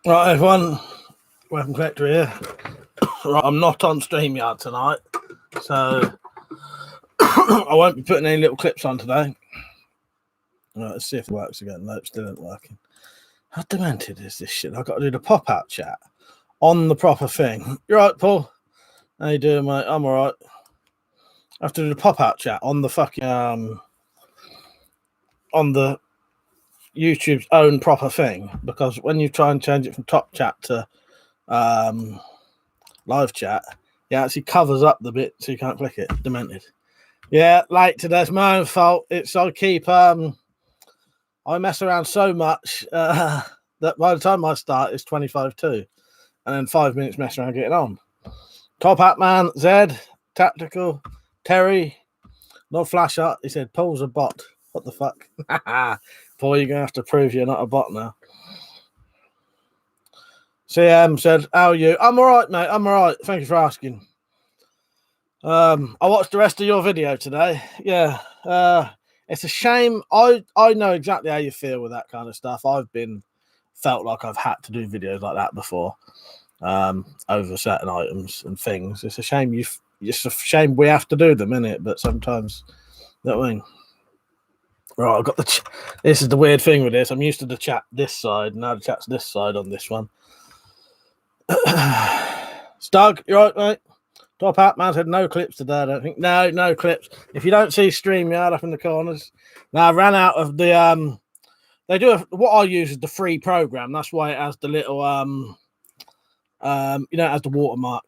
Right, everyone, WeaponCollector here. Right, I'm not on StreamYard tonight, so I won't be putting any little clips on today. Right, let's see if it works again. Nope, still isn't working. How demented is this shit? I've got to do the pop-out chat on the proper thing. You're right, Paul. How you doing, mate? I'm all right. I have to do the pop-out chat on the fucking on the YouTube's own proper thing, because when you try and change it from top chat to live chat, it actually covers up the bit so you can't click it. Demented. Yeah, late today. It's my own fault. I keep I mess around so much that by the time I start it's 25-2, and then 5 minutes messing around getting on. Top Hat Man, Zed, Tactical, Terry, no flash up. He said Paul's a bot. What the fuck? Paul, you're gonna have to prove you're not a bot now. CM said, how are you? I'm all right, mate. I'm all right. Thank you for asking. I watched the rest of your video today. Yeah. It's a shame. I know exactly how you feel with that kind of stuff. I've felt like I've had to do videos like that before, over certain items and things. It's a shame it's a shame we have to do them, isn't it? But sometimes, you know what I mean? Right, I've got this is the weird thing with this. I'm used to the chat this side, now the chat's this side on this one. Stug, you right, mate? Top Hat Man said no clips today, I don't think. No clips. If you don't see StreamYard up in the corners. Now I ran out of the they do what I use is the free program. That's why it has the little it has the watermark.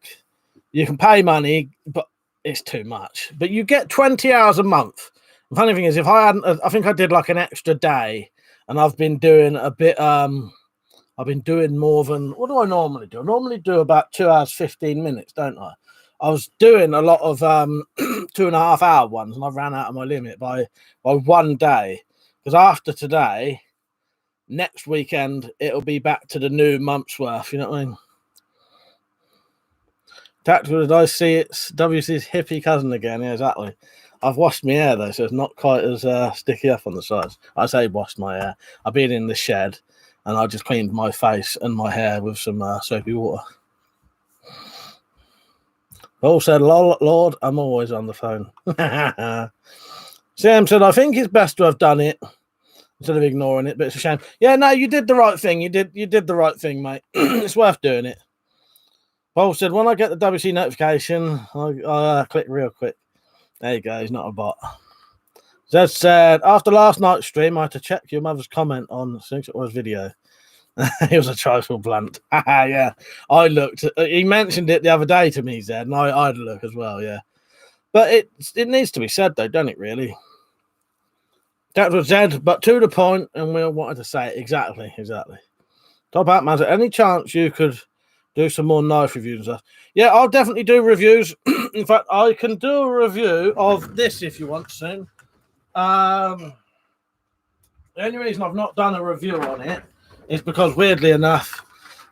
You can pay money, but it's too much. But you get 20 hours a month. The funny thing is, if I hadn't, I think I did like an extra day, and I've been doing a bit. I've been doing more than, what do I normally do? I normally do about 2 hours, 15 minutes, don't I? I was doing a lot of 2.5 hour ones, and I ran out of my limit by 1 day. Because after today, next weekend, it'll be back to the new month's worth. You know what I mean? Tactical, did I see it's WC's hippie cousin again? Yeah, exactly. I've washed my hair, though, so it's not quite as sticky up on the sides. I say washed my hair. I've been in the shed, and I just cleaned my face and my hair with some soapy water. Paul said, Lord, I'm always on the phone. Sam said, I think it's best to have done it instead of ignoring it, but it's a shame. Yeah, no, you did the right thing. You did the right thing, mate. It's worth doing it. Paul said, when I get the WC notification, I click real quick. There you go. He's not a bot. Zed said, after last night's stream, I had to check your mother's comment on Singapore video. He was a trifle blunt. Yeah, I looked. He mentioned it the other day to me, Zed, and I had a look as well. Yeah, but it needs to be said though, don't it? Really. That was Zed, but to the point, and we wanted to say it exactly. Top Hat Man, any chance you could do some more knife reviews and stuff? Yeah, I'll definitely do reviews. In fact, I can do a review of this if you want soon. The only reason I've not done a review on it is because, weirdly enough,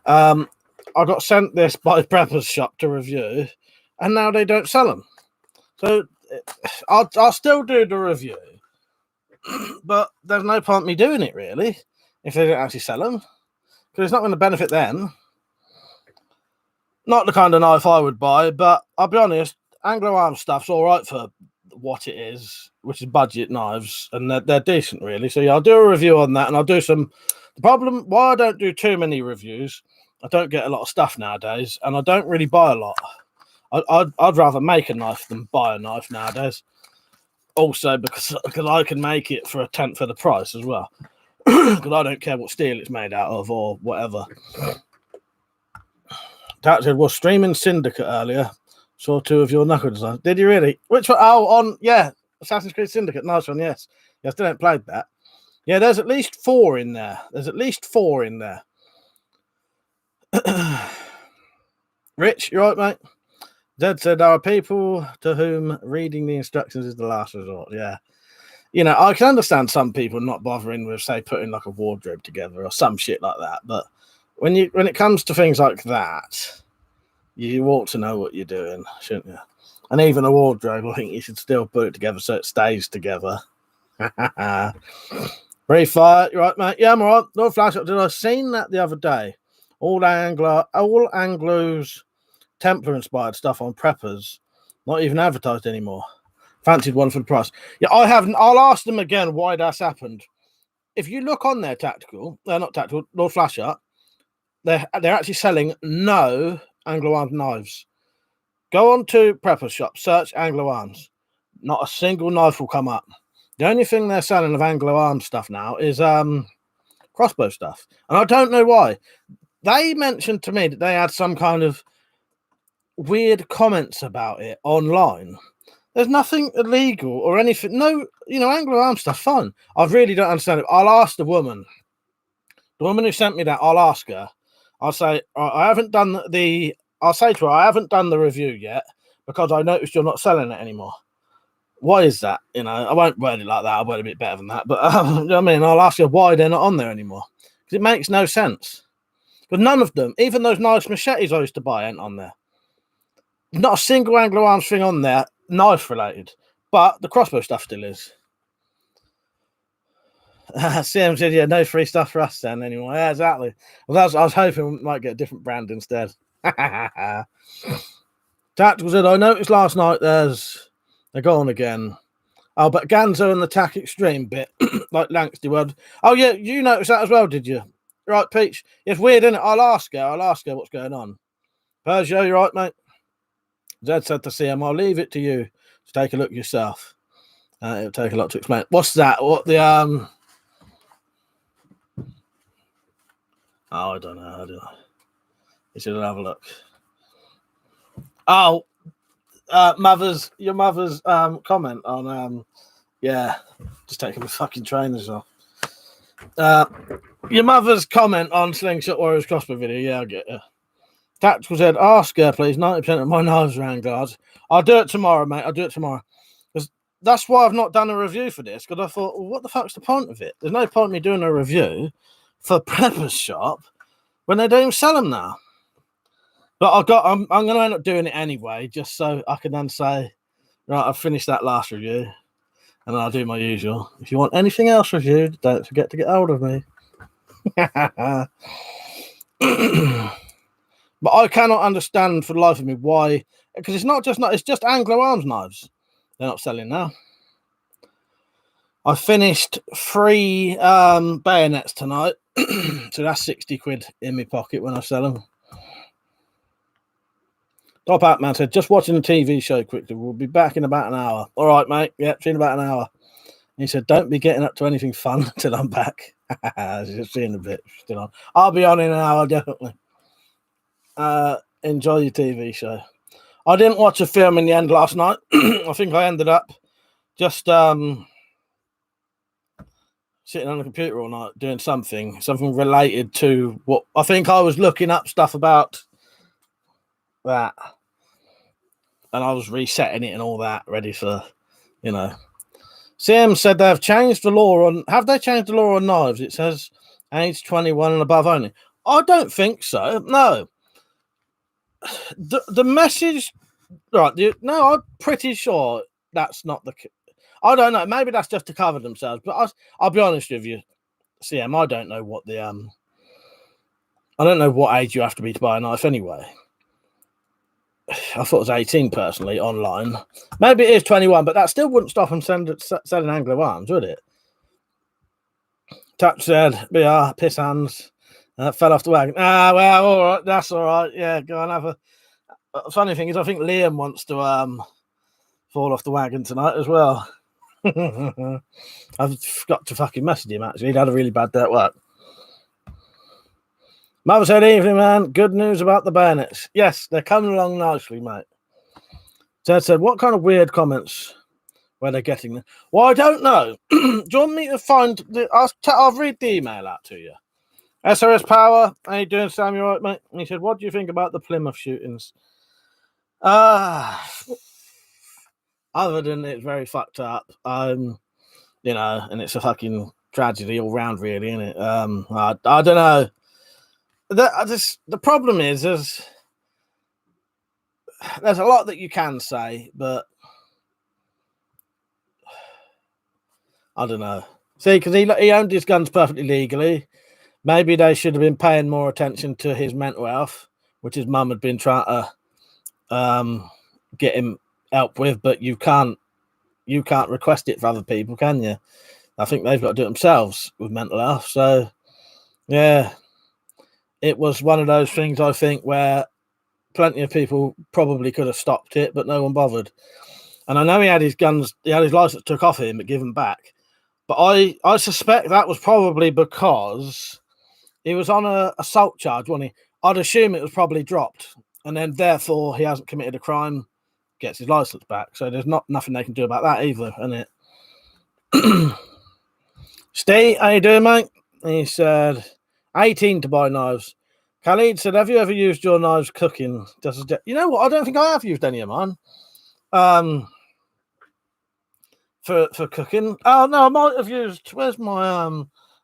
I got sent this by Prepper's Shop to review, and now they don't sell them. So I'll still do the review, but there's no point me doing it, really, if they don't actually sell them, because it's not going to benefit them. Not the kind of knife I would buy, but I'll be honest, Anglo Arm stuff's all right for what it is, which is budget knives, and they're decent, really. So yeah, I'll do a review on that, and I'll do some. The problem, why I don't do too many reviews, I don't get a lot of stuff nowadays, and I don't really buy a lot. I'd rather make a knife than buy a knife nowadays. Also, because I can make it for 1/10 of the price as well, because I don't care what steel it's made out of or whatever. That said, was streaming Syndicate earlier. Saw 2 of your knuckle designs. Did you really? Which one? Oh, on, yeah, Assassin's Creed Syndicate. Nice one, yes. I still haven't played that. Yeah, there's at least 4 in there. Rich, you right, mate? Zed said, there are people to whom reading the instructions is the last resort. Yeah. You know, I can understand some people not bothering with, say, putting like a wardrobe together or some shit like that. But when it comes to things like that, you ought to know what you're doing, shouldn't you? And even a wardrobe, I think you should still put it together so it stays together. Brief fire, you right, mate? Yeah, I'm all right. No flash up. Did I seen that the other day? All Anglo's Templar-inspired stuff on preppers, not even advertised anymore. Fancied one for the price. Yeah, I haven't. I'll ask them again why that's happened. If you look on their not tactical, Lord Flasher, they're actually selling no Anglo-armed knives. Go on to prepper shop, search Anglo-arms. Not a single knife will come up. The only thing they're selling of Anglo-armed stuff now is crossbow stuff, and I don't know why. They mentioned to me that they had some kind of weird comments about it online. There's nothing illegal or anything. No, Anglo-armed stuff, fine. I really don't understand it. I'll ask the woman who sent me that. I'll ask her. I'll say, I haven't done I'll say to her, I haven't done the review yet because I noticed you're not selling it anymore. Why is that? I won't word it like that. I'll word it a bit better than that. But you know what I mean? I'll ask her why they're not on there anymore. Because it makes no sense. But none of them, even those nice machetes I used to buy, ain't on there. Not a single Anglo-arms thing on there, knife related. But the crossbow stuff still is. CM said, yeah, no free stuff for us then anymore. Yeah, exactly. Well, I was hoping we might get a different brand instead. Tactical said, I noticed last night they're gone again. Oh, but Ganzo and the Tac Extreme bit, like Langsty World. Oh, yeah, you noticed that as well, did you? Right, Peach. It's weird, isn't it? I'll ask her what's going on. Peugeot, you right, mate? Zed said to CM, I'll leave it to you to take a look yourself. It'll take a lot to explain. What's that? What the Oh, I don't know. You should have a look. Oh, your mother's comment on yeah, just taking the fucking trainers off. Your mother's comment on Slingshot Warriors crossbow video. Yeah, I'll get you. Tactical said, ask her, please. 90% of my knives are hand guards. I'll do it tomorrow, mate. I'll do it tomorrow. Because that's why I've not done a review for this. Because I thought, well, what the fuck's the point of it? There's no point in me doing a review for Prepper's shop when they don't even sell them now. But I'm going to end up doing it anyway, just so I can then say, right, I've finished that last review. And then I'll do my usual. If you want anything else reviewed, don't forget to get hold of me. But I cannot understand for the life of me why, because it's just Anglo-arms knives they're not selling now. I finished 3 bayonets tonight, so that's 60 quid in my pocket when I sell them. Top Hat Man said, just watching the TV show quickly. We'll be back in about an hour. All right, mate. Yeah, see in about an hour. He said, don't be getting up to anything fun until I'm back. Just seeing a bit still on. I'll be on in an hour, definitely. Enjoy your TV show. I didn't watch a film in the end last night. I think I ended up just sitting on the computer all night doing something related to what I think I was looking up stuff about that. And I was resetting it and all that, ready for, CM said they've changed the law on. Have they changed the law on knives? It says age 21 and above only. I don't think so. No. The message, right? No, I'm pretty sure that's not the. I don't know. Maybe that's just to cover themselves. But I'll be honest with you, CM. I don't know what I don't know what age you have to be to buy a knife anyway. I thought it was 18 personally online. Maybe it is 21, but that still wouldn't stop them selling Anglo-arms, would it? Touch said, BR, piss hands. Fell off the wagon. Well, all right, that's all right. Yeah, go and have a. Funny thing is, I think Liam wants to fall off the wagon tonight as well. I've got to fucking message him, actually. He'd had a really bad day at work. Mother said, evening, man. Good news about the bayonets. Yes, they're coming along nicely, mate. Ted said, what kind of weird comments were they getting there? Well, I don't know. Do you want me to find... I'll read the email out to you. SRS Power, how you doing, Sam? You all right, mate? And he said, what do you think about the Plymouth shootings? Other than it's very fucked up, and it's a fucking tragedy all round, really, isn't it? I don't know. The problem is there's a lot that you can say, but I don't know. See, because he owned his guns perfectly legally. Maybe they should have been paying more attention to his mental health, which his mum had been trying to get him help with, but you can't request it for other people, can you? I think they've got to do it themselves with mental health. So yeah, it was one of those things, I think, where plenty of people probably could have stopped it, but no one bothered. And I know he had his guns, he had his license took off him, but given back. But I suspect that was probably because he was on a assault charge, wasn't he? I'd assume it was probably dropped, and then therefore he hasn't committed a crime, gets his license back. So there's nothing they can do about that either, isn't it? Steve, how you doing, mate? He said, 18 to buy knives. Khalid said, have you ever used your knives cooking? You know what? I don't think I have used any of mine. For cooking. Oh no, I might have used. Where's my I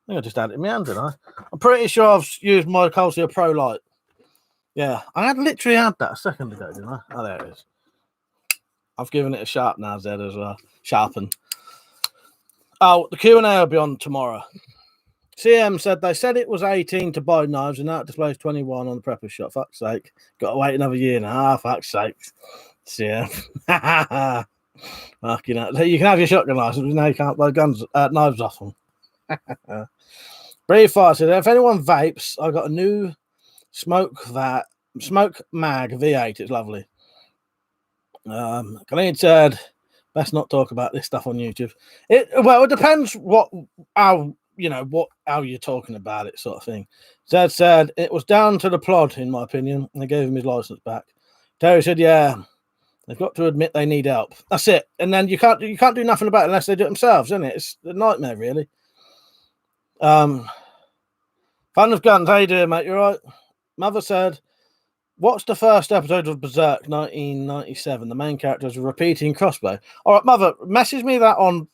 think I just had it in my hand, didn't I? I'm pretty sure I've used my Colossia Pro Light. Yeah, I literally had that a second ago, didn't I? Oh, there it is. I've given it a sharp now, Zed, as well. Sharpen. Oh, the Q&A will be on tomorrow. CM said they said it was 18 to buy knives, and now it displays 21 on the prepper shop. Fuck's sake. Got to wait another year and a half. Fuck's sake. CM. Fuck, you can have your shotgun license, but now you can't buy knives off them. Brave Fire said, if anyone vapes, I got a new Smoke Mag V8. It's lovely. Colleen said, best not talk about this stuff on YouTube. It depends how you're talking about it, sort of thing. Zed said it was down to the plod, in my opinion, and they gave him his license back. Terry said, yeah, they've got to admit they need help. That's it. And then you can't do nothing about it unless they do it themselves, isn't it? It's a nightmare, really. Fan of Guns, how you doing, mate? You all right? Mother said, what's the first episode of Berserk 1997? The main character is a repeating crossbow. All right, Mother, message me that on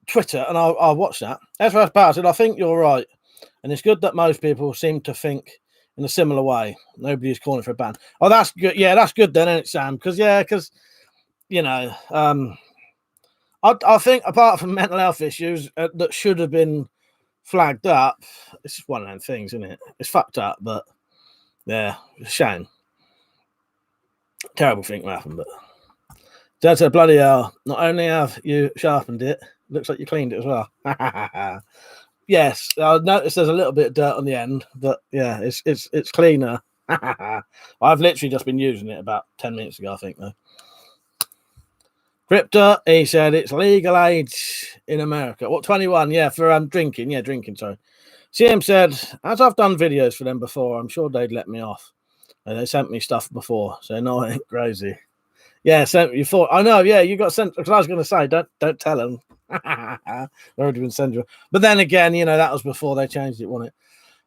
Twitter, and I'll watch that. Ezra's Power said, I think you're right. And it's good that most people seem to think in a similar way. Nobody's calling for a ban. Oh, that's good. Yeah, that's good then, isn't it, Sam? Because I think apart from mental health issues that should have been flagged up, it's just one of them things, isn't it? It's fucked up, but yeah, it's a shame. Terrible thing to happen, but Dad said, bloody hell, not only have you sharpened it, looks like you cleaned it as well. Yes, I noticed there's a little bit of dirt on the end, but yeah, it's cleaner. I've literally just been using it about 10 minutes ago, I think, though. Crypto, he said it's legal age in America. What, 21? Yeah, for drinking. Yeah, drinking, sorry. CM said, as I've done videos for them before, I'm sure they'd let me off. They sent me stuff before, so no, I ain't crazy. Yeah, sent you thought. I know, yeah, you got sent, because I was going to say, don't tell them. They've already been sent you. But then again, that was before they changed it, wasn't it?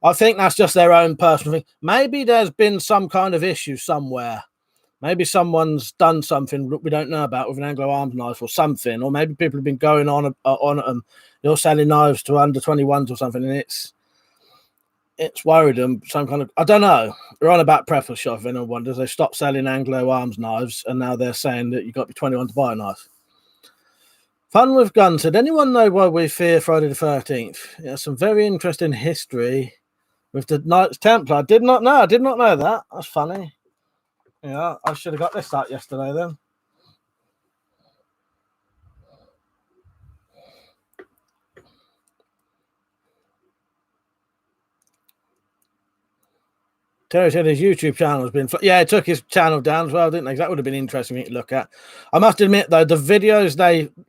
I think that's just their own personal thing. Maybe there's been some kind of issue somewhere. Maybe someone's done something that we don't know about with an Anglo-armed knife or something, or maybe people have been going on at them. You're selling knives to under 21s or something, and it's worried them. Some kind of, I don't know. They're on about Prepper Shop. If anyone wonders, they stopped selling Anglo-arms knives, and now they're saying that you've got to be 21 to buy a knife. Fun with Guns said, anyone know why we fear Friday the 13th? Yeah, some very interesting history with the Knights Templar. I did not know that. That's funny. Yeah, I should have got this out yesterday then. Terry said his YouTube channel has been... Yeah, it took his channel down as well, didn't they? That would have been interesting to look at. I must admit, though, the videos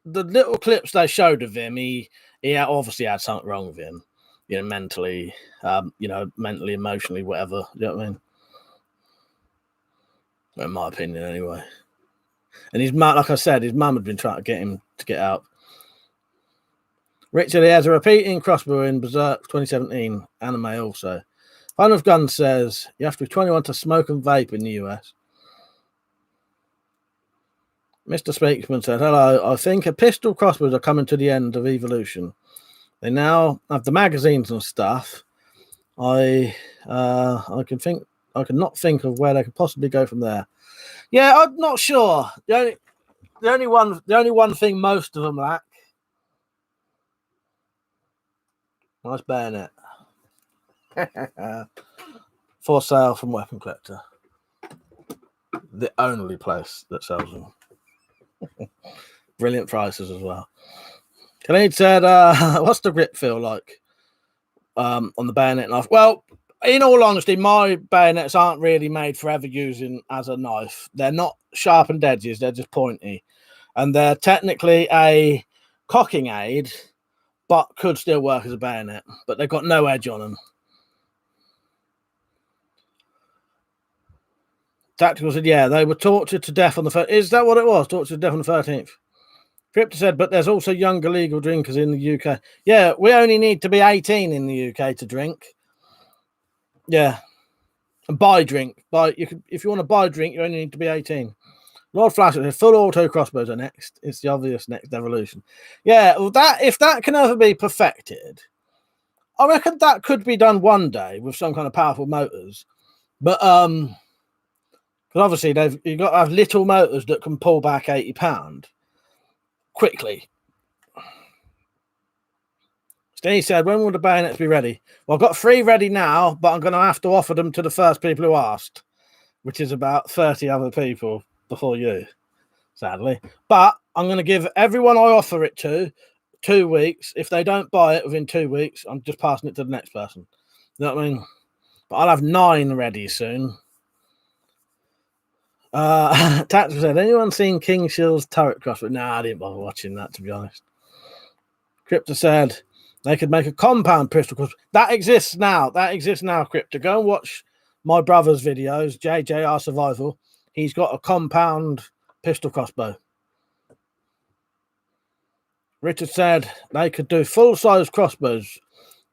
the little clips they showed of him, he obviously had something wrong with him. Mentally, mentally, emotionally, whatever. You know what I mean? In my opinion, anyway. And his mum, like I said, his mum had been trying to get him to get out. Richard, he has a repeating crossbow in Berserk 2017 anime also. Fun of Guns says you have to be 21 to smoke and vape in the US. Mr. Speaksman said, hello, I think a pistol crossbows are coming to the end of evolution. They now have the magazines and stuff. I cannot think of where they could possibly go from there. Yeah, I'm not sure. The only one thing most of them lack Nice bayonet. For sale from WeaponCollector. The only place that sells them. Brilliant prices as well. Khalid said, what's the grip feel like on the bayonet knife? Well, in all honesty, my bayonets aren't really made for ever using as a knife. They're not sharpened edges, they're just pointy. And they're technically a cocking aid, but could still work as a bayonet. But they've got no edge on them. Tactical said, yeah, they were tortured to death on the 13th. Is that what it was? Tortured to death on the 13th? Crypto said, but there's also younger legal drinkers in the UK. Yeah, we only need to be 18 in the UK to drink. Yeah. And buy drink. If you want to buy drink, you only need to be 18. Lord Flash said, full auto crossbows are next. It's the obvious next evolution. Yeah, well, if that can ever be perfected, I reckon that could be done one day with some kind of powerful motors. But because obviously you've got to have little motors that can pull back 80 pounds quickly. Steve said, when will the bayonets be ready? Well, I've got 3 ready now, but I'm going to have to offer them to the first people who asked, which is about 30 other people before you, sadly. But I'm going to give everyone I offer it to 2 weeks. If they don't buy it within 2 weeks, I'm just passing it to the next person. You know what I mean? But I'll have 9 ready soon. Tactical said, anyone seen King Shield's turret crossbow? Nah, I didn't bother watching that, to be honest. Crypto said they could make a compound pistol crossbow. That exists now. Crypto. Go and watch my brother's videos, JJR Survival. He's got a compound pistol crossbow. Richard said they could do full-size crossbows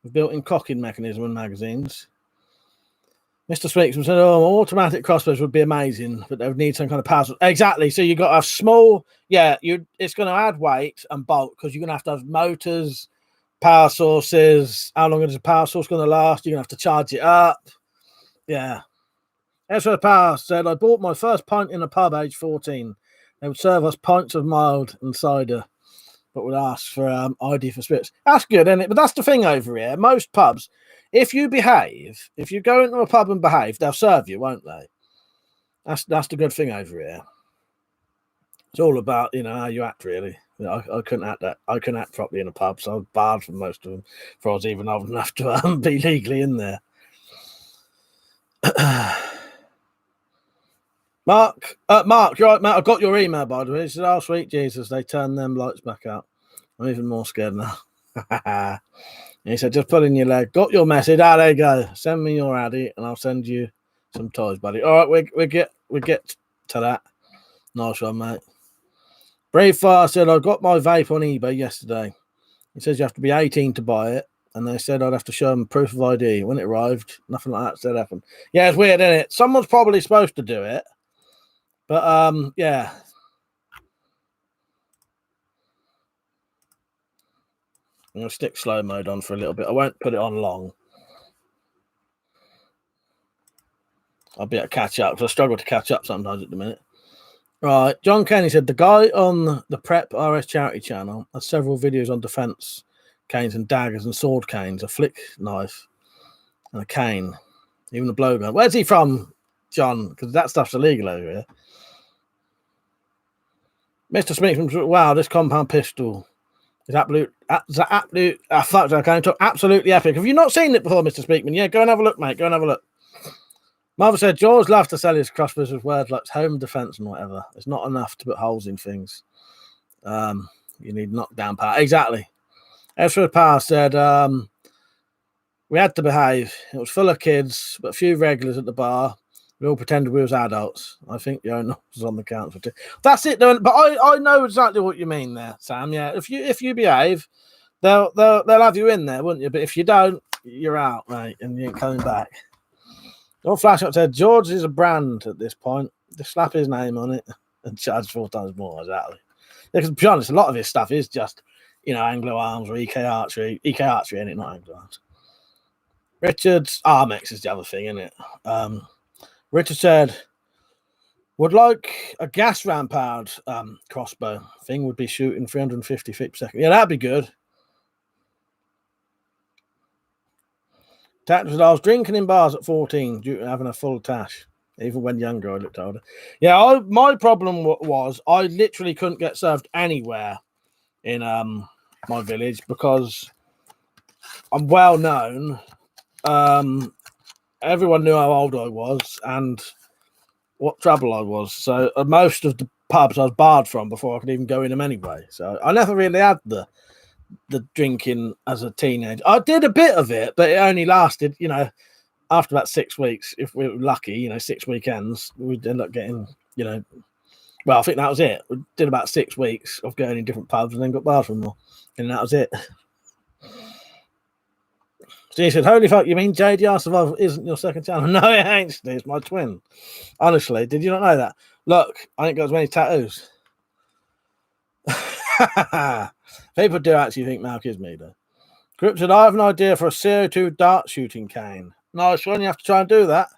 with built-in cocking mechanism and magazines. Mr. Speaksman said, automatic crossbows would be amazing, but they would need some kind of power source. Exactly. So you've got to have small, it's going to add weight and bulk because you're going to have motors, power sources. How long is the power source going to last? You're going to have to charge it up. Yeah. Ezra Power said, I bought my first pint in a pub age 14. They would serve us pints of mild and cider, but would ask for ID for spirits. That's good, isn't it? But that's the thing over here. Most pubs, if you go into a pub and behave, they'll serve you, won't they? That's the good thing over here. It's all about, how you act, really. I couldn't act that. I couldn't act properly in a pub, so I was barred from most of them before I was even old enough to be legally in there. Mark, you're right, Matt. I got your email, by the way. He said, oh, sweet Jesus, they turned them lights back out. I'm even more scared now. And he said, just pull in your leg. Got your message. There you go. Send me your Addy, and I'll send you some toys, buddy. All right, we get to that. Nice one, mate. Brave Fire said, I got my vape on eBay yesterday. He says you have to be 18 to buy it. And they said I'd have to show them proof of ID. When it arrived, nothing like that said happened. Yeah, it's weird, isn't it? Someone's probably supposed to do it. But, yeah. I'm going to stick slow mode on for a little bit. I won't put it on long. I'll be able to catch up because I struggle to catch up sometimes at the minute. Right. John Kenny said, the guy on the Prep RS charity channel has several videos on defense canes and daggers and sword canes, a flick knife and a cane, even a blowgun. Where's he from, John? Because that stuff's illegal over here. Mr. Smith, wow, this compound pistol is absolutely epic. Have you not seen it before, Mr. Speakman? Yeah, go and have a look, mate. Go and have a look. Mother said, George loves to sell his crossbows with words like home defense and whatever. It's not enough to put holes in things. You need knockdown power. Exactly. Ezra Power said, we had to behave. It was full of kids, but a few regulars at the bar. We all pretended we was adults. I think your own was on the council too. That's it, though. But I know exactly what you mean there, Sam. Yeah, if you behave, they'll have you in there, wouldn't you? But if you don't, you're out, mate, and you ain't coming back. Don't flash up said George is a brand at this point. Just slap his name on it and charge 4 times more. Exactly. Because to be honest, a lot of his stuff is just Anglo Arms or EK Archery. EK Archery, ain't it? Not Anglo Arms. Richard's Armex is the other thing, isn't it? Richard said, would like a gas ram powered crossbow. Thing would be shooting 350 feet per second. Yeah, that'd be good. Tax said, I was drinking in bars at 14 due to having a full tash. Even when younger, I looked older. Yeah, my problem was I literally couldn't get served anywhere in my village because I'm well known. Everyone knew how old I was and what trouble I was. So most of the pubs I was barred from before I could even go in them anyway. So I never really had the drinking as a teenager. I did a bit of it, but it only lasted, after about 6 weeks. If we were lucky, 6 weekends, we'd end up getting, well, I think that was it. We did about 6 weeks of going in different pubs and then got barred from them, and that was it. So he said, holy fuck, you mean JDR Survival isn't your second channel? No, it ain't, Steve. It's my twin. Honestly, did you not know that? Look, I ain't got as many tattoos. People do actually think Malk is me, though. Crypt said, I have an idea for a CO2 dart shooting cane. Nice one, you have to try and do that.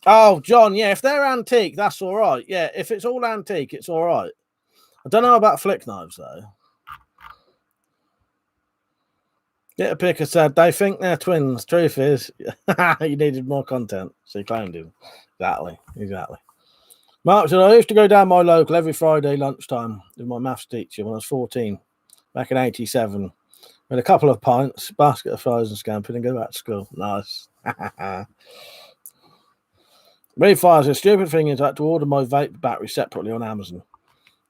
Oh, John, yeah, if they're antique, that's all right. Yeah, if it's all antique, it's all right. I don't know about flick knives, though. Get a picker said, they think they're twins. Truth is, you needed more content, so you claimed him. Exactly. Mark said, I used to go down my local every Friday lunchtime with my maths teacher when I was 14, back in 87. With a couple of pints, basket of fries and scampi, and go back to school. Nice. Ray Fires, the stupid thing is I had to order my vape battery separately on Amazon.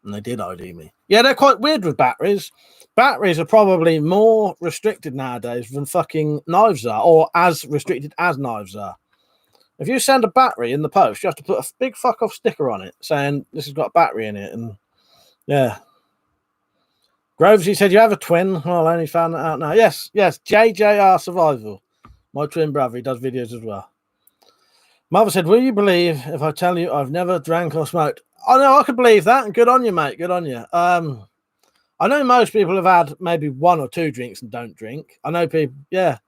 And they did ID me. Yeah, they're quite weird with batteries. Batteries are probably more restricted nowadays than fucking knives are, or as restricted as knives are. If you send a battery in the post, you have to put a big fuck off sticker on it saying this has got a battery in it. And yeah. Groves, he said, you have a twin? Well, I only found that out now. Yes, JJR Survival. My twin brother, he does videos as well. Mother said, will you believe if I tell you I've never drank or smoked? Oh, no, I could believe that. And good on you, mate. Good on you. I know most people have had maybe 1 or 2 drinks and don't drink. I know people, yeah.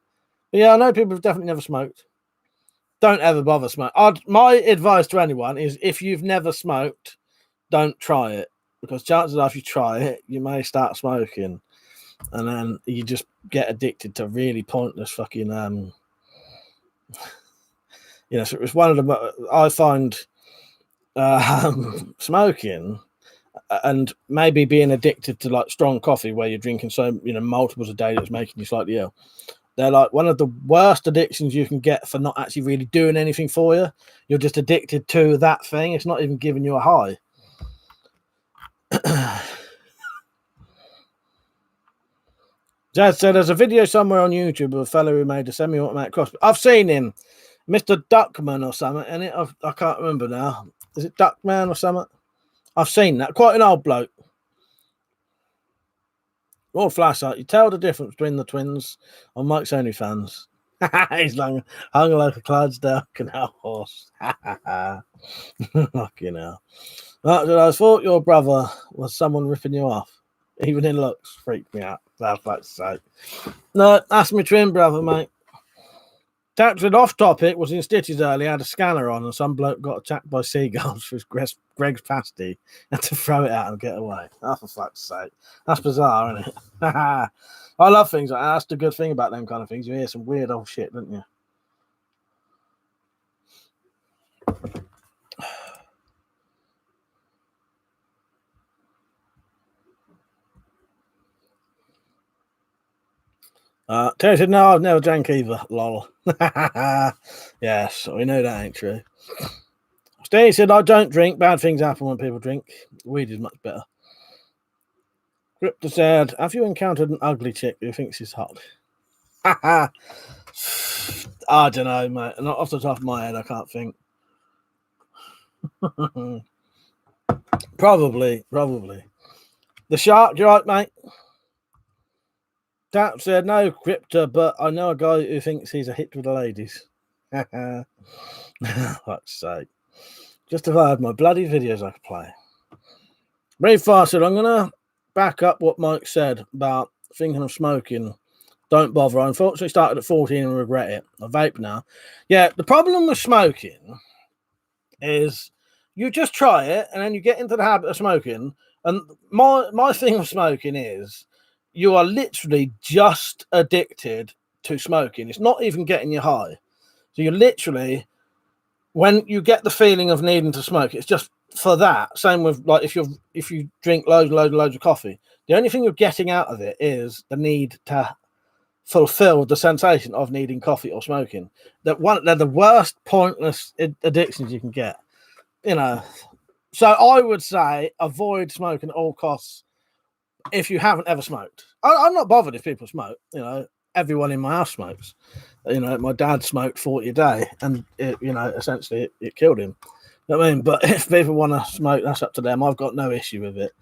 But yeah, I know people have definitely never smoked. Don't ever bother smoking. My advice to anyone is if you've never smoked, don't try it. Because chances are if you try it, you may start smoking. And then you just get addicted to really pointless fucking... so it's one of the... I find smoking... and maybe being addicted to like strong coffee where you're drinking multiples a day that's making you slightly ill. They're like one of the worst addictions you can get for not actually really doing anything for you. You're just addicted to that thing. It's not even giving you a high. Jazz said there's a video somewhere on YouTube of a fellow who made a semi-automatic crossbow. I've seen him, Mr. Duckman or something, and I can't remember now. Is it Duckman or something? I've seen that. Quite an old bloke. Lord Flashlight, you tell the difference between the twins on Mike's OnlyFans. He's hung like a Clydesdale canal horse. Fucking hell. I thought your brother was someone ripping you off. Even in looks, freaked me out. That's like to say. No, that's my twin brother, mate. Taxed off topic was in Stitches earlier, had a scanner on, and some bloke got attacked by seagulls for his Greg's pasty. Had to throw it out and get away. Oh, for fuck's sake. That's bizarre, isn't it? I love things like that. That's the good thing about them kind of things. You hear some weird old shit, don't you? Terry said, no, I've never drank either. Lol. Yes, we know that ain't true. Steve said, I don't drink. Bad things happen when people drink. Weed is much better. Crypto said, have you encountered an ugly chick who thinks she's hot? I don't know, mate. Not off the top of my head, I can't think. Probably. The shark, you right, mate? Tap said, no, Crypto, but I know a guy who thinks he's a hit with the ladies. Fuck's sake. Just if I had my bloody videos I could play. Brave Fast said, I'm going to back up what Mike said about thinking of smoking. Don't bother. I unfortunately started at 14 and regret it. I vape now. Yeah, the problem with smoking is you just try it and then you get into the habit of smoking. And my thing with smoking is you are literally just addicted to smoking. It's not even getting you high. So you're literally, when you get the feeling of needing to smoke, it's just for that. Same with like if you drink loads and loads of coffee, the only thing you're getting out of it is the need to fulfill the sensation of needing coffee or smoking. They're the worst pointless addictions you can get. You know, so I would say avoid smoking at all costs if you haven't ever smoked. I'm not bothered if people smoke. You know, everyone in my house smokes. You know, my dad smoked 40 a day, and essentially it killed him. You know what I mean? But if people want to smoke, that's up to them. I've got no issue with it.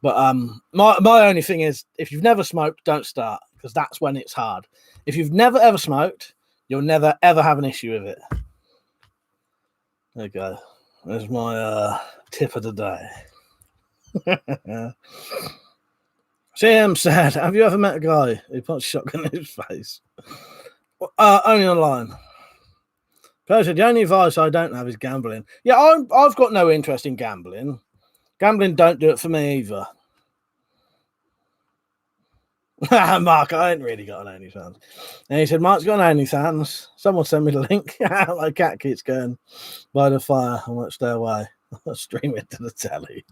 But my only thing is, if you've never smoked, don't start, because that's when it's hard. If you've never ever smoked, you'll never ever have an issue with it. There you go. There's my tip of the day. CM said, have you ever met a guy who puts a shotgun in his face? Only online. So said, the only advice I don't have is gambling. Yeah, I've got no interest in gambling. Gambling don't do it for me either. Mark, I ain't really got an OnlyFans. And he said, Mark's got an OnlyFans. Someone send me the link. My cat keeps going by the fire. I won't stay away. I'll stream it to the telly.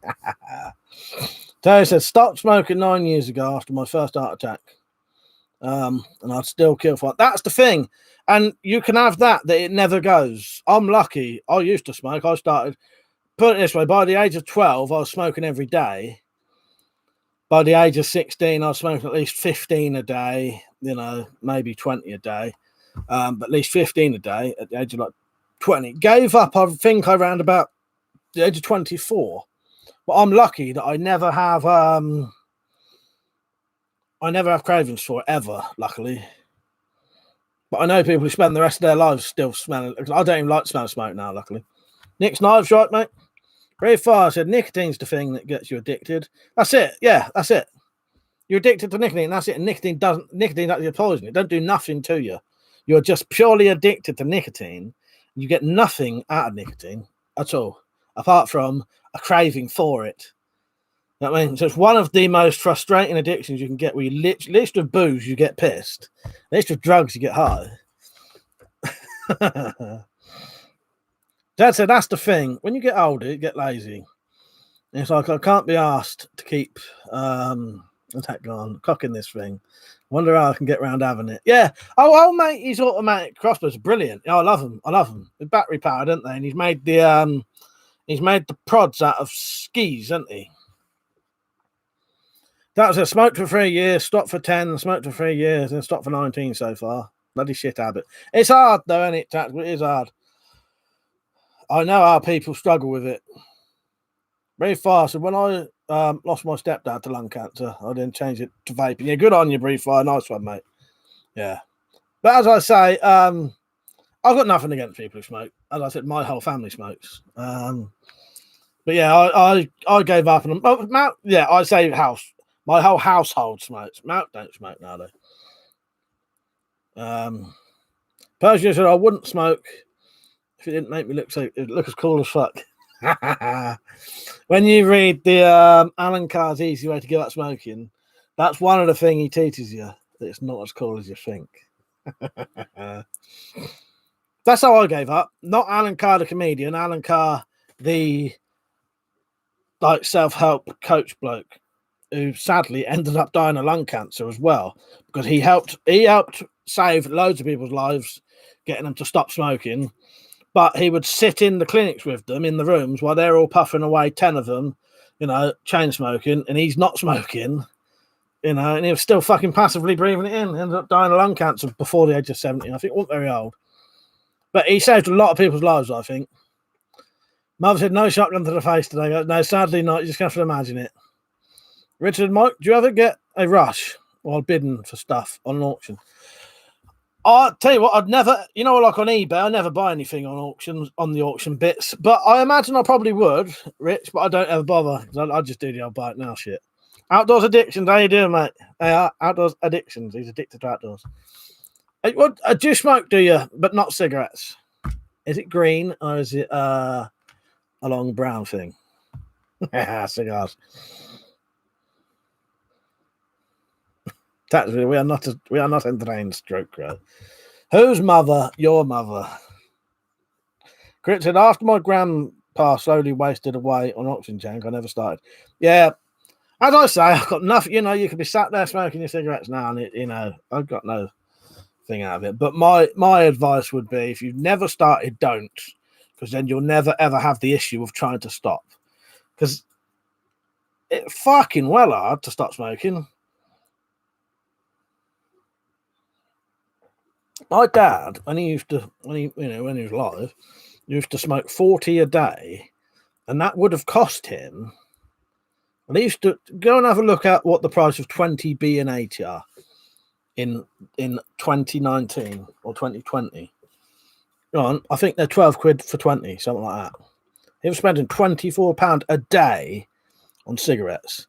Terry said, stopped smoking 9 years ago after my first heart attack. And I'd still kill for it. That's the thing. And you can have that it never goes. I'm lucky. I used to smoke. I started, put it this way, by the age of 12, I was smoking every day. By the age of 16, I was smoking at least 15 a day, maybe 20 a day, but at least 15 a day at the age of like 20. Gave up, I think, around about the age of 24. But I'm lucky that I never have cravings for it ever, luckily. But I know people who spend the rest of their lives still smelling. I don't even like to smell smoke now, luckily. Nick's Knives, right, mate? Very far said nicotine's the thing that gets you addicted. That's it. Yeah, that's it. You're addicted to nicotine. That's it. And nicotine actually poison. It don't do nothing to you. You're just purely addicted to nicotine. You get nothing out of nicotine at all, apart from a craving for it. You know what I mean? So it's one of the most frustrating addictions you can get, where you literally with booze, you get pissed. At least with drugs, you get high. Dad said that's the thing. When you get older, you get lazy. And it's like, I can't be asked to keep cocking this thing. Wonder how I can get around having it. Yeah. Oh, mate, his automatic crossbows are brilliant. Oh, I love them. They're battery powered, aren't they? And he's made the prods out of skis, hasn't he? That was a smoke for 3 years, stopped for 10, smoked for 3 years, and stopped for 19 so far. Bloody shit habit. It's hard though, isn't it? It is hard. I know how people struggle with it. Very fast. And when I lost my stepdad to lung cancer, I then changed it to vaping. Yeah, good on you, Brief Fire. Nice one, mate. Yeah. But as I say, I've got nothing against people who smoke. As I said, my whole family smokes. But yeah, I gave up. And Mount, yeah, I say house. My whole household smokes. Mount don't smoke now, though. Persia said I wouldn't smoke if it didn't make me look as cool as fuck. When you read the Alan Carr's Easy Way to Give Up Smoking, that's one of the things he teaches you, that it's not as cool as you think. That's how I gave up. Not Alan Carr the comedian, Alan Carr the self-help coach bloke, who sadly ended up dying of lung cancer as well, because he helped save loads of people's lives, getting them to stop smoking. But he would sit in the clinics with them in the rooms while they're all puffing away, 10 of them, chain smoking, and he's not smoking, and he was still fucking passively breathing it in. He ended up dying of lung cancer before the age of 70. I think he wasn't very old. But he saved a lot of people's lives, I think. Mother said, no shotgun to the face today. No, sadly not. You just have to imagine it. Richard, Mike, do you ever get a rush while bidding for stuff on an auction? I'll tell you what, I'd never, like on eBay, I never buy anything on auctions, on the auction bits. But I imagine I probably would, Rich, but I don't ever bother, because I just do the old buy it now shit. Outdoors Addictions, how you doing, mate? They are Outdoors Addictions. He's addicted to outdoors. Do you smoke, do you? But not cigarettes. Is it green or is it a long brown thing? Cigars. Technically, we are not entertained, Stroke Crow. Whose mother? Your mother. Crit said, after my grandpa slowly wasted away on oxygen tank, I never started. Yeah, as I say, I've got nothing. You could be sat there smoking your cigarettes now, and I've got no thing out of it. But my advice would be, if you've never started, don't, because then you'll never ever have the issue of trying to stop. Because it's fucking well hard to stop smoking. My dad, when he was alive, used to smoke 40 a day, and that would have cost him. And he used to go and have a look at what the price of 20 B and 80 are in 2019 or 2020. I think they're 12 quid for 20, something like that. He was spending £24 a day on cigarettes.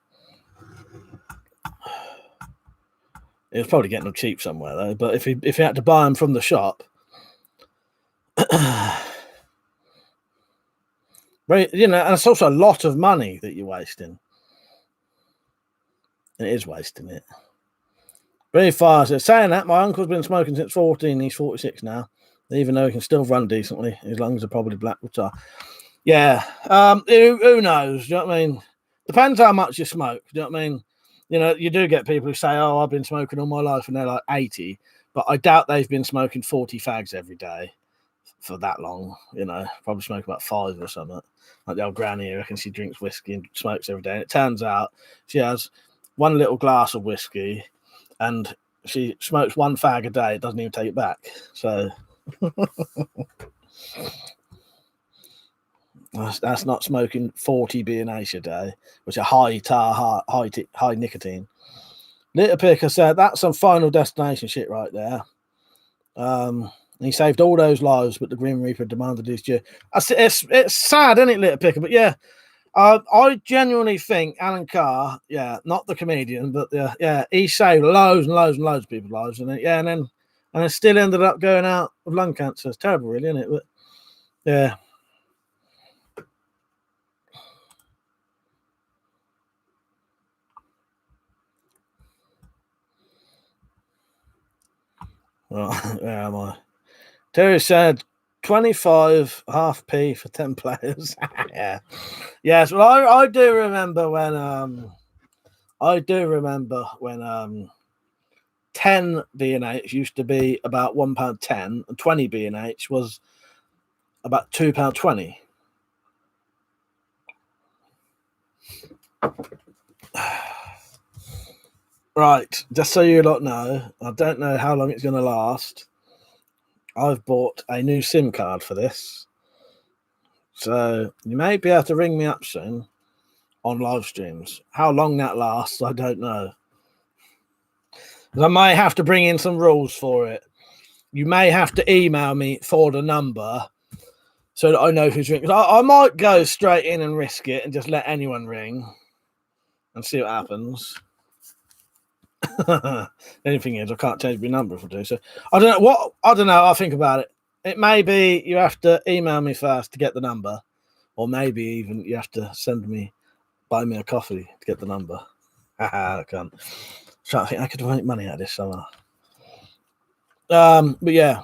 He was probably getting them cheap somewhere though. But if he had to buy them from the shop, and it's also a lot of money that you're wasting. It is wasting it. Very far. So saying that, my uncle's been smoking since 14. He's 46 now. Even though he can still run decently, his lungs are probably black, which are. Yeah. Who knows? Do you know what I mean? Depends how much you smoke. Do you know what I mean? You do get people who say, "Oh, I've been smoking all my life," and they're like 80. But I doubt they've been smoking 40 fags every day for that long. Probably smoke about 5 or something. Like the old granny, I reckon she drinks whiskey and smokes every day. And it turns out she has one little glass of whiskey, and she smokes 1 fag a day. It doesn't even take it back. So that's not smoking 40 B&H a day, which are high tar, high nicotine. Little Picker said that's some Final Destination shit right there. He saved all those lives, but the Grim Reaper demanded his due. It's sad, isn't it, Little Picker? But yeah, I genuinely think Alan Carr, not the comedian, but he saved loads and loads and loads of people's lives, and then still ended up going out with lung cancer. It's terrible, really, isn't it? But yeah. Right, where am I? Terry said 25 half P for 10 players. Yeah. Yes, well I do remember when 10 B&H used to be about £1.10 and 20 B&H was about £2.20. Right, just so you lot know, I don't know how long it's going to last. I've bought a new SIM card for this. So you may be able to ring me up soon on live streams. How long that lasts, I don't know. I may have to bring in some rules for it. You may have to email me for the number so that I know who's ringing. I might go straight in and risk it and just let anyone ring and see what happens. The only thing is, I can't change my number if I do. So I don't know. I'll think about it. It may be you have to email me first to get the number, or maybe even you have to buy me a coffee to get the number. I can't. I think I could make money out of this somehow. But yeah.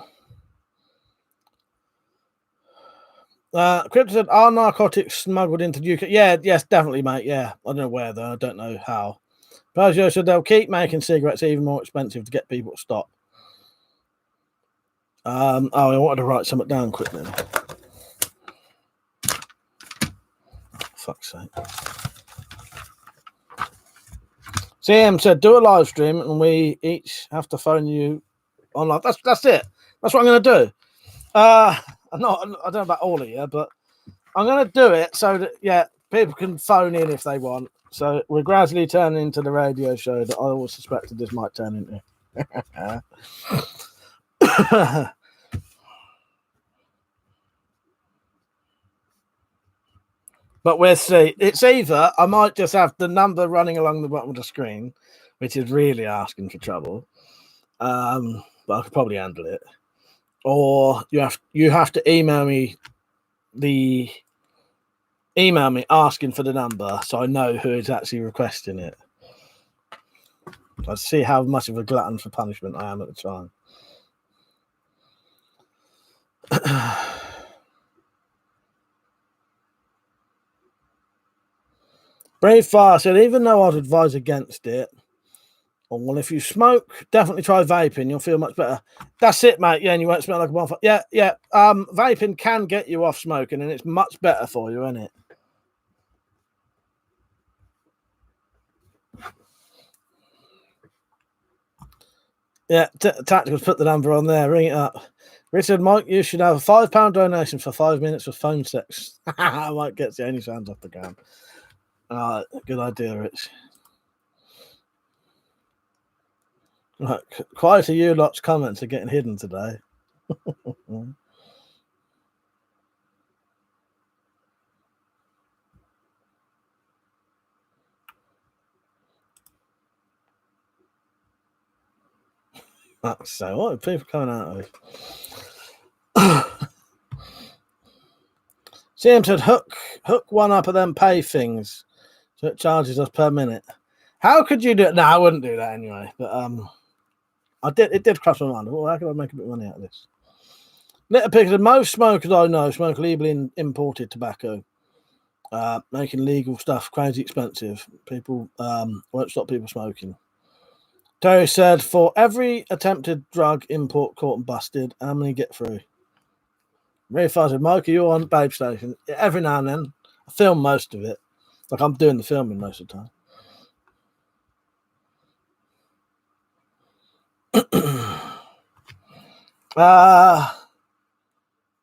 Crypto said, are narcotics smuggled into the UK? Yeah, yes, definitely, mate. Yeah, I don't know where though. I don't know how. Pazio said they'll keep making cigarettes even more expensive to get people to stop. I wanted to write something down quickly. Fuck's sake. CM said, do a live stream and we each have to phone you online. That's it. That's what I'm going to do. I don't know about all of you, but I'm going to do it so that, people can phone in if they want. So we're gradually turning into the radio show that I always suspected this might turn into. But we'll see. It's either I might just have the number running along the bottom of the screen, which is really asking for trouble. But I could probably handle it. Or you have to email me asking for the number so I know who is actually requesting it. I see how much of a glutton for punishment I am at the time. Brave Fire said, even though I'd advise against it, well, if you smoke, definitely try vaping. You'll feel much better. That's it, mate. Yeah, and you won't smell like a bonfire. Yeah, yeah. Vaping can get you off smoking, and it's much better for you, isn't it? Yeah, Tacticals put the number on there. Ring it up. Richard, Mike, you should have a £5 donation for 5 minutes of phone sex. Mike gets the only sounds off the ground. Good idea, Rich. Right, quite a few lot's comments are getting hidden today. So what are people coming out with? CM said hook one up and then pay things. So it charges us per minute. How could you do it? No, I wouldn't do that anyway. But it did cross my mind. Well, how could I make a bit of money out of this? Little Pig said most smokers I know smoke legally imported tobacco. Making legal stuff crazy expensive. People won't stop people smoking. Terry said, for every attempted drug import caught and busted, how many get through? Ray Fuzz said, Mike, are you on Babe Station? Every now and then. I film most of it. Like I'm doing the filming most of the time.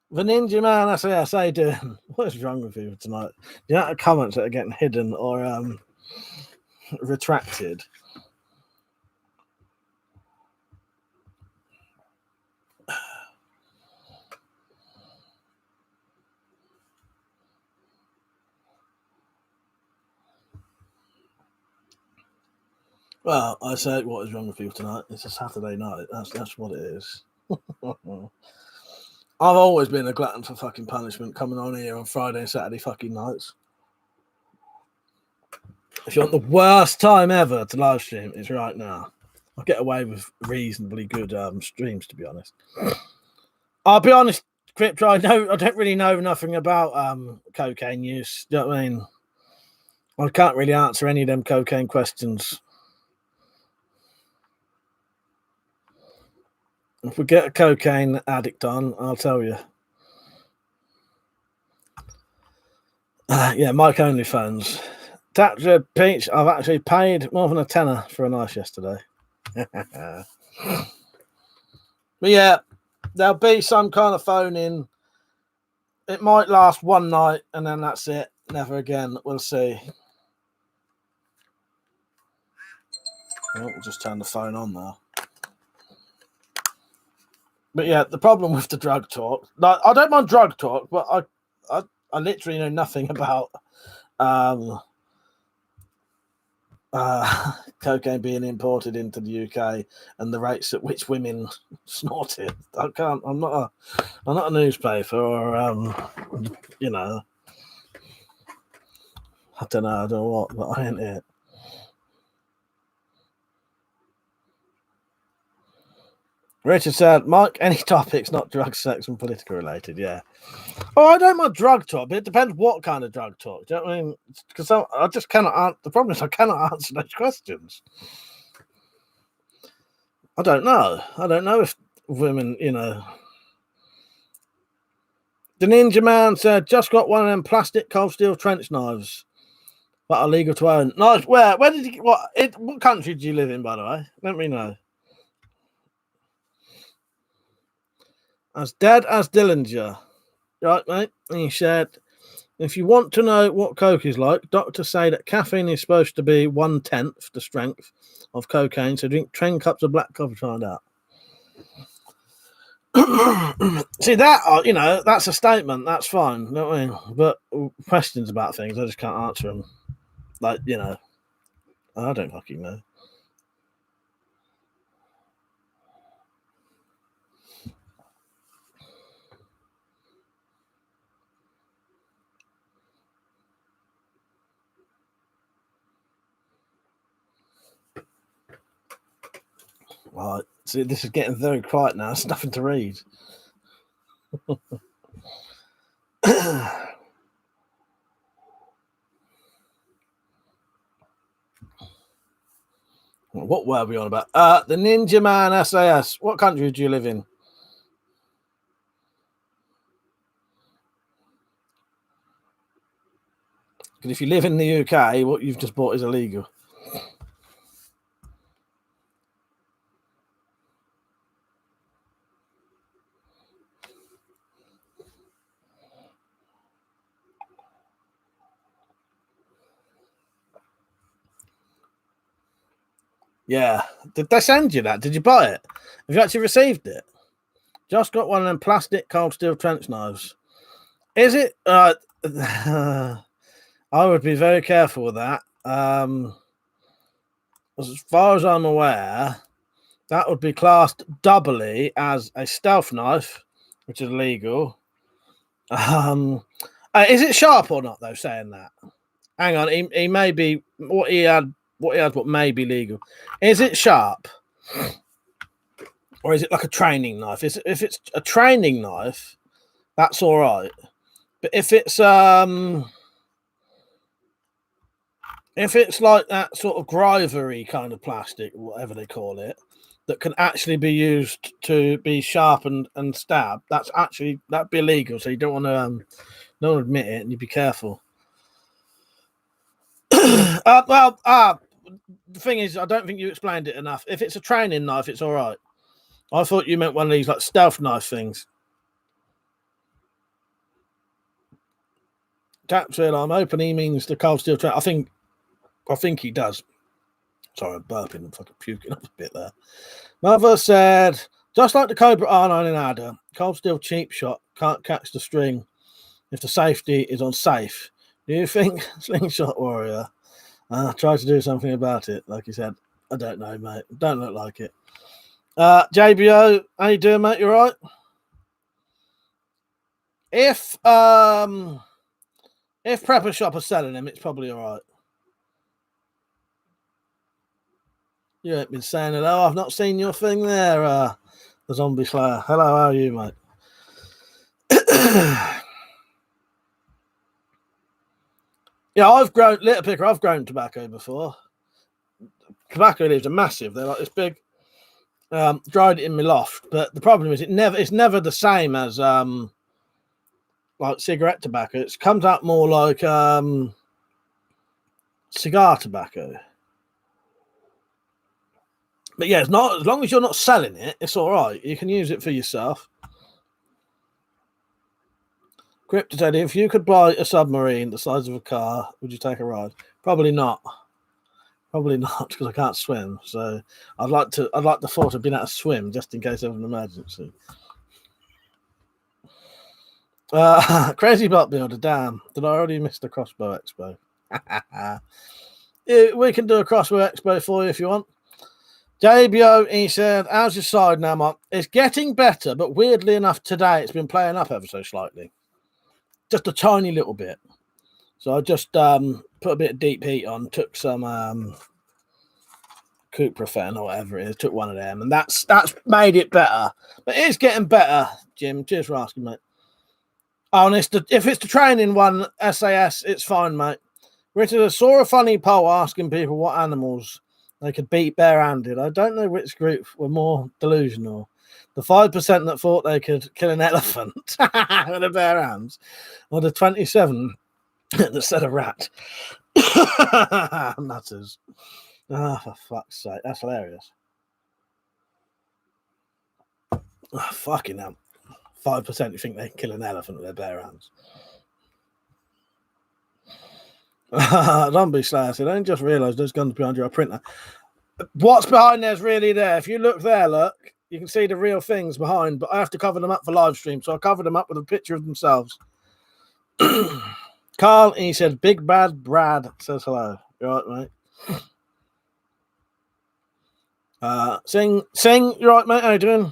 The Ninja Man, I say, doing. What is wrong with you tonight? The amount of comments that are getting hidden or retracted. Well, I say, what is wrong with you tonight? It's a Saturday night. That's what it is. I've always been a glutton for fucking punishment coming on here on Friday and Saturday fucking nights. If you want the worst time ever to live stream, it's right now. I'll get away with reasonably good streams, to be honest. I'll be honest, Crypto, I don't really know nothing about cocaine use. Do you know what I mean? I can't really answer any of them cocaine questions. If we get a cocaine addict on, I'll tell you. Yeah, Mike OnlyFans. Tapja Peach, I've actually paid more than a tenner for a knife yesterday. But yeah, there'll be some kind of phone in. It might last one night and then that's it. Never again. We'll see. Oh, we'll just turn the phone on now. But yeah, the problem with the drug talk, like, I don't mind drug talk, but I literally know nothing about cocaine being imported into the UK and the rates at which women snort it. I can't. I'm not a newspaper or you know. I don't know what, but I ain't it. Richard said, Mike, any topics not drug, sex, and political related? Yeah. Oh, I don't mind drug talk, but it depends what kind of drug talk. Do you know what I mean? Because I just cannot answer. The problem is I cannot answer those questions. I don't know. I don't know if women, you know. The Ninja Man said, just got one of them plastic cold steel trench knives, but are legal to own. Nice. Where did you, what country do you live in, by the way? Let me know. As dead as Dillinger. Right, mate? And he said, if you want to know what coke is like, doctors say that caffeine is supposed to be 1/10 the strength of cocaine, so drink 10 cups of black coffee to find out. See, that, you know, that's a statement. That's fine. You know what I mean? But questions about things, I just can't answer them. Like, you know, I don't fucking know. Right. See, this is getting very quiet now. There's nothing to read. What were we on about? The Ninja Man SAS. What country do you live in? Because if you live in the UK, what you've just bought is illegal. Yeah. Did they send you that? Did you buy it? Have you actually received it? Just got one of them plastic cold steel trench knives. Is it? I would be very careful with that. As far as I'm aware, that would be classed doubly as a stealth knife, which is illegal. Is it sharp or not, though, saying that? Hang on, he may be what he had what may be legal. Is it sharp? Or is it like a training knife? If it's a training knife, that's all right. But if it's like that sort of grivery kind of plastic, whatever they call it, that can actually be used to be sharpened and stabbed, that'd be illegal. So you don't want to don't admit it, and you be careful. The thing is, I don't think you explained it enough. If it's a training knife, it's all right. I thought you meant one of these like stealth knife things. Cap said, "I'm hoping he means the cold steel trap." I think he does. Sorry, I'm burping and fucking puking up a bit there. Mother said, just like the Cobra R9 in Adder, cold steel cheap shot can't catch the string if the safety is on safe. Do you think Slingshot Warrior try to do something about it? Like you said, I don't know, mate. Don't look like it. JBO, how you doing, mate? You all right? If Prepper Shop are selling them, it's probably all right. You ain't been saying hello. I've not seen your thing there, the Zombie Slayer. Hello, how are you, mate? Yeah, I've grown Little Picker. I've grown tobacco before. Tobacco leaves are massive. They're like this big. Dried it in my loft, but the problem is it's never the same as like cigarette tobacco. It comes out more like cigar tobacco. But yeah, it's not, as long as you're not selling it, it's all right. You can use it for yourself. Crypto Teddy, if you could buy a submarine the size of a car, would you take a ride? Probably not. Probably not, because I can't swim. So I'd like the thought of being able to swim just in case of an emergency. Crazy Bot Builder, damn. Did I already miss the Crossbow Expo? Yeah, we can do a Crossbow Expo for you if you want. JBO, he said, how's your side now, Mark? It's getting better, but weirdly enough, today it's been playing up ever so slightly. Just a tiny little bit. So I just put a bit of deep heat on, took some Cuprofen or whatever it is, took one of them, and that's made it better. But it's getting better, Jim. Cheers for asking, mate. Oh, and if it's the training one, SAS, it's fine, mate. Richard, saw a funny poll asking people what animals they could beat barehanded. I don't know which group were more delusional. The 5% that thought they could kill an elephant with a bare hands, or the 27 that said a rat. Nutters. Oh, for fuck's sake. That's hilarious. Oh, fucking hell. 5% you think they can kill an elephant with their bare hands. Zombie Slayer said, I only just realised there's guns behind your printer. What's behind there's really there. If you look there, look, you can see the real things behind, but I have to cover them up for live stream, so I covered them up with a picture of themselves. Carl, he said, Big Bad Brad says hello. You all right, mate? Sing, you all right, mate? How you doing?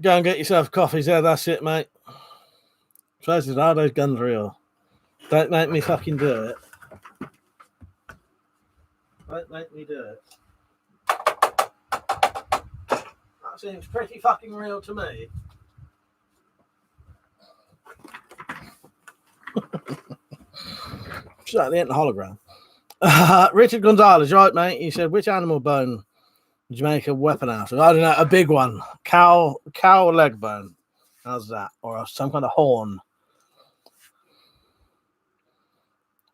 Go and get yourself coffees there, that's it, mate. Are those guns real? Don't make me fucking do it. Don't make me do it. That seems pretty fucking real to me. Certainly ain't the hologram. Richard Gonzalez, right, mate? He said, which animal bone did you make a weapon out of? I don't know, a big one. Cow leg bone. How's that? Or some kind of horn.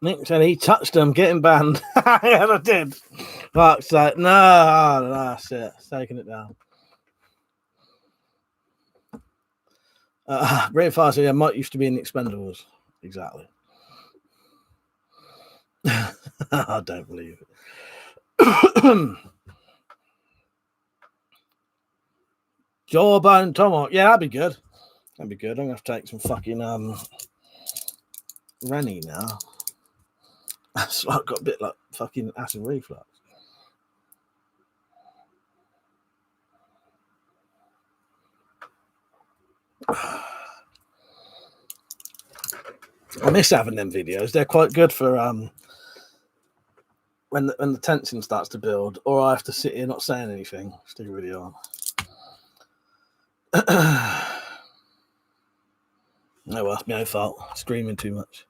Nick said he touched them, getting banned. Yeah, I did. Fuck's sake. No, that's it. It's taking it down. Brave Fire said, yeah, Mike used to be in the Expendables. Exactly. I don't believe it. Jawbone tomahawk. Yeah, that'd be good. That'd be good. I'm gonna have to take some fucking Rennie now. So I've got a bit like fucking acid reflux. I miss having them videos. They're quite good for when the tension starts to build, or I have to sit here not saying anything. Stick a video on. No, well, that's my own fault. Screaming too much.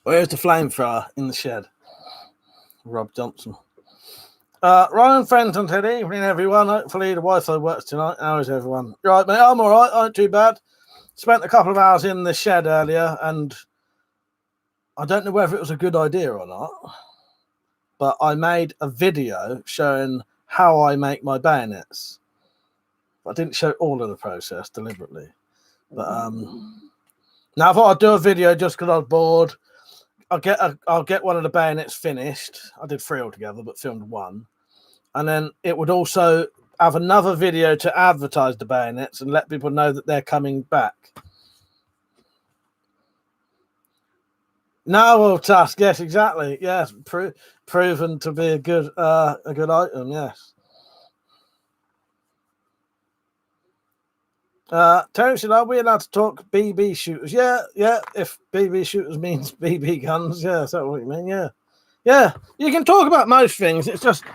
Where's the flamethrower in the shed? Rob Johnson. Ryan Fenton said, evening, everyone. Hopefully the Wi-Fi works tonight. How is everyone? Right, mate, I'm all right. Not too bad. Spent a couple of hours in the shed earlier, and I don't know whether it was a good idea or not, but I made a video showing how I make my bayonets. I didn't show all of the process deliberately. But now I thought I'd do a video just because I was bored. I'll get one of the bayonets finished. I did 3 altogether, but filmed 1. And then it would also have another video to advertise the bayonets and let people know that they're coming back. Narwhal tusk, yes, exactly. Yes, proven to be a good item, yes. Terence said, are we allowed to talk BB shooters? Yeah, if BB shooters means BB guns, yeah, is that what you mean? Yeah, you can talk about most things. It's just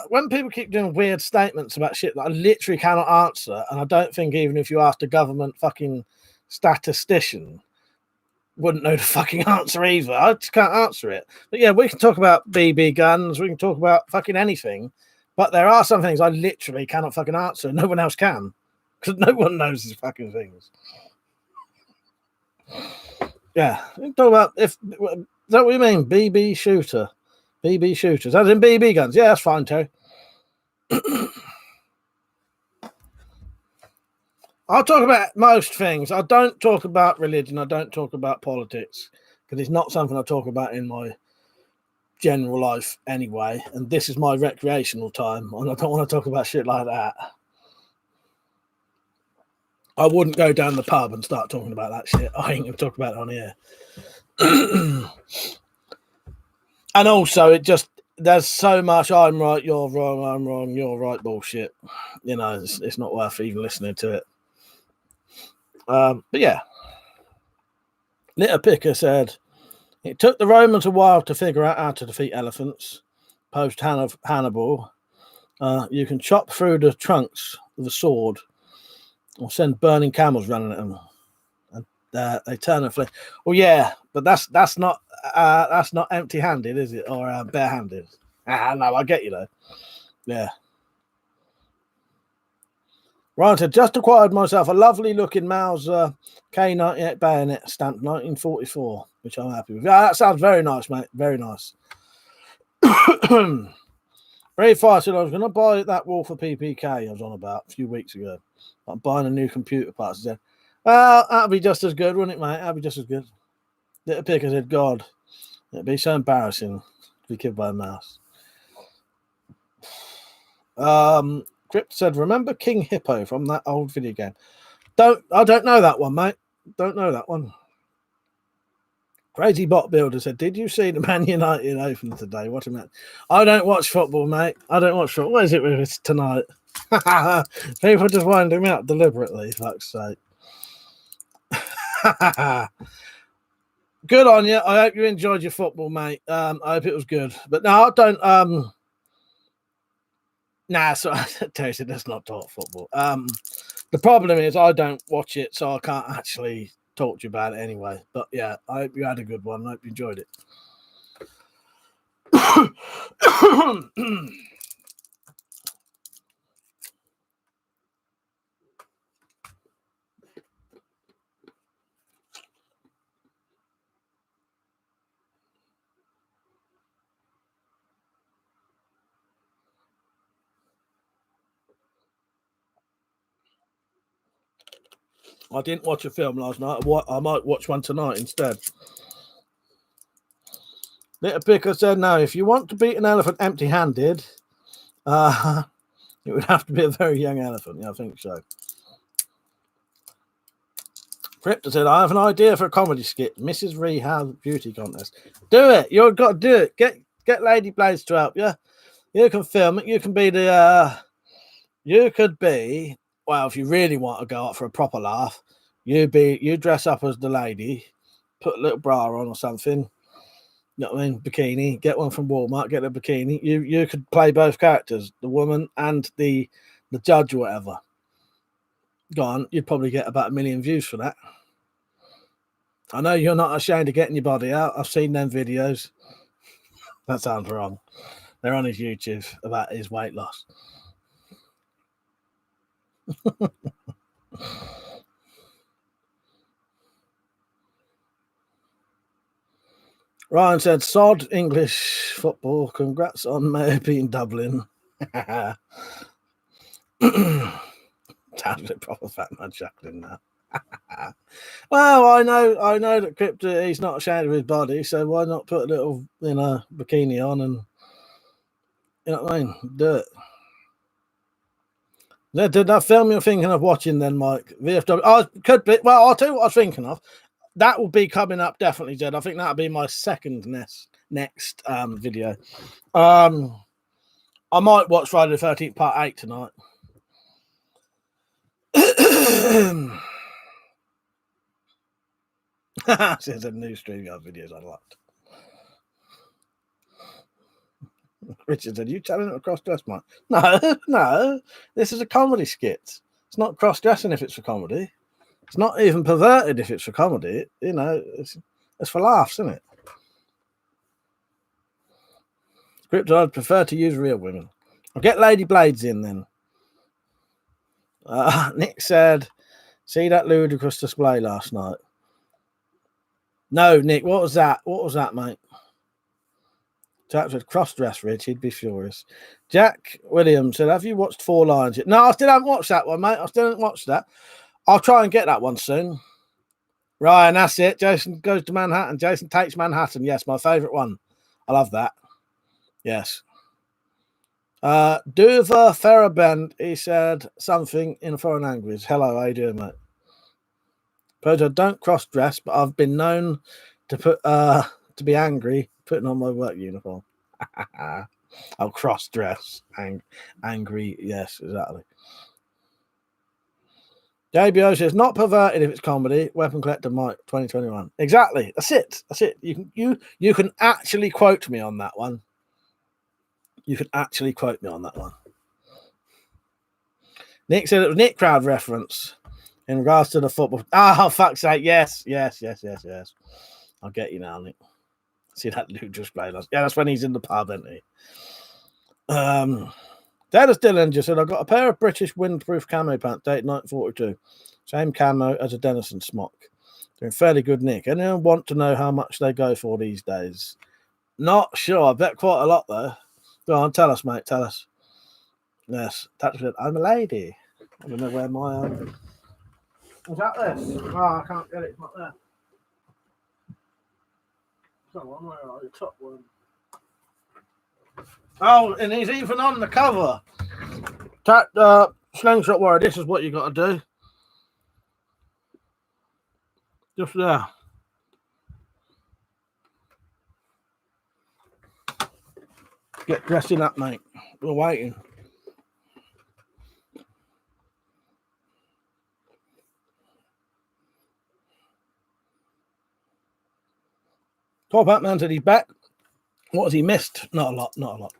when people keep doing weird statements about shit that I literally cannot answer, and I don't think even if you asked a government fucking statistician wouldn't know the fucking answer either. I just can't answer it. But yeah, we can talk about BB guns, we can talk about fucking anything, but there are some things I literally cannot fucking answer. No one else can. Because no one knows these fucking things. Yeah. Talk about is that what you mean? BB shooter. BB shooters. As in BB guns. Yeah, that's fine, Terry. I'll talk about most things. I don't talk about religion. I don't talk about politics. Because it's not something I talk about in my general life anyway. And this is my recreational time. And I don't want to talk about shit like that. I wouldn't go down the pub and start talking about that shit. I ain't going to talk about it on here. And also, there's so much I'm right, you're wrong, I'm wrong, you're right bullshit. You know, it's not worth even listening to it. But yeah. Little Picker said, it took the Romans a while to figure out how to defeat elephants. Post Hannibal. You can chop through the trunks with a sword. Or send burning camels running at them, and they turn and flee. Well, yeah, but that's not empty-handed, is it, or bare-handed? No, I get you though. Yeah. Ryan said, just acquired myself a lovely-looking Mauser K98 bayonet stamped 1944, which I'm happy with. Yeah, that sounds very nice, mate. Very nice. Ray Fire said I was going to buy that wall for PPK I was on about a few weeks ago. I'm buying a new computer parts. Said, well, that'd be just as good, wouldn't it, mate? That'd be just as good. Little Picker said, God, it'd be so embarrassing to be killed by a mouse. Crypt said, remember King Hippo from that old video game? I don't know that one, mate. Don't know that one. Crazy Bot Builder said, did you see the Man United open today? What a man. I don't watch football, mate. I don't watch football. What is it with us tonight? People just winding me up deliberately, fuck's sake. Good on you. I hope you enjoyed your football, mate. I hope it was good. But no, I don't. Nah, so Terry said let's not talk football. The problem is I don't watch it, so I can't actually talk to you about it anyway. But yeah, I hope you had a good one. I hope you enjoyed it. I didn't watch a film last night. I might watch one tonight instead. Little Picker said, no, if you want to beat an elephant empty-handed, it would have to be a very young elephant. Yeah, I think so. Crypto said, I have an idea for a comedy skit. Mrs. Rehab Beauty Contest. Do it. You've got to do it. Get Lady Blades to help you. You can film it. You can be the... you could be... Well, if you really want to go out for a proper laugh, you dress up as the lady, put a little bra on or something. You know what I mean? Bikini. Get one from Walmart. Get a bikini. You could play both characters, the woman and the judge or whatever. Go on. You'd probably get about 1 million views for that. I know you're not ashamed of getting your body out. I've seen them videos. That sounds wrong. They're on his YouTube about his weight loss. Ryan said, sod English football. Congrats on Mayor being Dublin. Sounds a proper fat man chuckling now. Well, I know that Crypto, he's not ashamed of his body, so why not put a little, bikini on and, you know what I mean, do it. Did that film you're thinking of watching then, Mike? VFW? Oh, could be. Well, I'll tell you what I was thinking of. That will be coming up, definitely, Jed. I think that'll be my second next video. I might watch Friday the 13th Part 8 tonight. There's a new streaming videos unlocked. Richard said, you telling it a cross-dress, Mike? No. This is a comedy skit. It's not cross-dressing if it's for comedy. It's not even perverted if it's for comedy. It's for laughs, isn't it? Crypto, I'd prefer to use real women. I'll get Lady Blades in then. Nick said, see that ludicrous display last night? No, Nick, what was that? What was that, mate? Jack said, cross-dress, Rich, he'd be furious. Jack Williams said, have you watched 4 Lions yet? No, I still haven't watched that one, mate. I still haven't watched that. I'll try and get that one soon. Ryan, that's it. Jason goes to Manhattan. Jason takes Manhattan. Yes, my favourite one. I love that. Yes. Duva Ferrabend, he said something in a foreign language. Hello, how you doing, mate? Proto, don't cross-dress, but I've been known to be angry putting on my work uniform. I'll cross-dress. Angry, yes, exactly. JBO says, not perverted if it's comedy. WeaponCollector Mike 2021. Exactly. That's it. You can actually quote me on that one. You can actually quote me on that one. Nick said it was Nick Crowd reference in regards to the football. Oh, fuck's sake. Yes. I'll get you now, Nick. See that dude just played us. Yeah, that's when he's in the pub, isn't he? Dennis Dillinger said, I've got a pair of British windproof camo pants dated 1942. Same camo as a Denison smock. They're in fairly good nick. Anyone want to know how much they go for these days? Not sure. I bet quite a lot, though. Go on, tell us, mate. Tell us. Yes. I'm a lady. I don't know where my... Is that this? Oh, I can't get it. It's not there. Come on, where are you? Top one. Oh, and he's even on the cover. Slingshot Warrior, this is what you got to do. Just there. Get dressing up, mate. We're waiting. Top Hat Man said he's back. What has he missed? Not a lot. Not a lot.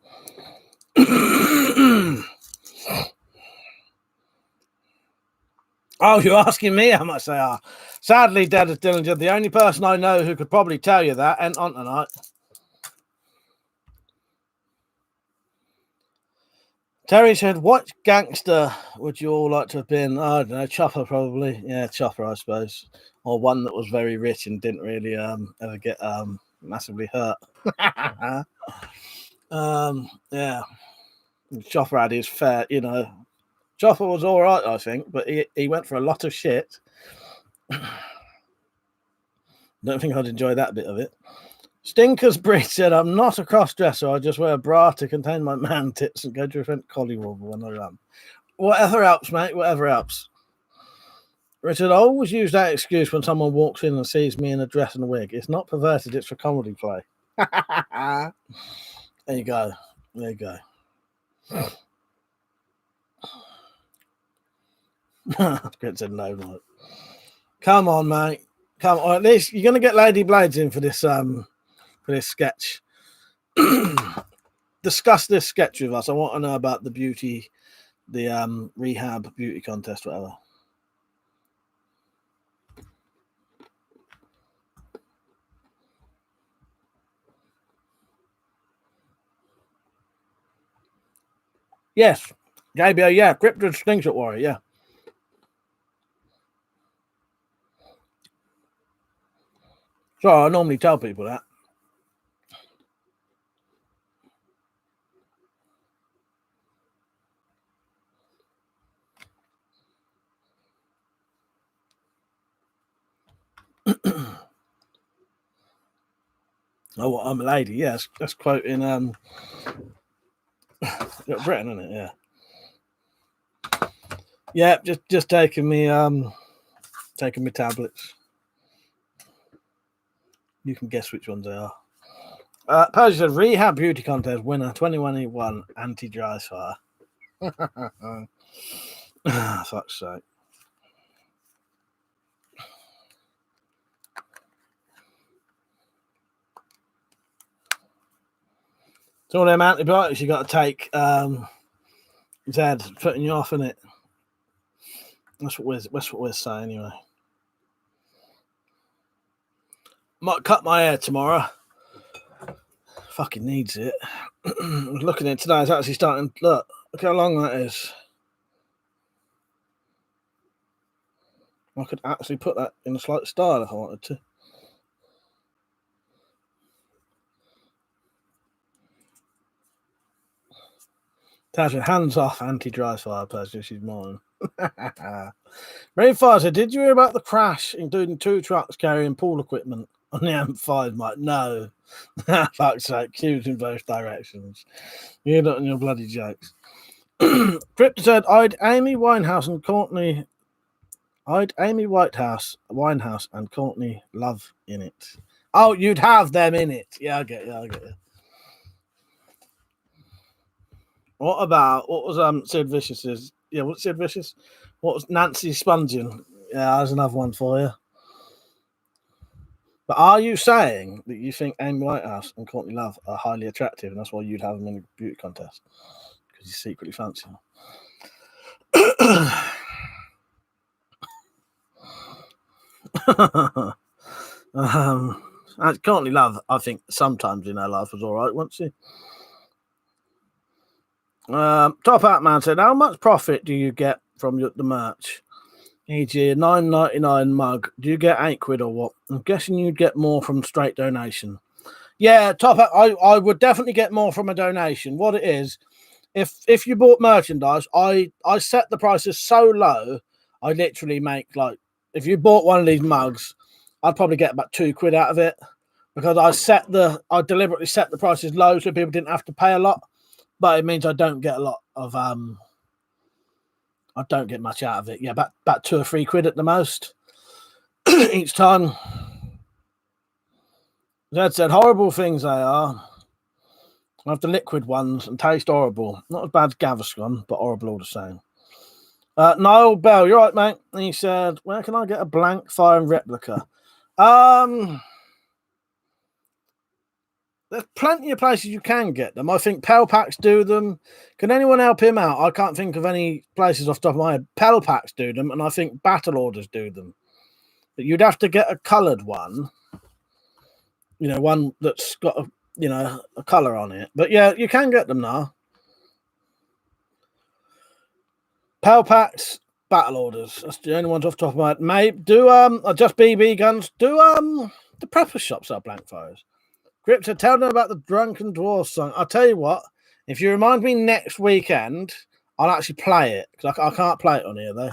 Oh, you're asking me how much they are. Sadly, Dennis Dillinger, the only person I know who could probably tell you that ain't on tonight. Terry said, what gangster would you all like to have been? I don't know, Chopper probably. Yeah, Chopper, I suppose. Or one that was very rich and didn't really ever get massively hurt. Yeah. Chopper had his fair, you know. Chopper was all right, I think, but he went for a lot of shit. Don't think I'd enjoy that bit of it. Stinkers Bridge said, I'm not a cross-dresser. I just wear a bra to contain my man tits and go to event collywobble when I run. Whatever helps, mate. Whatever helps. Richard, I always use that excuse when someone walks in and sees me in a dress and a wig. It's not perverted. It's for comedy play. There you go. There you go. Grit said no, mate. Come on, mate. Come on. At least you're going to get Lady Blades in for this sketch. Discuss this sketch with us. I want to know about the beauty, the rehab beauty contest, whatever. Yes, Gabriel. Yeah, Cryptid stinks at Warrior. Yeah. So I normally tell people that. Oh, well, I'm a lady. Yes, that's quoting Britain, isn't it? Yeah. Yeah, just taking me tablets. You can guess which ones they are. Percy said rehab beauty contest winner 2021 anti-dry fire. Fuck's sake. So all them antibiotics you got to take, Zed, putting you off, innit? That's what we're saying anyway. Might cut my hair tomorrow. Fucking needs it. Looking at it today, it's actually starting. Look how long that is. I could actually put that in a slight style if I wanted to. Tasha, hands off anti-dry fire person. She's mine. Rainfire said, did you hear about the crash, including 2 trucks carrying pool equipment on the M5, Mike? No. Fuck's sake, queues in both directions. You're not in your bloody jokes. Crypto said, I'd Amy Winehouse and Courtney Love in it. Oh, you'd have them in it. Yeah, I get you. What was Sid Vicious's? Yeah, what's Sid Vicious? What was Nancy Spungen? Yeah, there's another one for you. But are you saying that you think Amy Whitehouse and Courtney Love are highly attractive, and that's why you'd have them in a beauty contest because you secretly fancy them? Courtney Love, I think sometimes in her life was all right, wasn't she? Top Hat Man said, how much profit do you get from the merch? E.g. a $9.99 mug. Do you get £8 or what? I'm guessing you'd get more from straight donation. Yeah, Top Hat, I would definitely get more from a donation. What it is, if you bought merchandise, I set the prices so low, I literally make like, if you bought one of these mugs, I'd probably get about £2 out of it because I deliberately set the prices low so people didn't have to pay a lot. But it means I don't get a lot of I don't get much out of it. Yeah, about £2 or £3 at the most each time. Zed said horrible things they are. I have the liquid ones and taste horrible. Not as bad as Gaviscon, but horrible all the same. Niall Bell, you're right, mate. And he said, where can I get a blank fire and replica? There's plenty of places you can get them. I think Pel Packs do them. Can anyone help him out? I can't think of any places off the top of my head. Pel Packs do them, and I think Battle Orders do them. But you'd have to get a coloured one. You know, one that's got a colour on it. But yeah, you can get them now. Pel Packs, Battle Orders. That's the only ones off the top of my head. Maybe do just BB guns. Do the prepper shops are blank fires. Crypto, tell them about the Drunken Dwarf song. I'll tell you what, if you remind me next weekend, I'll actually play it. Because I can't play it on here, though.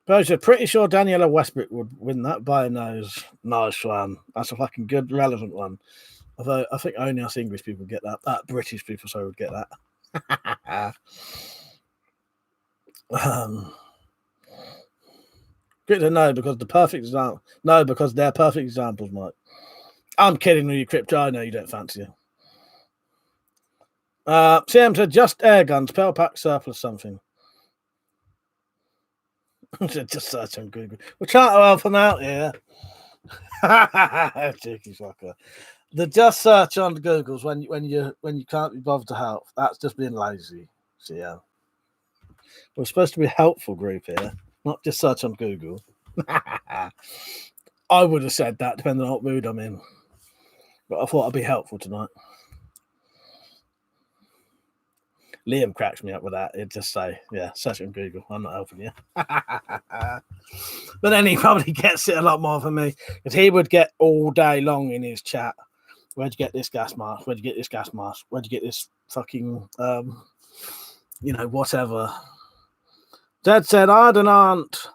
But I'm pretty sure Daniela Westbrook would win that by a nose. Nice one. That's a fucking good, relevant one. Although, I think only us English people get that. British people, sorry, would get that. Good to know, because the perfect example. No, because they're perfect examples, Mike. I'm kidding with you, Crypto. I know you don't fancy it. Sam said just air guns, Pel Pack surplus something. Just search on Google. We're trying to help them out here. Cheeky fucker. The just search on Google's when you can't be bothered to help. That's just being lazy. So yeah. We're supposed to be a helpful group here, not just search on Google. I would have said that depending on what mood I'm in. But I thought I'd be helpful tonight. Liam cracks me up with that. He'd just say, yeah, search on Google. I'm not helping you. But then he probably gets it a lot more than me. Because he would get all day long in his chat. Where'd you get this gas mask? Where'd you get this gas mask? Where'd you get this fucking, whatever. Dad said, I had an aunt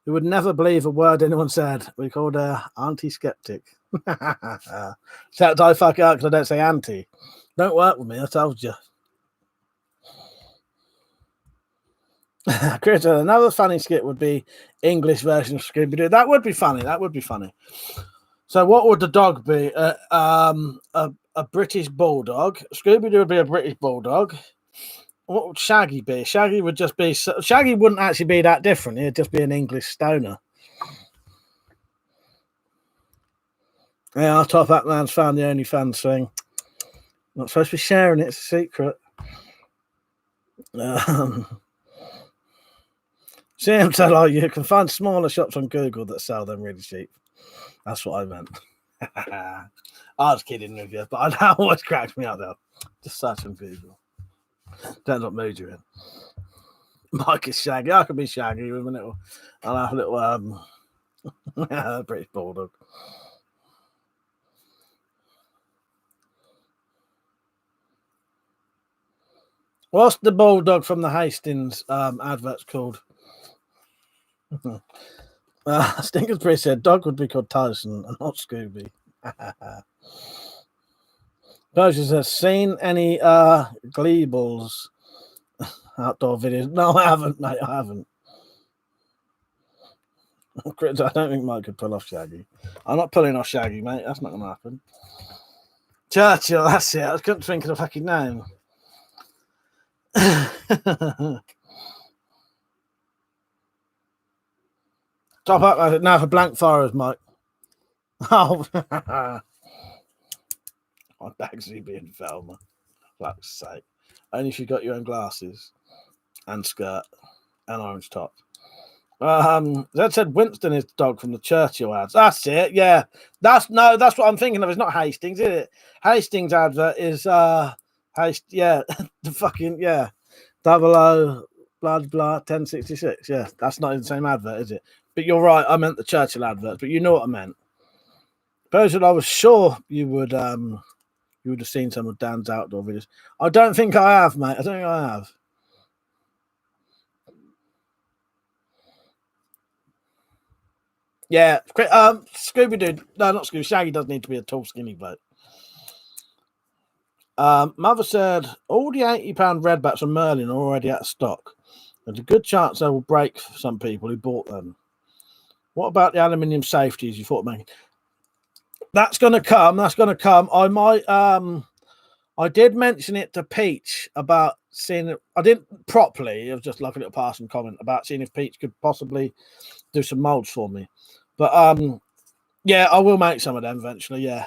who would never believe a word anyone said. We called her Auntie Skeptic. Except I fuck out because I don't say auntie. Don't work with me, I told you. Critter, another funny skit would be English version of Scooby-Doo. That would be funny. That would be funny. So what would the dog be? A British bulldog. Scooby-Doo would be a British bulldog. What would Shaggy be? Shaggy would just be... Shaggy wouldn't actually be that different. He'd just be an English stoner. Yeah, our Top Hat Man's found the OnlyFans thing. Not supposed to be sharing it. It's a secret. CMTL, you can find smaller shops on Google that sell them really cheap. That's what I meant. I was kidding with you, but I know always cracks me up though. Just search on Google. Depends what mood you're in. Mike is Shaggy. I could be Shaggy with a little. I'll have a little British bulldog. What's the bulldog from the Hastings adverts called? Stinkers Priest said dog would be called Tyson and not Scooby. Bojan says, seen any Gleebles outdoor videos? No, I haven't, mate. I haven't. I don't think Mike could pull off Shaggy. I'm not pulling off Shaggy, mate. That's not going to happen. Churchill, that's it. I couldn't think of the fucking name. Top up now for blank fires, Mike. Oh, my Bagsy being Velma. Fuck's sake. Only if you got your own glasses and skirt and orange top. That said Winston is the dog from the Churchill ads. That's it, yeah. That's what I'm thinking of. It's not Hastings, is it? Hastings advert is the fucking 00 blah blah 1066. Yeah, that's not in the same advert, is it? But you're right, I meant the Churchill advert, but you know what I meant. Person, I was sure you would have seen some of Dan's outdoor videos. I don't think I have, mate. I don't think I have. Yeah, Scooby-Doo. No, not Scooby. Shaggy does need to be a tall, skinny bloke. Mother said, all the £80 Redbacks from Merlin are already out of stock. There's a good chance they will break for some people who bought them. What about the aluminium safeties you thought, man? That's going to come. That's going to come. I might. I did mention it to Peach about seeing it. I didn't properly. It was just like a little passing comment about seeing if Peach could possibly do some molds for me. But yeah, I will make some of them eventually. Yeah.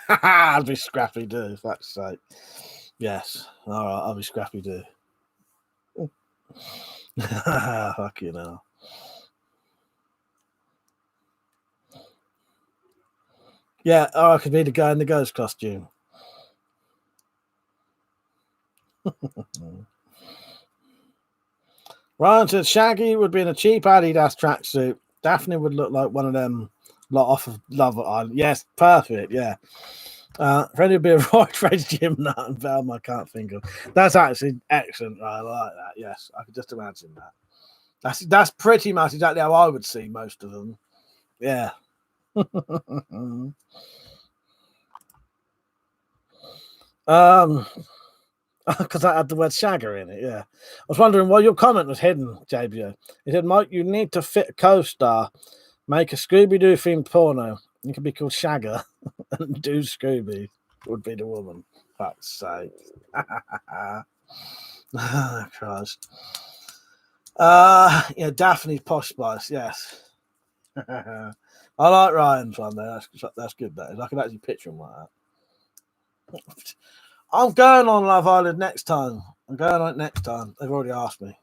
I'll be Scrappy Doo, for fuck's sake. Yes. All right, I'll be Scrappy Doo. Fuck you know. Yeah, or I could be the guy in the ghost costume. Ryan said Shaggy would be in a cheap Adidas tracksuit. Daphne would look like one of them lot off of Love Island. Yes, perfect. Yeah. Freddie would be a right red gym nut and Velma I can't think of. That's actually excellent. I like that. Yes, I could just imagine that. That's pretty much exactly how I would see most of them. Yeah. Because I had the word shagger in it, yeah. I was wondering why your comment was hidden, JBO. He said, Mike, you need to fit a co-star. Make a Scooby-Doo themed porno. You could be called Shagger and do Scooby would be the woman. Fuck's sake. Oh, Christ. Yeah, Daphne's Posh Spice, yes. I like Ryan's one there. That's good, that is. I can actually picture him like that. I'm going on Love Island next time. I'm going on it next time. They've already asked me.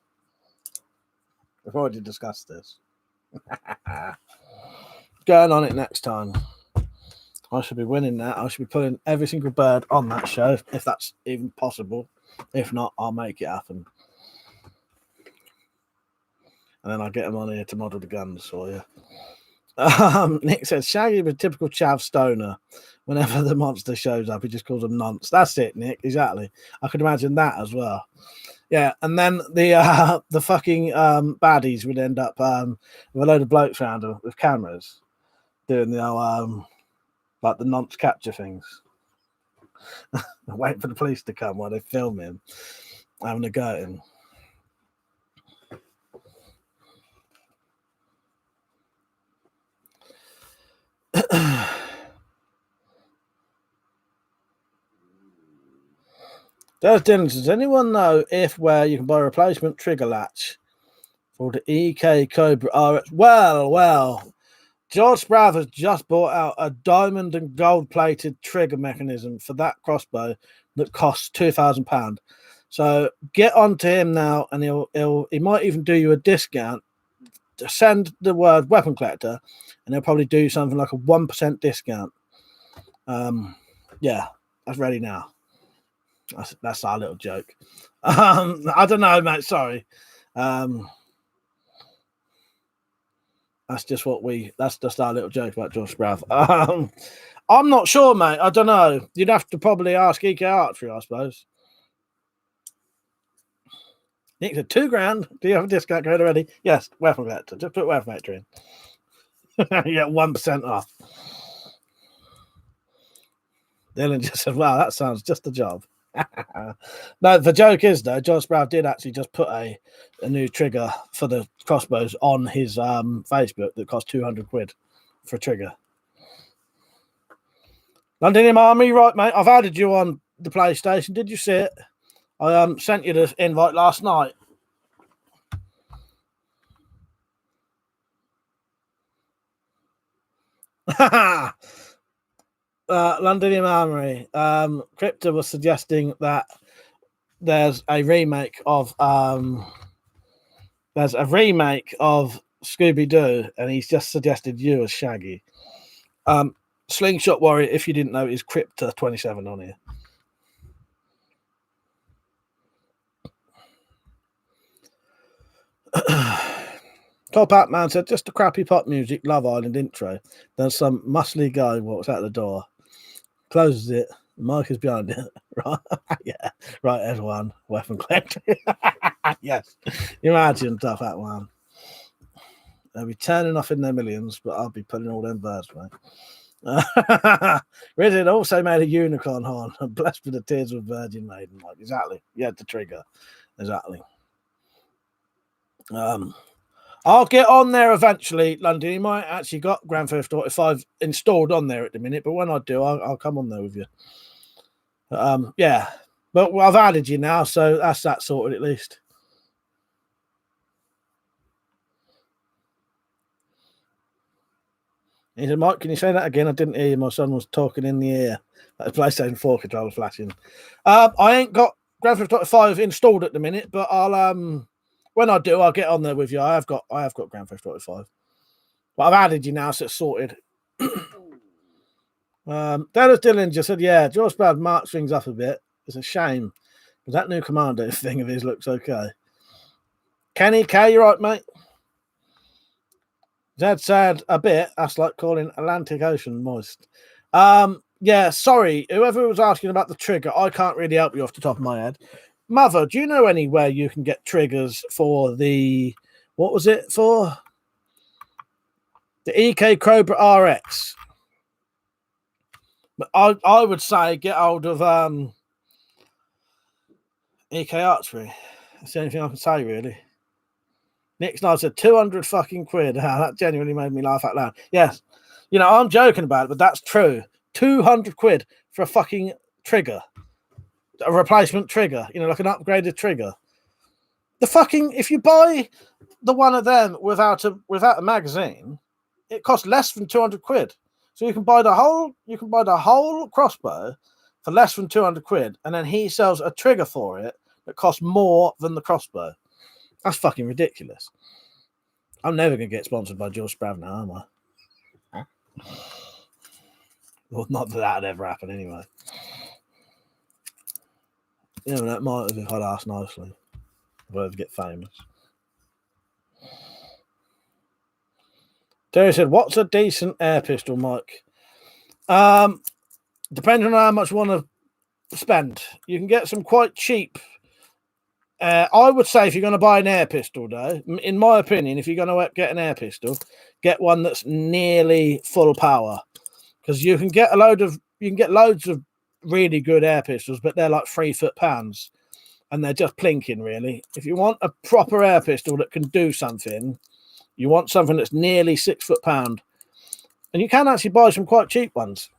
We've already discussed this. Going on it next time. I should be winning that. I should be putting every single bird on that show, if that's even possible. If not, I'll make it happen. And then I'll get them on here to model the guns for you. Nick says Shaggy was a typical chav stoner. Whenever the monster shows up, he just calls them nonce. That's it, Nick. Exactly. I could imagine that as well. Yeah, and then the fucking baddies would end up with a load of blokes around them with cameras doing the like the nonce capture things. Waiting for the police to come while they film him having a go at him. Does anyone know if where you can buy a replacement trigger latch for the EK Cobra RX? Well, George Sprav has just bought out a diamond and gold plated trigger mechanism for that crossbow that costs £2,000. So get on to him now, and he might even do you a discount. Send the word weapon collector, and he'll probably do something like a 1% discount. Yeah, that's ready now. That's our little joke. I don't know, mate. Sorry. That's just our little joke about George Sprav. I'm not sure, mate. I don't know. You'd have to probably ask EK Archery, I suppose. Nick said £2,000. Do you have a discount code already? Yes, weapon collector. Just put weapon collector in. You get 1% off. Dylan just said, wow, that sounds just a job. No, the joke is though, John Sprout did actually just put a new trigger for the crossbows on his Facebook that cost £200 for a trigger. Londonium Army, right, mate? I've added you on the PlayStation. Did you see it? I sent you the invite last night. Londonium Armory. Crypto was suggesting that there's a remake of Scooby-Doo, and he's just suggested you as Shaggy. Slingshot Warrior, if you didn't know, is Crypto 27 on here. Top Hat Man said, just a crappy pop music, Love Island intro. Then some muscly guy walks out the door, closes it, Mike is behind it. Right? Yeah. Right, everyone. Weapon collector. Yes. Imagine Top Hat Man. They'll be turning off in their millions, but I'll be putting all them birds, mate. Rizid also made a unicorn horn and blessed with the tears of Virgin Maiden. Like, exactly. You had the trigger. Exactly. I'll get on there eventually, London. You might actually got Grand Theft Auto 5 installed on there at the minute, but when I do, I'll come on there with you. Yeah, but I've added you now, so that's that sorted at least. He said, Mike, can you say that again? I didn't hear you. My son was talking in the ear. That PlayStation 4 controller flashing. I ain't got Grand Theft Auto 5 installed at the minute, but I'll when I do, I'll get on there with you. I have got Grand Theft Auto 5. But I've added you now, so it's sorted. Dennis Dillon just said, yeah, George Brad marks things up a bit. It's a shame. But that new Commando thing of his looks okay. Kenny K, you're right, mate. Zed said a bit. That's like calling Atlantic Ocean moist. Yeah, sorry. Whoever was asking about the trigger, I can't really help you off the top of my head. Mother, do you know anywhere you can get triggers for the, what was it for? The EK Cobra RX. But I would say get hold of EK Archery. That's the only thing I can say, really. Nick Snyder said 200 fucking quid. That genuinely made me laugh out loud. Yes. You know, I'm joking about it, but that's true. 200 quid for a fucking trigger. A replacement trigger. You know, like an upgraded trigger. The fucking, if you buy the one of them without a magazine, it costs less than 200 quid. So you can buy the whole crossbow for less than 200 quid, and then he sells a trigger for it that costs more than the crossbow. That's fucking ridiculous. I'm never going to get sponsored by George Sprav now, am I? Huh? Well, not that that'd ever happen anyway. You know, that might have if I'd asked nicely. If I ever get famous. Terry said, what's a decent air pistol, Mike? Depending on how much you want to spend. You can get some quite cheap. I would say if you're going to buy an air pistol, though, in my opinion, if you're going to get an air pistol, get one that's nearly full power, because you can get loads of really good air pistols, but they're like 3 foot pounds, and they're just plinking. Really, if you want a proper air pistol that can do something, you want something that's nearly 6 foot pound, and you can actually buy some quite cheap ones.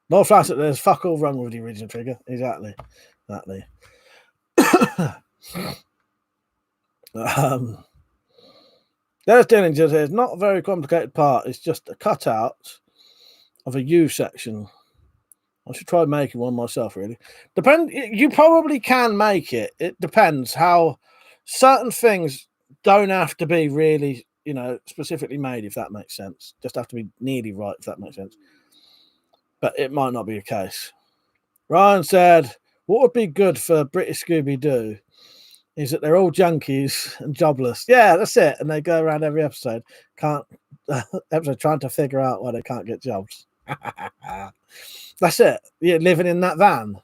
No flash that there's fuck all wrong with the original trigger. Exactly. There's Dillinger says, not a very complicated part. It's just a cutout of a U section. I should try making one myself, really. You probably can make it. It depends how certain things don't have to be really, you know, specifically made, if that makes sense. Just have to be nearly right, if that makes sense. But it might not be the case. Ryan said, what would be good for British Scooby-Doo is that they're all junkies and jobless. Yeah, that's it. And they go around every episode, trying to figure out why they can't get jobs. That's it. You're living in that van.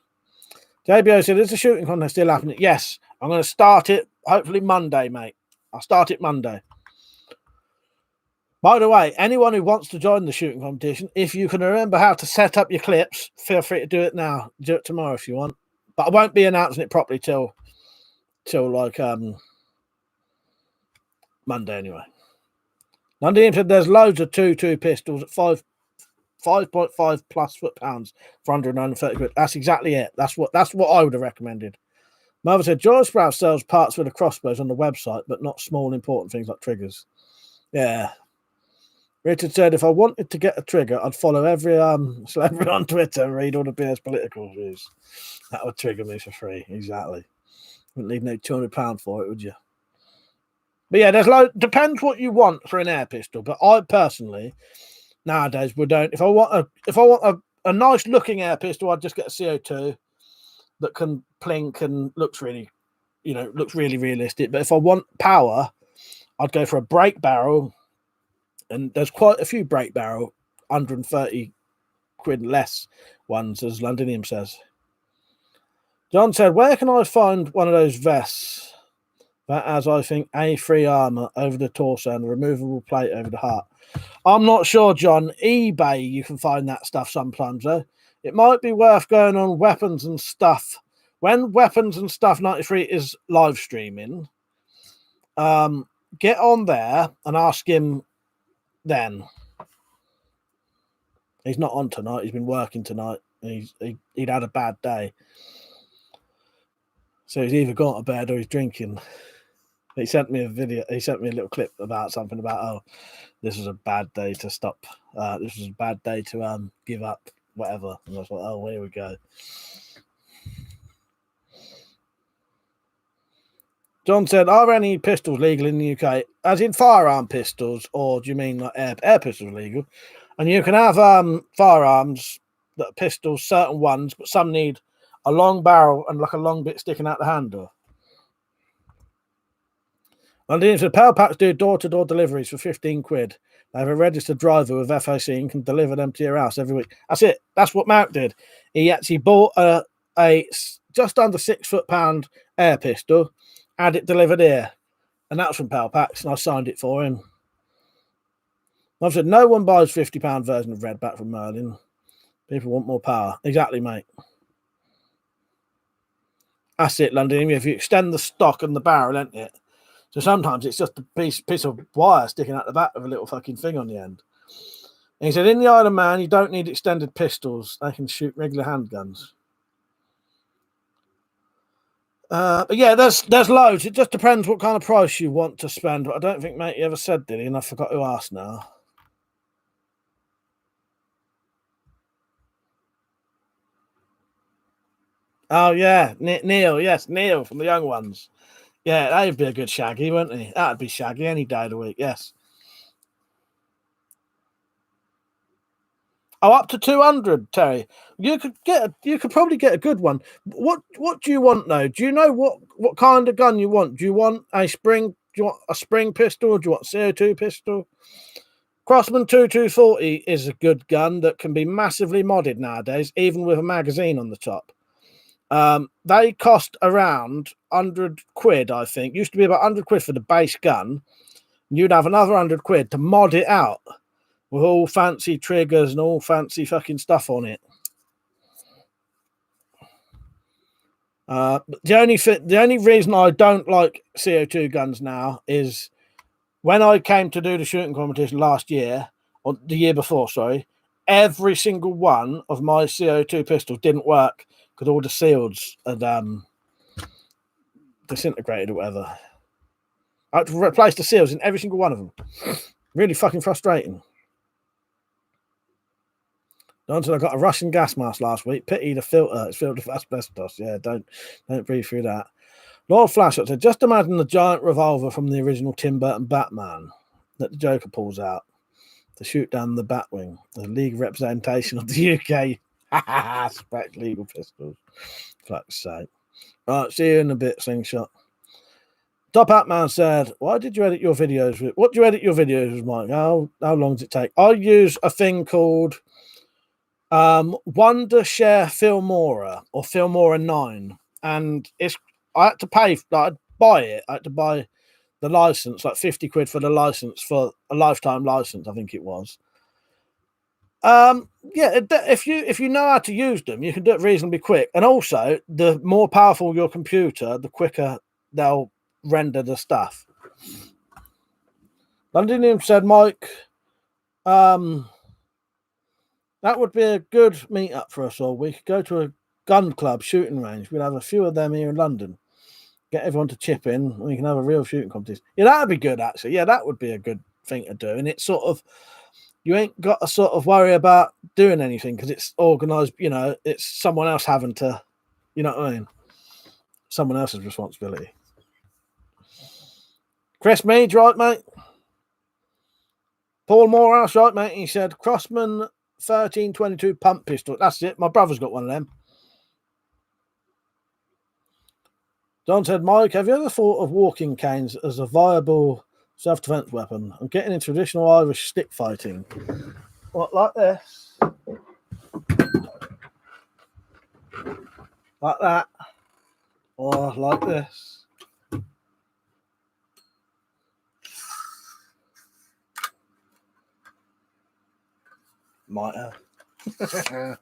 JBO said, is the shooting contest still happening? Yes. I'm going to start it hopefully Monday, mate. I'll start it Monday. By the way, anyone who wants to join the shooting competition, if you can remember how to set up your clips, feel free to do it now. Do it tomorrow if you want. But I won't be announcing it properly till like Monday anyway. London said there's loads of 2.2 pistols at 5.5 plus foot pounds for 130 quid. That's exactly it. That's what I would have recommended. Mother said George Sprout sells parts for the crossbows on the website, but not small important things like triggers. Yeah. Richard said, if I wanted to get a trigger, I'd follow every celebrity on Twitter and read all the BS political views. That would trigger me for free. Exactly. Wouldn't leave no £200 for it, would you? But yeah, depends what you want for an air pistol. But I personally, nowadays, if I want a nice looking air pistol, I'd just get a CO2 that can plink and looks really realistic. But if I want power, I'd go for a break barrel. And there's quite a few break barrel, 130 quid less ones, as Londinium says. John said, where can I find one of those vests that has, I think, A3 armor over the torso and a removable plate over the heart? I'm not sure, John. eBay, you can find that stuff sometimes, though. It might be worth going on Weapons and Stuff. When Weapons and Stuff 93 is live streaming, get on there and ask him then. He's not on tonight. He's been working tonight. He'd had a bad day. So he's either gone to bed or he's drinking. He sent me a video. He sent me a little clip about something about, oh, this was a bad day to stop. This was a bad day to give up, whatever. And I was like, oh, here we go. John said, are any pistols legal in the UK? As in firearm pistols, or do you mean like air pistols legal? And you can have firearms that are pistols, certain ones, but some need a long barrel and like a long bit sticking out the handle. And the Power Packs do door-to-door deliveries for 15 quid. They have a registered driver with FOC and can deliver them to your house every week. That's it. That's what Mark did. He actually bought a just under £6 air pistol, had it delivered here. And that was from Power Packs, and I signed it for him. I've said no one buys £50 version of Redback from Merlin. People want more power. Exactly, mate. That's it, London. If you extend the stock and the barrel, isn't it? So sometimes it's just a piece of wire sticking out the back with a little fucking thing on the end. And he said, in the Isle of Man, you don't need extended pistols. They can shoot regular handguns. But yeah, there's loads. It just depends what kind of price you want to spend. But I don't think, mate, you ever said, did he? And I forgot who asked now. Oh, yeah. Neil. Yes, Neil from the Young Ones. Yeah, that'd be a good Shaggy, wouldn't he? That'd be Shaggy any day of the week, yes. Oh, up to 200, Terry. You could probably get a good one. What do you want though? Do you know what kind of gun you want? Do you want a spring? Do you want a spring pistol? Or do you want a CO2 pistol? Crossman 2240 is a good gun that can be massively modded nowadays, even with a magazine on the top. They cost around 100 quid, I think. Used to be about 100 quid for the base gun. You'd have another 100 quid to mod it out with all fancy triggers and all fancy fucking stuff on it. The only reason I don't like CO2 guns now is when I came to do the shooting competition last year, or the year before, sorry, every single one of my CO2 pistols didn't work because all the seals had disintegrated or whatever. I had to replace the seals in every single one of them. Really fucking frustrating. Until I got a Russian gas mask last week. Pity the filter. It's filled with asbestos. Yeah, don't breathe through that. Lord Flashshot said, just imagine the giant revolver from the original Tim Burton Batman that the Joker pulls out to shoot down the Batwing. The league representation of the UK. Spec legal pistols. Fuck's sake. Right, see you in a bit, Slingshot. Top Hat Man said, why did you edit your videos with? What do you edit your videos with, Mike? How long does it take? I use a thing called Wondershare Filmora or Filmora 9, and I had to pay. I'd buy it. I had to buy the license, like 50 quid for the license for a lifetime license. I think it was. Yeah, if you know how to use them, you can do it reasonably quick. And also, the more powerful your computer, the quicker they'll render the stuff. Londonian said, Mike, that would be a good meetup for us all. We could go to a gun club shooting range. We'll have a few of them here in London. Get everyone to chip in, and we can have a real shooting competition. Yeah, that would be good, actually. Yeah, that would be a good thing to do. And it's sort of, you ain't got to sort of worry about doing anything because it's organised, it's someone else having to, you know what I mean? Someone else's responsibility. Chris Mead, right, mate? Paul Morehouse, right, mate? He said, Crossman 1322 pump pistol. That's it. My brother's got one of them. John said, Mike, have you ever thought of walking canes as a viable self-defense weapon? I'm getting into traditional Irish stick fighting. What, like this? Like that? Or like this? Might have.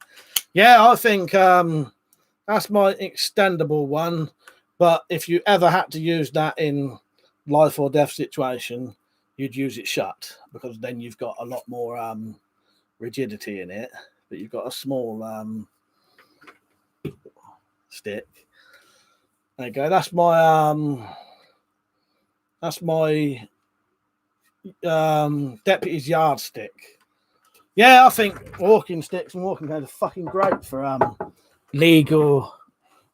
Yeah, I think that's my extendable one. But if you ever had to use that in life or death situation, you'd use it shut because then you've got a lot more rigidity in it. But you've got a small stick. There you go. That's my That's my deputy's yardstick. Yeah, I think walking sticks and walking canes are fucking great for legal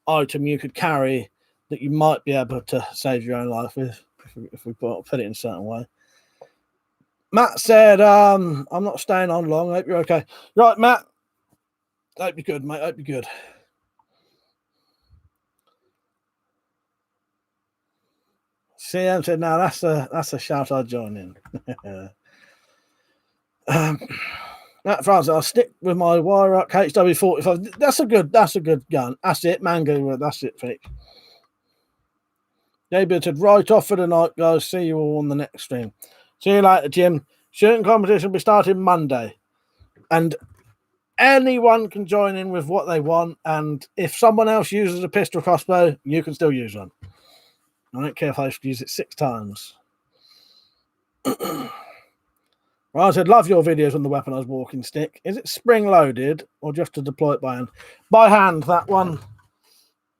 item you could carry that you might be able to save your own life with if we put it in a certain way. Matt said, I'm not staying on long. I hope you're okay. Right, Matt. Hope you're good, mate. Hope you're good. CM said, no, that's a shout I'd join in. Matt France, I'll stick with my wire up HW45. That's a good gun. That's it, Mango. That's it, Vic. David said, right off for the night, guys. See you all on the next stream. See you later, Jim. Shooting competition will be starting Monday. And anyone can join in with what they want. And if someone else uses a pistol crossbow, you can still use one. I don't care if I have to use it 6 times. Right, I said, love your videos on the weaponized walking stick. Is it spring loaded or just to deploy it by hand? By hand, that one.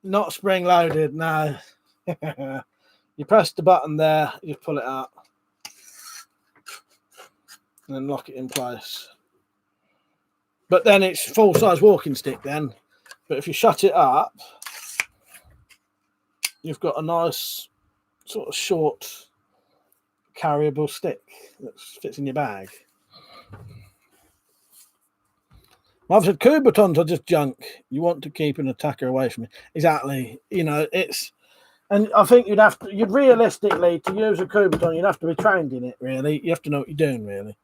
Not spring loaded, no. You press the button there, you pull it out. And then lock it in place. But then it's full-size walking stick then. But if you shut it up, you've got a nice sort of short carryable stick that fits in your bag. I've said Coubertons are just junk. You want to keep an attacker away from it. Exactly. You know, it's, and I think you'd realistically, to use a Couberton, you'd have to be trained in it, really. You have to know what you're doing, really.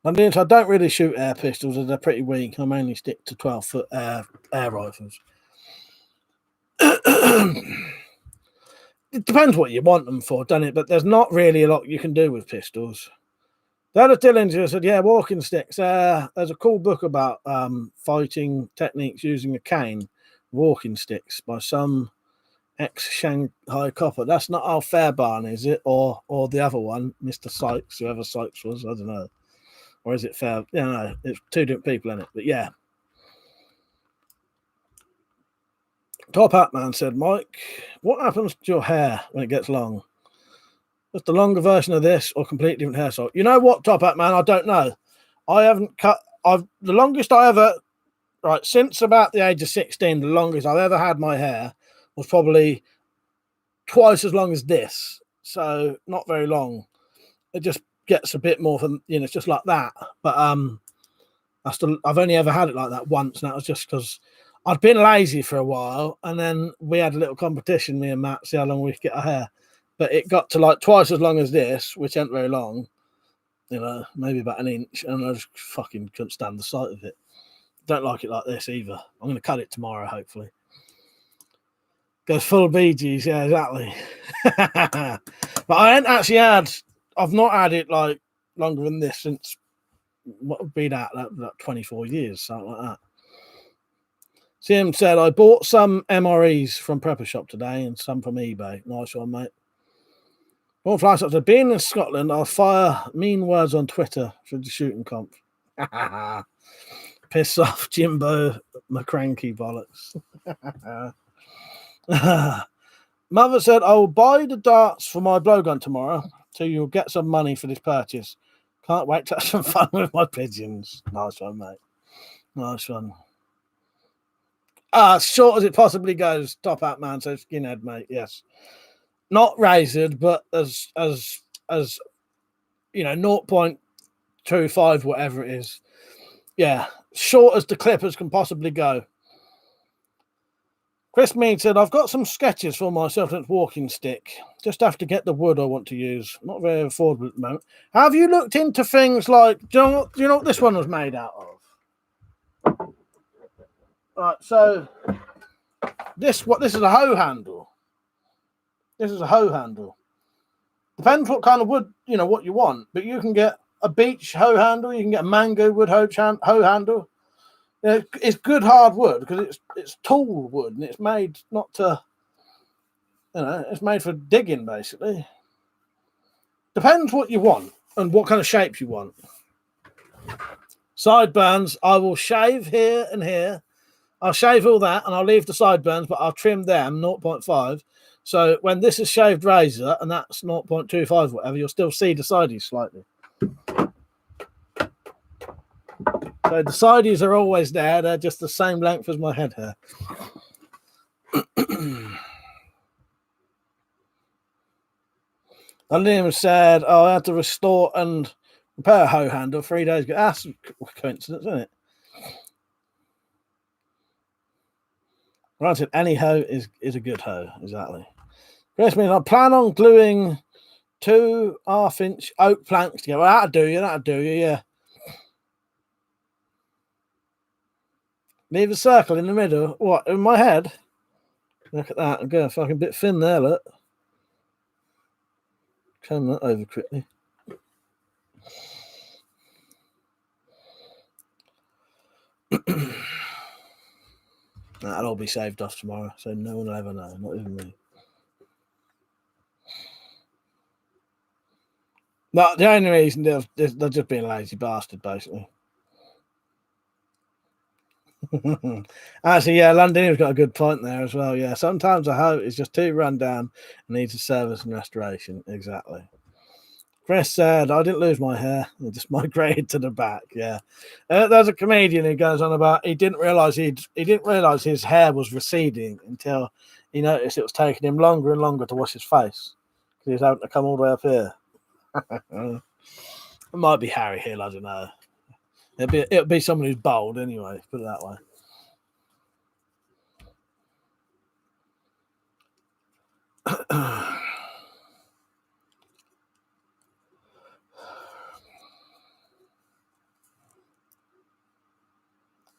I don't really shoot air pistols as they're pretty weak. I mainly stick to 12-foot air rifles. It depends what you want them for, doesn't it? But there's not really a lot you can do with pistols. The other Dillinger said, yeah, walking sticks. There's a cool book about fighting techniques using a cane, walking sticks, by some ex-Shanghai copper. That's not Al Fairbairn, is it? Or the other one, Mr. Sykes, whoever Sykes was, I don't know. Or is it Fair? Yeah, no, it's 2 different people in it. But yeah. Top Hat Man said, Mike, what happens to your hair when it gets long? Just the longer version of this or completely different hairstyle? You know what, Top Hat Man? I don't know. I haven't cut. The longest I ever, right, since about the age of 16, the longest I've ever had my hair was probably twice as long as this. So not very long. It just gets a bit more from, you know, it's just like that. But I've only ever had it like that once, and that was just because I'd been lazy for a while, and then we had a little competition, me and Matt, see how long we could get our hair. But it got to like twice as long as this, which ain't very long, you know, maybe about an inch, and I just fucking couldn't stand the sight of it. Don't like it like this either. I'm going to cut it tomorrow, hopefully. Goes full Bee Gees, yeah, exactly. But I ain't actually I've not had it like longer than this since what would be that 24 years, something like that. Sim said, I bought some MREs from Prepper Shop today and some from eBay. Nice one, mate. One flash up to being in Scotland, I'll fire mean words on Twitter for the shooting comp. Piss off, Jimbo McCranky bollocks. Mother said, I will buy the darts for my blowgun tomorrow, so you'll get some money for this purchase. Can't wait to have some fun with my pigeons. Nice one, mate. Nice one. As short as it possibly goes, Top Hat Man, so skinhead, mate. Yes, not razored, but as you know, 0.25, whatever it is. Yeah, short as the clippers can possibly go. Chris Mead said, I've got some sketches for my self-defense walking stick. Just have to get the wood I want to use. Not very affordable at the moment. Have you looked into things like, do you know what this one was made out of? Right, so this is a hoe handle. This is a hoe handle. Depends what kind of wood, you know, what you want. But you can get a beech hoe handle. You can get a mango wood hoe handle. You know, it's good hard wood because it's tall wood and it's made not to, you know, it's made for digging basically. Depends what you want and what kind of shape you want. Sideburns, I will shave here and here. I'll shave all that and I'll leave the sideburns, but I'll trim them 0.5. So when this is shaved razor and that's 0.25 whatever, you'll still see the sides slightly. So the sides are always there. They're just the same length as my head hair. Liam said, "Oh, I had to restore and repair a hoe handle 3 days ago." That's a coincidence, isn't it? Granted, any hoe is a good hoe, exactly. Chris means I plan on gluing 2 half-inch oak planks together. Well, that'll do you, yeah. Leave a circle in the middle. What, in my head? Look at that. I'm going fucking bit thin there, look. Comb that over quickly. That'll all be saved off tomorrow, so no one will ever know, not even me. No, the only reason they're just being a lazy bastard, basically. Actually, yeah, Londinium's got a good point there as well. Yeah, sometimes a hoe is just too run down and needs a service and restoration. Exactly. Chris said, "I didn't lose my hair; it just migrated to the back." Yeah, there's a comedian who goes on about he didn't realize his hair was receding until he noticed it was taking him longer and longer to wash his face because he was having to come all the way up here. It might be Harry Hill, I don't know. It'll be someone who's bold anyway. Put it that way.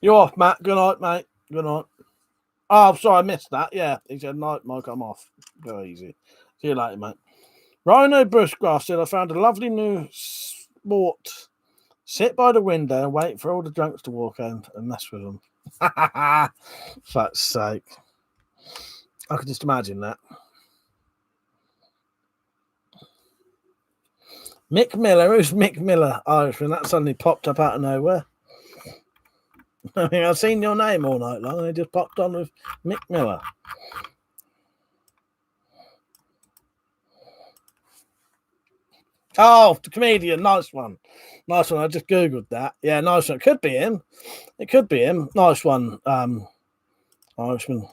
You're off, Matt. Good night, mate. Good night. Oh, sorry, I missed that. Yeah, he said, "Night, Mike, I'm off." Go easy. See you later, mate. Rhino Bushcraft said, "I found a lovely new sport. Sit by the window and wait for all the drunks to walk home and mess with them." Fuck's sake. I could just imagine that. Mick Miller. Who's Mick Miller? Irishman. That suddenly popped up out of nowhere. I mean, I've seen your name all night long and it just popped on with Mick Miller. Oh, the comedian. Nice one. Nice one. I just Googled that. Yeah, nice one. It could be him. It could be him. Nice one, Irishman.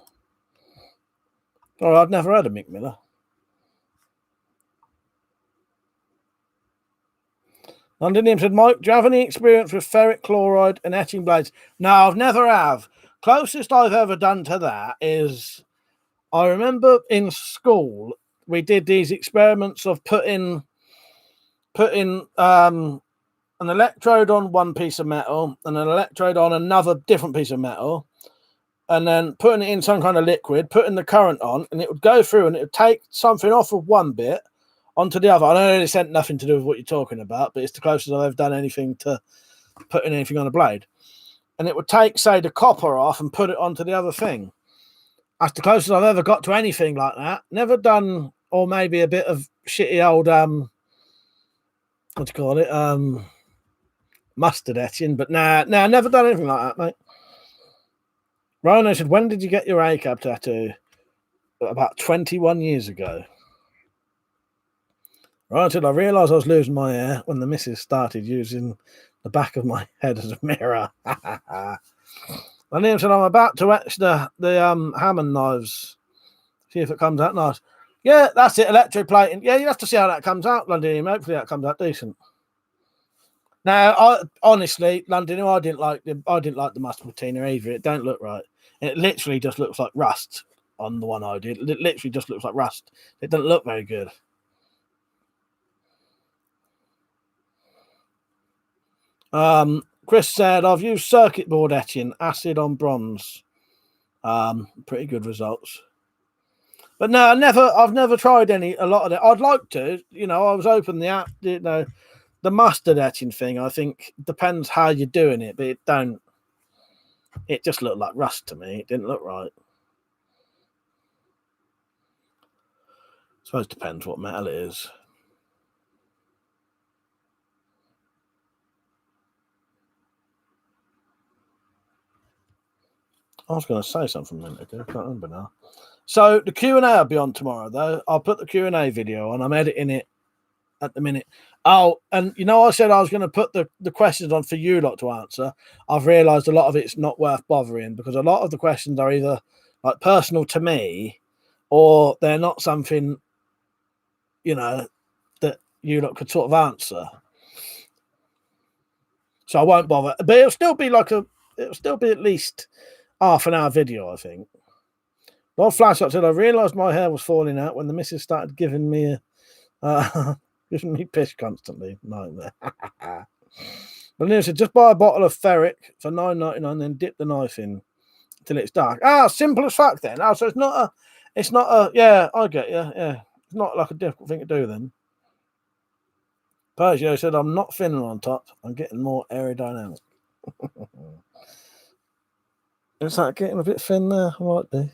Oh, I've never heard of Mick Miller. Londonium said, "Mike, do you have any experience with ferric chloride and etching blades?" No, I've never have. Closest I've ever done to that is I remember in school we did these experiments of putting an electrode on one piece of metal and an electrode on another different piece of metal, and then putting it in some kind of liquid, putting the current on, and it would go through and it would take something off of one bit onto the other. I know it's nothing to do with what you're talking about, but it's the closest I've ever done anything to putting anything on a blade. And it would take, say, the copper off and put it onto the other thing. That's the closest I've ever got to anything like that. Never done, or maybe a bit of shitty old what do you call it? Mustard etching, but nah, never done anything like that, mate. Rhino said, "When did you get your ACAB tattoo?" About 21 years ago. Rhino said, "I realised I was losing my hair when the missus started using the back of my head as a mirror." And Liam said, "I'm about to etch the Hammond knives. See if it comes out nice." Yeah, that's it. Electroplating. Yeah, you have to see how that comes out, London. Hopefully that comes out decent. Now, honestly, London, I didn't like the mustard patina either. It don't look right. It literally just looks like rust on the one I did. It literally just looks like rust. It doesn't look very good. Chris said, "I've used circuit board etching, acid on bronze. Pretty good results." But no, I've never tried a lot of it. I'd like to. I was open the app. The mustard etching thing. I think depends how you're doing it, but it don't. It just looked like rust to me. It didn't look right. I suppose it depends what metal it is. I was going to say something a minute ago. I can't remember now. So the Q&A will be on tomorrow, though. I'll put the Q&A video on. I'm editing it at the minute. Oh, and you know, I said I was going to put the questions on for you lot to answer. I've realised a lot of it's not worth bothering because a lot of the questions are either like personal to me or they're not something, you know, that you lot could sort of answer. So I won't bother. But it'll still be at least half an hour video, I think. Lord Flashlight said, I realised my hair was falling out when the missus started giving me giving me piss constantly. Nightmare. But then said, just buy a bottle of ferric for $9.99, then dip the knife in till it's dark. Simple as fuck then. So it's not a yeah, I get you. Yeah. It's not like a difficult thing to do then. Pergio said, I'm not thinner on top. I'm getting more aerodynamic. Is that getting a bit thin there? I might be.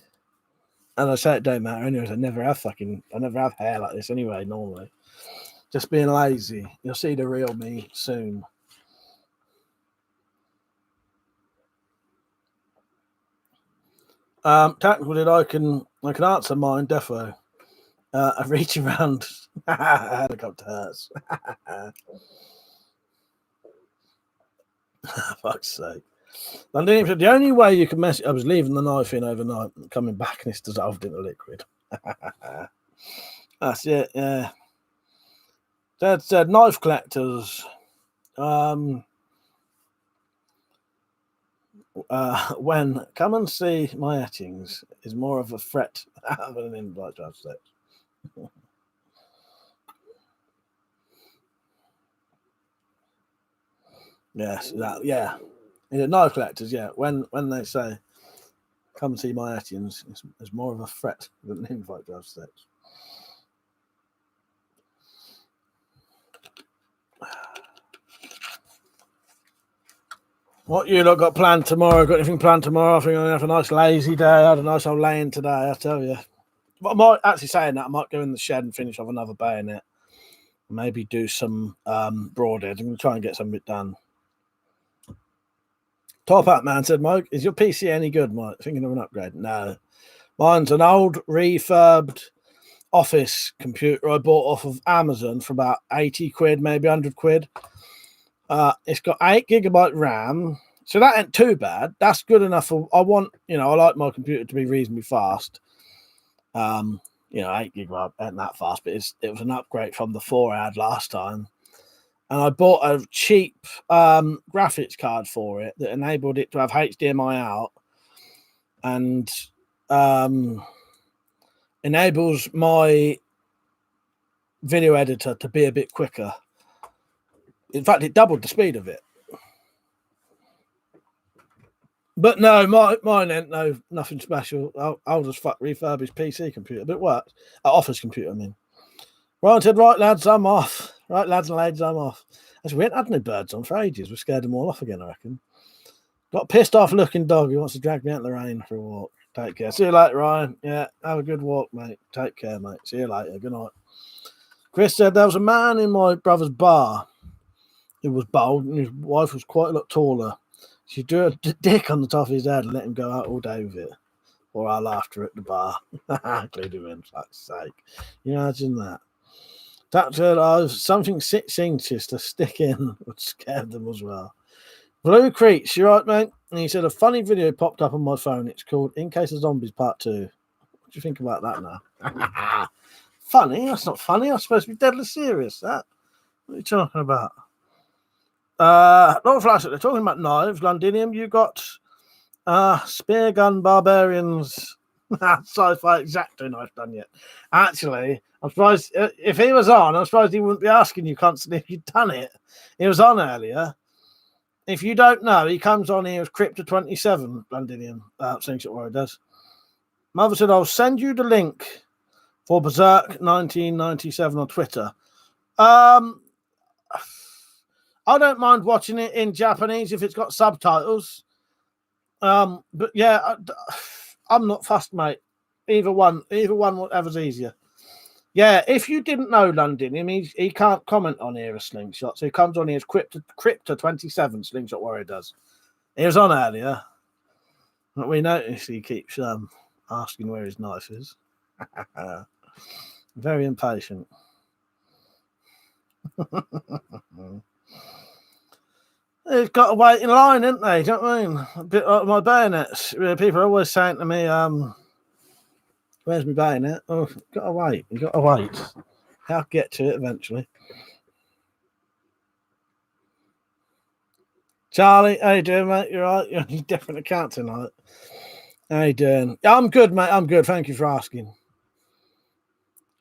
And I say it don't matter anyways. I never have hair like this anyway, normally. Just being lazy. You'll see the real me soon. Tactical did I can answer mine, defo. I reach around helicopter hurts. Fuck's sake. Londinium, the only way you can mess it, I was leaving the knife in overnight and coming back and it's dissolved into liquid. That's it, yeah. Dad said knife collectors. When come and see my etchings is more of a threat than an invite to have sex. Yes, yeah. Knife collectors, yeah. When they say come and see my etchings, it's more of a threat than an invite to have sex. What you lot got planned tomorrow? Got anything planned tomorrow? I think I'm going to have a nice lazy day. I had a nice old laying today, I tell you. But I might, actually saying that, I might go in the shed and finish off another bayonet. Maybe do some broadheads. I'm going to try and get some of it done. Top Hat Man said, Mike, is your PC any good, Mike? Thinking of an upgrade? No. Mine's an old refurbed office computer I bought off of Amazon for about 80 quid, maybe 100 quid. It's got 8 gigabyte RAM, so that ain't too bad. That's good enough for. I like my computer to be reasonably fast. 8 gigabyte ain't that fast, but it was an upgrade from the 4 I had last time. And I bought a cheap graphics card for it that enabled it to have HDMI out and enables my video editor to be a bit quicker. In fact, it doubled the speed of it. But no, mine ain't nothing special. I'll just refurbish PC computer, but it works. Office computer, I mean. Ryan said, right, lads, I'm off. Right, lads and ladies, I'm off. We ain't had no birds on for ages. We scared them all off again, I reckon. Got a pissed off looking dog who wants to drag me out in the rain for a walk. Take care. See you later, Ryan. Yeah, have a good walk, mate. Take care, mate. See you later. Good night. Chris said, there was a man in my brother's bar who was bald and his wife was quite a lot taller. She drew a dick on the top of his head and let him go out all day with it. Or I laughed her at the bar. Including him, fuck's sake. You imagine that? That said, something 6 inches to stick in would scare them as well. Blue Creech, you right, mate? And he said, a funny video popped up on my phone. It's called In Case of Zombies Part 2. What do you think about that now? Funny? That's not funny. I'm supposed to be deadly serious. That. What are you talking about? Not Flash, they're talking about knives. Londinium, you got spear gun barbarians sci-fi exacto knife done yet. Actually, I'm surprised if he was on, I'm surprised he wouldn't be asking you constantly if you'd done it. He was on earlier. If you don't know, he comes on here as Crypto27, Londinium, Slingshot Warrior does. Mother said, I'll send you the link for Berserk 1997 on Twitter. I don't mind watching it in Japanese if it's got subtitles. But yeah, I'm not fussed, mate. Either one, whatever's easier. Yeah, if you didn't know London, I mean, he can't comment on here as Slingshot, so he comes on here as Crypto27, Slingshot Warrior does. He was on earlier. But we notice he keeps asking where his knife is. Very impatient. He's got to wait in line, isn't they? Do you know what I mean? A bit like my bayonets. People are always saying to me, where's my bayonet? Oh, got to wait. You got to wait. I'll get to it eventually. Charlie, how you doing, mate? You all right? You're on your different account tonight. How you doing? I'm good, mate. I'm good. Thank you for asking.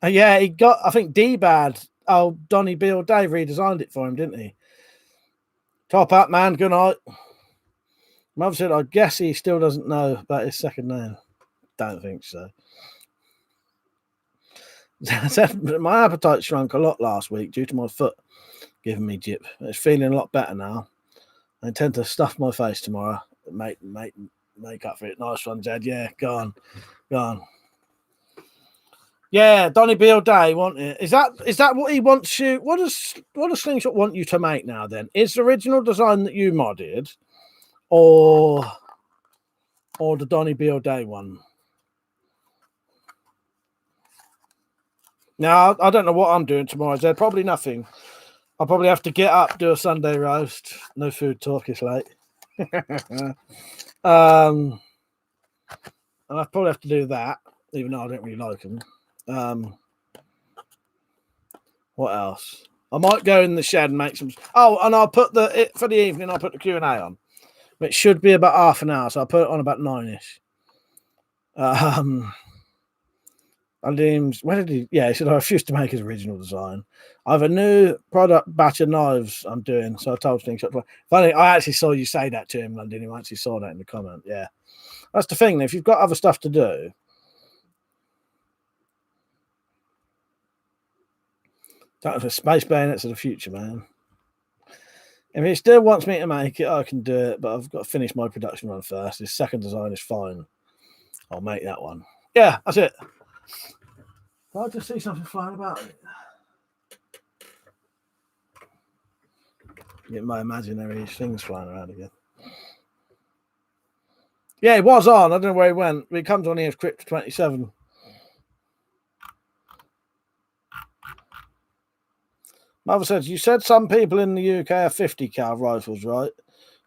Yeah, he got, I think, D-Bad. Oh, Donny Beale Dave redesigned it for him, didn't he? Top up, man. Good night. Mother said, I guess he still doesn't know about his second name. Don't think so. My appetite shrunk a lot last week due to my foot giving me jip. It's feeling a lot better now. I intend to stuff my face tomorrow. Make up for it. Nice one, Jed. Yeah, go on. Yeah, Donny Beale Day, want it? Is that what he wants you? What does Slingshot want you to make now? Then is the original design that you modded, or the Donny Beale Day one? Now I don't know what I'm doing tomorrow. Jed. Probably nothing. I'll probably have to get up, do a Sunday roast. No food talk. It's late. And I'll probably have to do that, even though I don't really like them. What else? I might go in the shed and make some. Oh, and I'll put for the evening. I'll put the Q&A on, which should be about half an hour. So I'll put it on about 9ish. Where did he? Yeah, he said I refused to make his original design. I have a new product batch of knives I'm doing, so I told Slingshot. Funny, I actually saw you say that to him, London. I actually saw that in the comment. Yeah, that's the thing. If you've got other stuff to do. That was a space bayonets of the future, man. If he still wants me to make it, I can do it, but I've got to finish my production run first. His second design is fine. I'll make that one. Yeah, that's it. I just see something flying about it. Get my imaginary things flying around again. Yeah, he was on. I don't know where he went. He comes on here as Crypt 27. Mother says, you said some people in the UK have 50 cal rifles, right?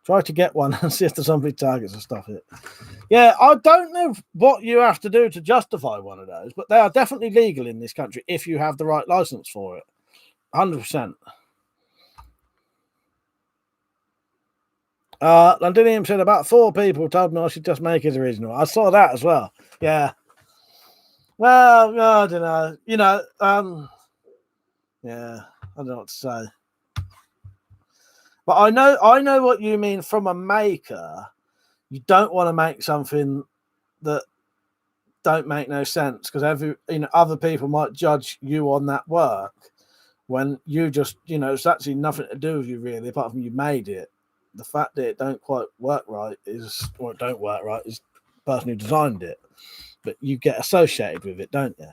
Try to get one and see if there's somebody targets and stuff it. Yeah, I don't know what you have to do to justify one of those, but they are definitely legal in this country if you have the right license for it. 100%. Londinium said about 4 people told me I should just make it original. I saw that as well. Yeah. Well, I don't know. Yeah, I don't know what to say. But I know what you mean from a maker. You don't want to make something that don't make no sense because other people might judge you on that work when you just, it's actually nothing to do with you really, apart from you made it. The fact that it don't quite work right is the person who designed it. But you get associated with it, don't you?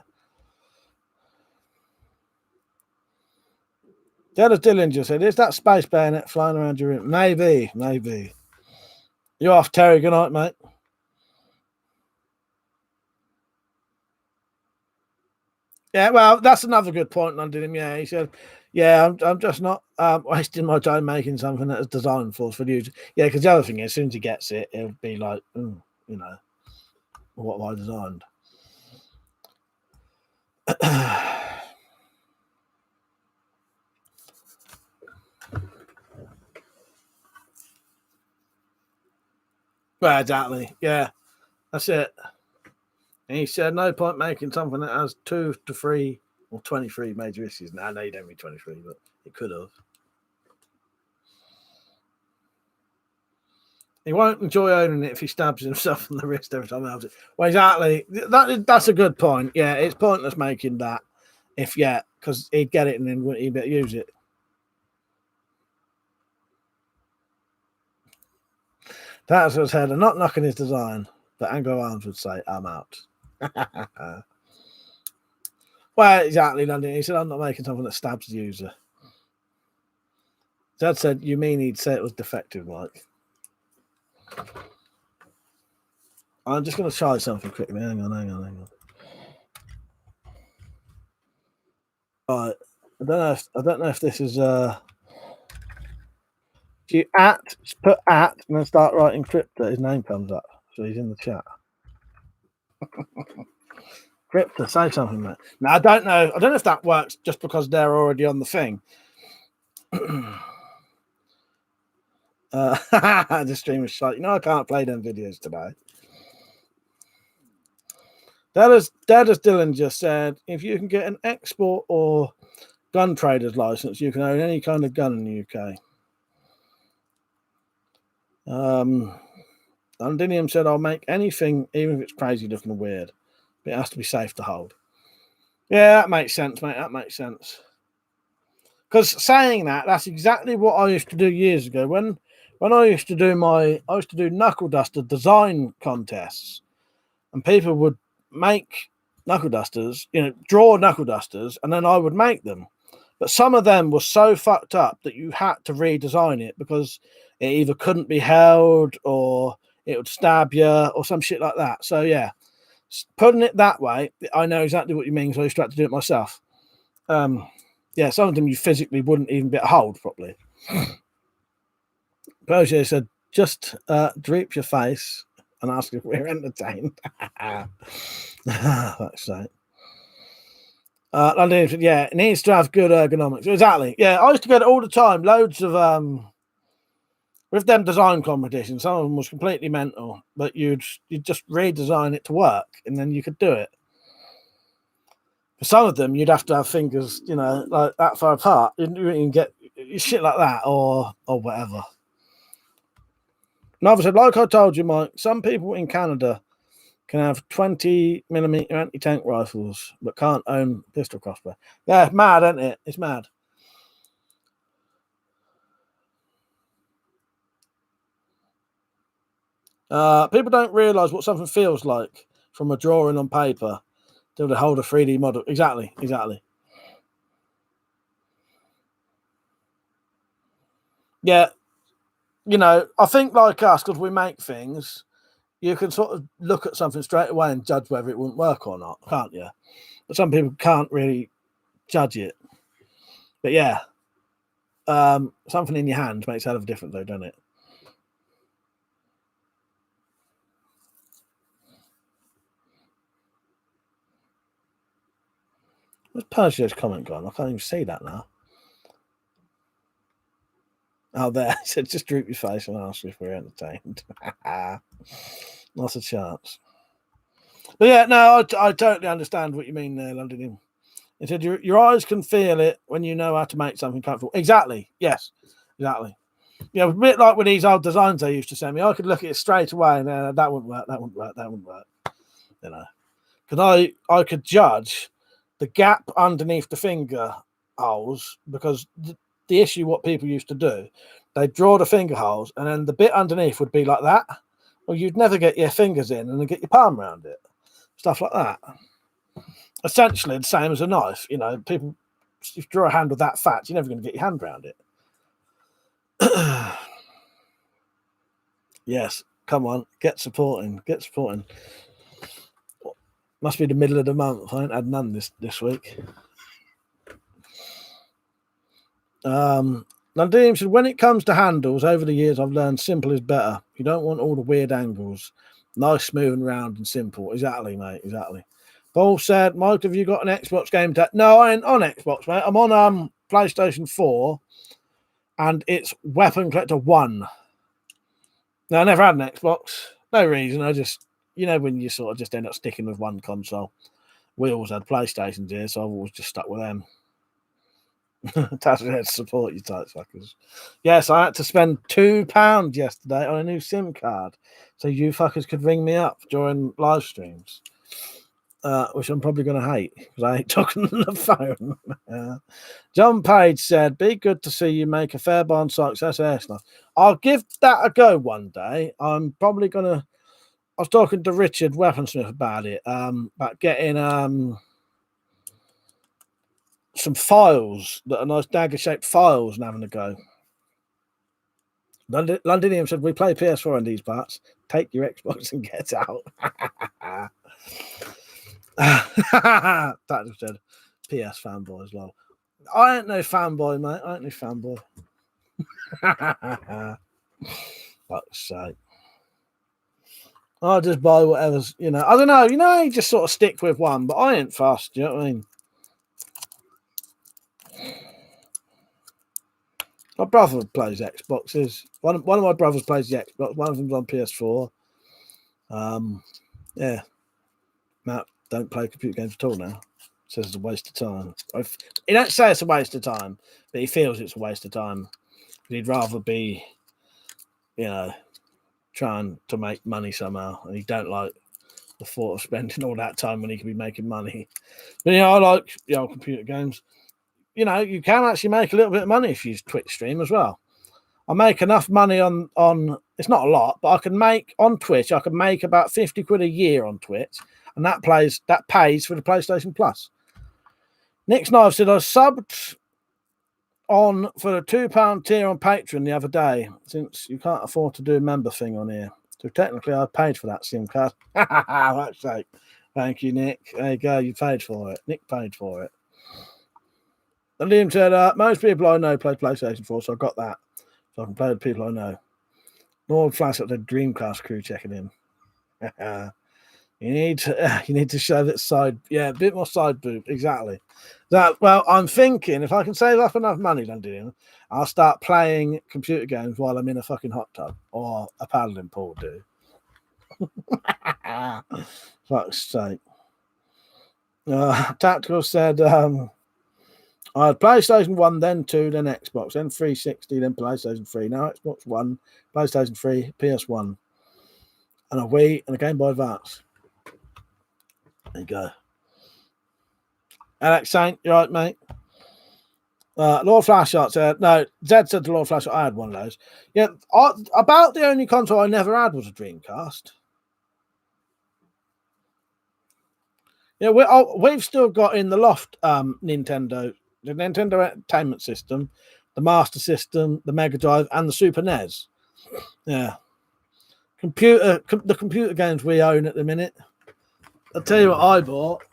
Dennis Dillinger said, is that space bayonet flying around your room? Maybe. You're off, Terry. Good night, mate. Yeah, well, that's another good point, London. Yeah, he said, yeah, I'm just not wasting my time making something that is designed for the user. Yeah, because the other thing is, as soon as he gets it, it'll be like, what have I designed? Well, exactly. Yeah, that's it. And he said, no point making something that has 2 to 3 or 23 major issues. Now, no, you don't mean 23, but it could have. He won't enjoy owning it if he stabs himself on the wrist every time he has it. Well, exactly. That's a good point. Yeah, it's pointless making that because he'd get it and then he'd better use it. That's what's said. I'm not knocking his design, but Anglo Arms would say, I'm out. Well, exactly, London. He said, I'm not making something that stabs the user. Dad said, you mean he'd say it was defective, Mike? I'm just going to try something quickly. Hang on. All right. I don't know if this is if you put at and then start writing Crypto, his name comes up. So he's in the chat. Crypto, say something, mate. Now I don't know if that works just because they're already on the thing. The stream is shut. I can't play them videos today. That is Dylan just said, if you can get an export or gun trader's license, you can own any kind of gun in the UK. Londinium said, I'll make anything, even if it's crazy looking and weird. But it has to be safe to hold. Yeah, that makes sense, mate. That makes sense. Because saying that's exactly what I used to do years ago. When I used to do knuckle duster design contests, and people would make knuckle dusters, draw knuckle dusters, and then I would make them. But some of them were so fucked up that you had to redesign it because it either couldn't be held or it would stab you or some shit like that. So yeah, putting it that way, I know exactly what you mean. So I used to have to do it myself. Yeah, some of them you physically wouldn't even be able to hold properly. Proje said, just droop your face and ask if we're entertained. That's right. London, yeah, it needs to have good ergonomics. Exactly. Yeah, I used to get it all the time. Loads of with them design competitions. Some of them was completely mental, but you'd just redesign it to work, and then you could do it. For some of them, you'd have to have fingers, like that far apart. You can get shit like that, or whatever. Another said, like I told you, Mike, some people in Canada can have 20mm anti-tank rifles, but can't own pistol crossbow. Yeah, it's mad, isn't it? It's mad. People don't realise what something feels like from a drawing on paper till they hold a 3D model. Exactly. Yeah, I think like us, because we make things, you can sort of look at something straight away and judge whether it wouldn't work or not, can't you? But some people can't really judge it. But yeah, something in your hand makes a hell of a difference, though, doesn't it? Where's Persia's comment gone? I can't even see that now. Oh, there. He said, just droop your face and ask if we're entertained. Not a chance. But yeah, no, I totally understand what you mean there, London. He said, your eyes can feel it when you know how to make something comfortable. Exactly. Yes, exactly. A bit like with these old designs they used to send me. I could look at it straight away and that wouldn't work, that wouldn't work, that wouldn't work. Because I could judge the gap underneath the finger holes, because the issue what people used to do, they'd draw the finger holes and then the bit underneath would be like that. Well, you'd never get your fingers in and then get your palm around it. Stuff like that. Essentially the same as a knife. People, if you draw a hand with that fat, you're never going to get your hand around it. Yes, come on, get supporting. Must be the middle of the month. I ain't had none this week. Nadim said, when it comes to handles, over the years I've learned simple is better. You don't want all the weird angles. Nice, smooth and round and simple. Exactly, mate, exactly. Paul said, Mike, have you got an Xbox game tag? No, I ain't on Xbox, mate. I'm on PlayStation 4 and it's WeaponCollector 1. No, I never had an Xbox. No reason. I just, when you sort of just end up sticking with one console. We always had PlayStations here, so I've always just stuck with them. That's here to support you, type fuckers. Yes, I had to spend £2 yesterday on a new SIM card, so you fuckers could ring me up during live streams, which I'm probably going to hate because I hate talking on the phone. John Page said, "Be good to see you make a Fairbairn Sykes SAS knife. I'll give that a go one day. I'm probably going to. I was talking to Richard Weaponsmith about it, about getting some files that are nice dagger-shaped files and having a go. Londonium said, we play PS4 in these parts. Take your Xbox and get out. That said, PS fanboy as well. I ain't no fanboy, mate. I ain't no fanboy. Fuck's sake. I'll just buy whatever's, I don't know. You just sort of stick with one, but I ain't fast. You know what I mean? My brother plays Xboxes. One of my brothers plays the Xbox. One of them's on PS4. Yeah. Matt don't play computer games at all now. Says it's a waste of time. He don't say it's a waste of time, but he feels it's a waste of time. He'd rather be, trying to make money somehow, and he don't like the thought of spending all that time when he could be making money. But I like computer games. You can actually make a little bit of money if you use Twitch stream as well. I make enough money on it's not a lot, but I can make on Twitch. I can make about 50 quid a year on Twitch, and that pays for the PlayStation Plus. Nick Knife said I subbed on for the £2 tier on Patreon the other day, since you can't afford to do a member thing on here. So technically, I paid for that SIM card. That's sake. Thank you, Nick. There you go. You paid for it. Nick paid for it. And Liam said, most people I know play PlayStation 4, so I got that. So I can play with people I know. Lord Flash up the Dreamcast crew checking in. You need to show that side, a bit more side boob, exactly. Well, I'm thinking if I can save up enough money, I'll start playing computer games while I'm in a fucking hot tub or a paddling pool, dude. Fuck's sake. Tactical said, I had PlayStation 1, then 2, then Xbox, then 360, then PlayStation 3. Now Xbox One, PlayStation 3, PS1, and a Wii and a Game Boy Advance. There you go. Alex Saint, you right, mate? Lord Flashshot said, no, Zed said to Lord Flashshot, I had one of those. Yeah, about the only console I never had was a Dreamcast. Yeah, we've still got in the loft the Nintendo Entertainment System, the Master System, the Mega Drive, and the Super NES. Yeah. The computer games we own at the minute. I'll tell you what I bought.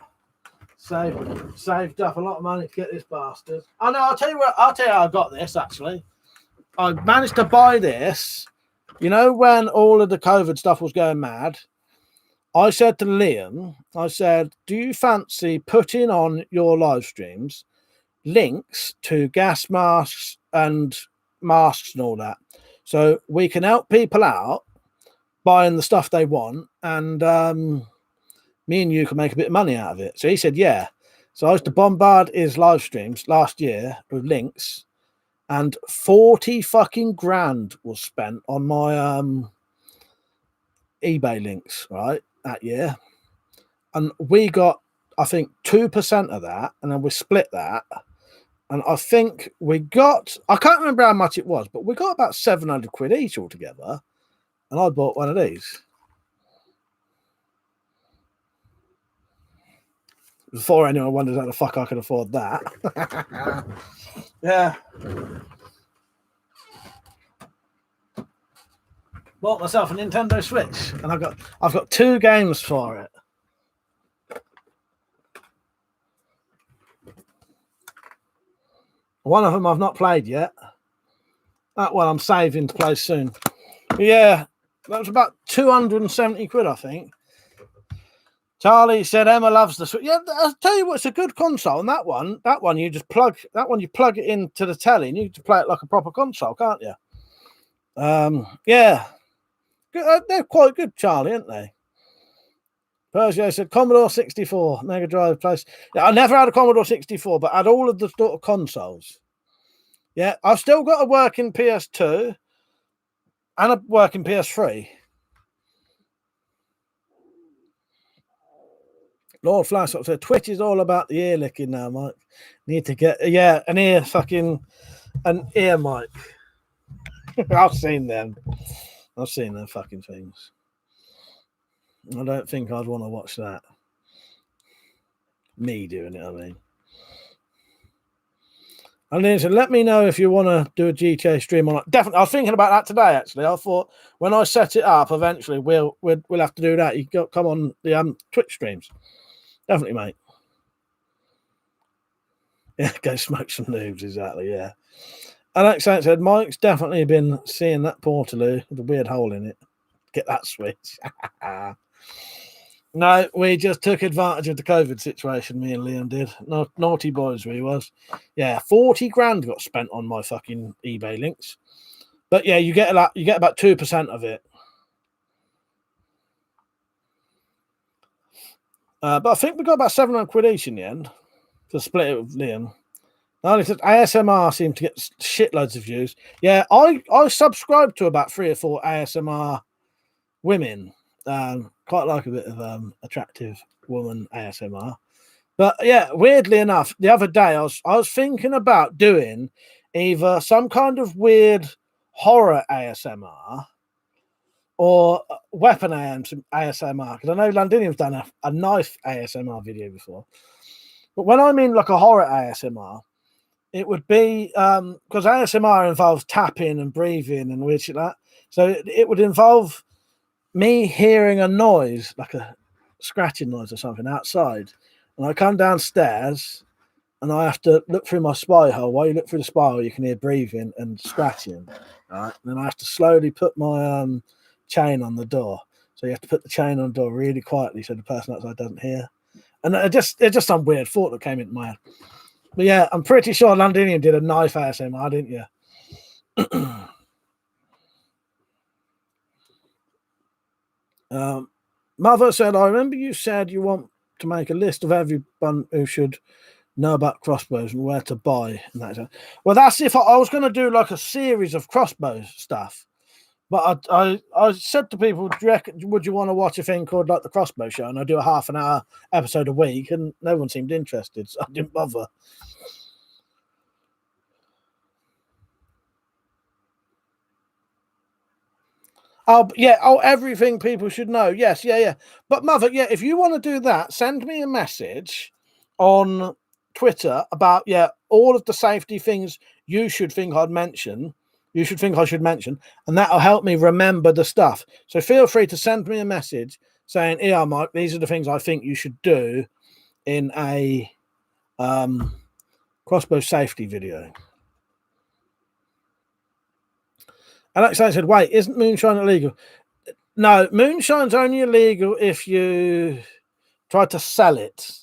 Saved up a lot of money to get this bastard. Oh no, I'll tell you how I got this actually. I managed to buy this. When all of the COVID stuff was going mad, I said to Liam, do you fancy putting on your live streams links to gas masks and all that, so we can help people out buying the stuff they want, and me and you can make a bit of money out of it. So he said, yeah. So I used to bombard his live streams last year with links, and 40 fucking grand was spent on my eBay links, right, that year. And we got, I think, 2% of that, and then we split that. And I think we got, I can't remember how much it was, but we got about 700 quid each altogether. And I bought one of these. Before anyone wonders how the fuck I could afford that. Yeah. Bought myself a Nintendo Switch, and I've got 2 games for it. One of them I've not played yet. That one I'm saving to play soon. But yeah, that was about 270 quid, I think. Charlie said Emma loves the Switch. Yeah, I'll tell you what, it's a good console. And that one you plug it into the telly and you can play it like a proper console, can't you? Yeah. They're quite good, Charlie, aren't they? Persia said Commodore 64, Mega Drive place. Yeah, I never had a Commodore 64, but I had all of the sort of consoles. Yeah, I've still got a working PS2 and a working PS3. Lord Flash said Twitch is all about the ear licking now, Mike. Need to get an ear mic. I've seen them fucking things. I don't think I'd want to watch that. Me doing it, I mean. And then he said, let me know if you want to do a GTA stream or not. Definitely. I was thinking about that today, actually. I thought when I set it up, eventually we'll have to do that. You got come on the Twitch streams. Definitely, mate. Yeah, go smoke some noobs, exactly, yeah. Alex said, Mike's definitely been seeing that Portaloo with a weird hole in it. Get that switch. No, we just took advantage of the COVID situation, me and Liam did. No, naughty boys we was. Yeah, 40 grand got spent on my fucking eBay links. But yeah, you get about 2% of it. But I think we got about 700 quid each in the end to split it with Liam. No, he said ASMR seemed to get shitloads of views. Yeah, I subscribe to about 3 or 4 ASMR women. Quite like a bit of attractive woman ASMR. But yeah, weirdly enough, the other day I was thinking about doing either some kind of weird horror ASMR or weapon ASMR, because I know Londinium's done a knife ASMR video before. But when I mean like a horror ASMR, it would be because ASMR involves tapping and breathing and weird shit like that. So it would involve me hearing a noise, like a scratching noise or something outside, and I come downstairs and I have to look through my spy hole. While you look through the spy hole, you can hear breathing and scratching. Right, and then I have to slowly put my chain on the door. So you have to put the chain on the door really quietly so the person outside doesn't hear. And it just some weird thought that came into my head. But yeah, I'm pretty sure Londinium did a knife ASMR, didn't you? Mother said, I remember you said you want to make a list of everyone who should know about crossbows and where to buy. And that. Well, that's if I was going to do like a series of crossbow stuff. But I said to people, would you want to watch a thing called like the Crossbow Show? And I do a half an hour episode a week, and no one seemed interested, so I didn't bother. Oh, yeah. Oh, everything people should know. Yes, yeah. But Mother, yeah, if you want to do that, send me a message on Twitter about, all of the safety things you should think I'd mention. You should think I should mention, and that'll help me remember the stuff. So feel free to send me a message saying, yeah, Mike, these are the things I think you should do in a crossbow safety video. Alex said, wait, isn't moonshine illegal? No, moonshine's only illegal if you try to sell it.